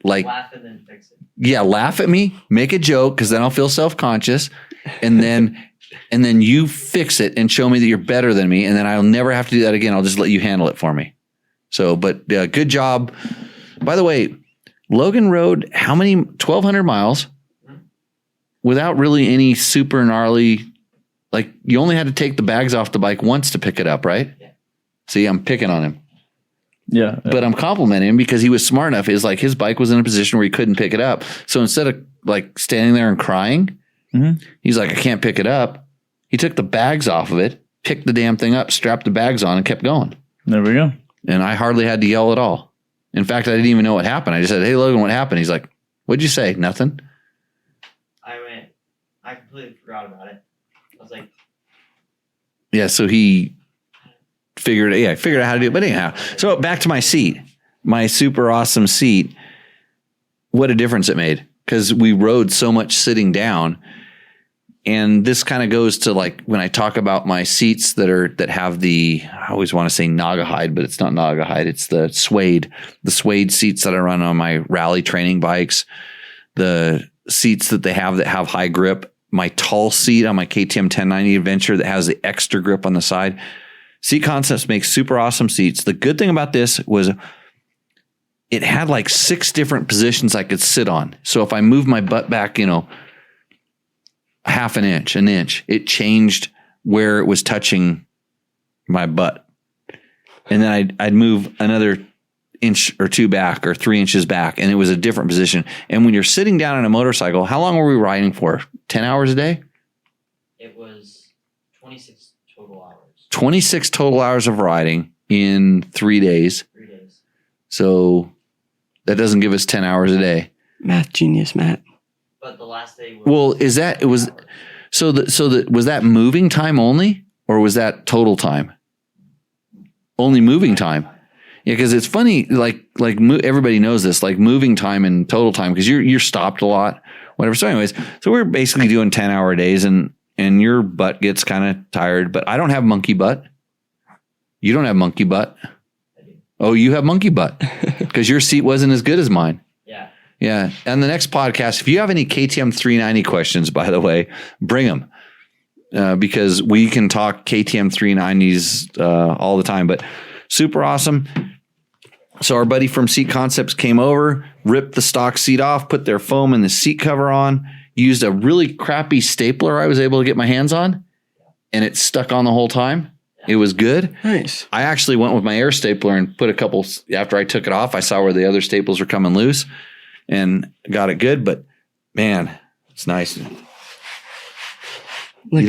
like laugh and then fix it. Yeah, laugh at me, make a joke, because then I'll feel self-conscious, and then you fix it and show me that you're better than me, and then I'll never have to do that again. I'll just let you handle it for me. So, but good job. By the way, Logan rode how many? 1,200 miles without really any super gnarly. Like you only had to take the bags off the bike once to pick it up, right? Yeah. See, I'm picking on him. Yeah. But I'm complimenting him because he was smart enough. It's like his bike was in a position where he couldn't pick it up. So instead of like standing there and crying, he's like, I can't pick it up. He took the bags off of it, picked the damn thing up, strapped the bags on, and kept going. There we go. And I hardly had to yell at all. In fact, I didn't even know what happened. I just said, hey, Logan, what happened? He's like, what'd you say? Nothing. I completely forgot about it. I was like, yeah, so he figured out how to do it. But anyhow, so back to my seat, my super awesome seat. What a difference it made, because we rode so much sitting down. And this kind of goes to like when I talk about my seats that have I always want to say Naugahyde, but it's not Naugahyde. It's the suede seats that I run on my rally training bikes, the seats that they have high grip, my tall seat on my KTM 1090 Adventure that has the extra grip on the side. Seat Concepts makes super awesome seats. The good thing about this was it had like 6 different positions I could sit on. So if I move my butt back, half an inch, it changed where it was touching my butt. And then I'd move another inch or 2 back or 3 inches back, and it was a different position. And when you're sitting down on a motorcycle, how long were we riding for? 10 hours a day? It was 26 total hours. 26 total hours of riding in 3 days. 3 days. So that doesn't give us 10 hours a day. Math genius, Matt. But the last day was... Well, was that moving time only, or was that total time? Only moving time. Yeah, because it's funny, like everybody knows this, like moving time and total time, because you're stopped a lot, whatever. So anyways, so we're basically doing 10-hour days, and your butt gets kind of tired, but I don't have monkey butt. You don't have monkey butt. Oh, you have monkey butt because your seat wasn't as good as mine. Yeah. Yeah. And the next podcast, if you have any KTM 390 questions, by the way, bring them because we can talk KTM 390s all the time, but super awesome. So our buddy from Seat Concepts came over, ripped the stock seat off, put their foam and the seat cover on, used a really crappy stapler I was able to get my hands on, and it stuck on the whole time. It was good. Nice. I actually went with my air stapler and put a couple, after I took it off, I saw where the other staples were coming loose and got it good, but man, it's nice. You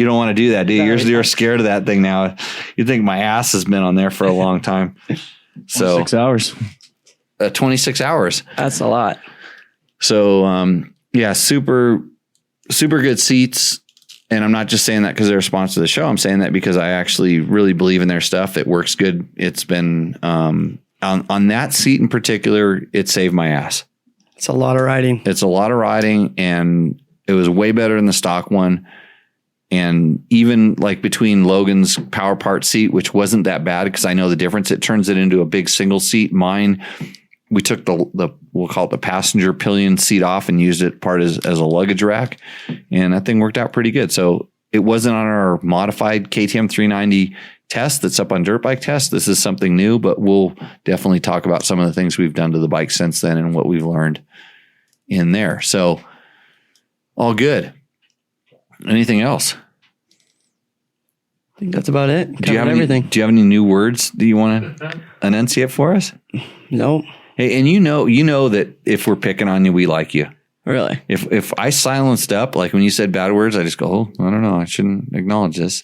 don't want to do that, do you? You're scared of that thing now. You think my ass has been on there for a long time. So 6 hours. 26 hours. That's a lot. So yeah, super good seats. And I'm not just saying that because they're a sponsor of the show. I'm saying that because I actually really believe in their stuff. It works good. It's been on that seat in particular, it saved my ass. It's a lot of riding. And it was way better than the stock one. And even like between Logan's power part seat, which wasn't that bad because I know the difference, it turns it into a big single seat. Mine, we took the we'll call it the passenger pillion seat off and used it part as a luggage rack. And that thing worked out pretty good. So it wasn't on our modified KTM 390 test that's up on Dirt Bike Test. This is something new, but we'll definitely talk about some of the things we've done to the bike since then and what we've learned in there. So all good. Anything else? I think that's about it. Do you have any new words that you want to enunciate for us? No. Hey, and you know that if we're picking on you, we like you. Really? If I silenced up, like when you said bad words, I just go, oh, I don't know, I shouldn't acknowledge this.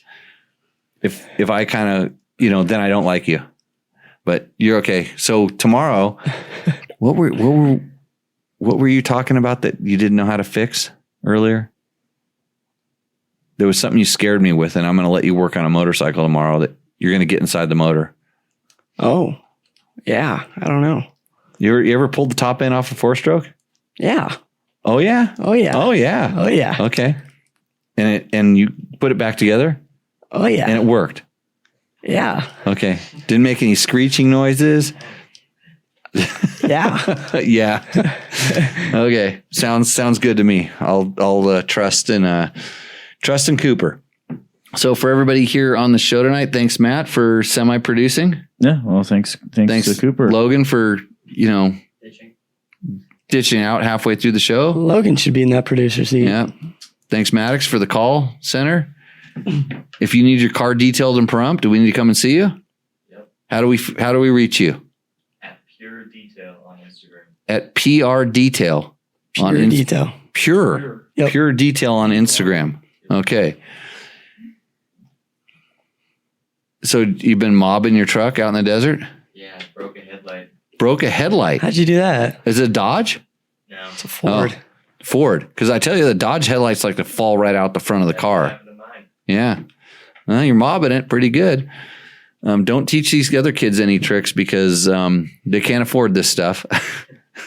If I kind of, then I don't like you. But you're okay. So tomorrow, what were you talking about that you didn't know how to fix earlier? There was something you scared me with, and I'm going to let you work on a motorcycle tomorrow that you're going to get inside the motor. Oh, yeah. I don't know. You ever pulled the top end off a 4-stroke? Yeah. Oh, yeah? Oh, yeah. Oh, yeah. Oh, yeah. Okay. And you put it back together? Oh, yeah. And it worked? Yeah. Okay. Didn't make any screeching noises? Yeah. Yeah. Okay. Sounds good to me. I'll trust in Cooper. So for everybody here on the show tonight, thanks Matt for semi-producing. Yeah. Well, thanks to Cooper. Logan for, ditching out halfway through the show. Logan should be in that producer seat. Yeah. Thanks Maddox for the call center. If you need your car detailed in Pahrump, do we need to come and see you? Yep. How do we reach you? At Pure Detail on Instagram. At PR Detail. Pure Detail. Pure. Yep. Pure Detail on Instagram. Okay. So you've been mobbing your truck out in the desert? Yeah, broke a headlight. Broke a headlight? How'd you do that? Is it a Dodge? No. It's a Ford. Oh, Ford. Because I tell you, the Dodge headlights like to fall right out the front of the car. Yeah. Well, you're mobbing it pretty good. Don't teach these other kids any tricks because they can't afford this stuff.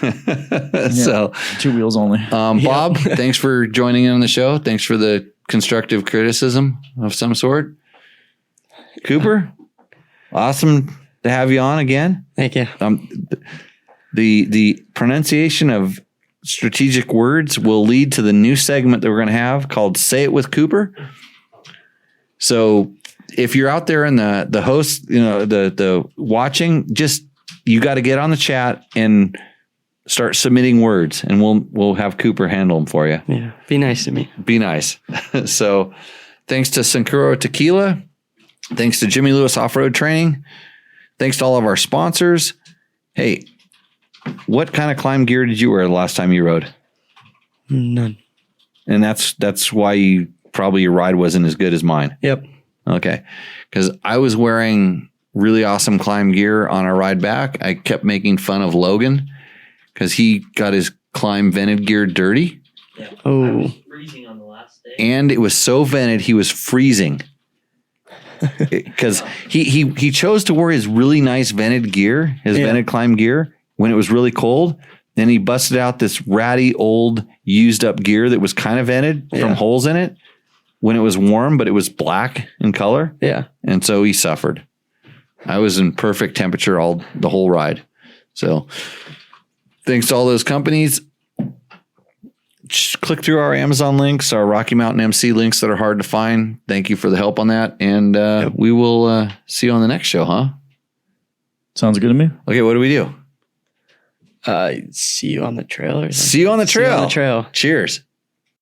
So 2 wheels only. Bob, thanks for joining in on the show. Thanks for the constructive criticism of some sort. Cooper, awesome to have you on again. Thank you. The pronunciation of strategic words will lead to the new segment that we're going to have called Say It with Cooper. So if you're out there in the host, the watching, just, you got to get on the chat and start submitting words and we'll have Cooper handle them for you. Yeah. Be nice to me. Be nice. So thanks to Sincuro Tequila. Thanks to Jimmy Lewis Off-Road Training. Thanks to all of our sponsors. Hey, what kind of climb gear did you wear the last time you rode? None. And that's why probably your ride wasn't as good as mine. Yep. Okay. Because I was wearing really awesome climb gear on our ride back. I kept making fun of Logan because he got his climb vented gear dirty. Yeah. Oh. Freezing on the last day. And it was so vented, he was freezing. Because he chose to wear his really nice vented gear, vented climb gear, when it was really cold. Then he busted out this ratty old used up gear that was kind of vented from holes in it when it was warm, but it was black in color. Yeah. And so he suffered. I was in perfect temperature the whole ride. So thanks to all those companies. Just click through our Amazon links, our Rocky Mountain MC links that are hard to find. Thank you for the help on that. And we will see you on the next show, huh? Sounds good to me. Okay, what do we do? See you on the trail. See you on the trail. See you on the trail. Cheers.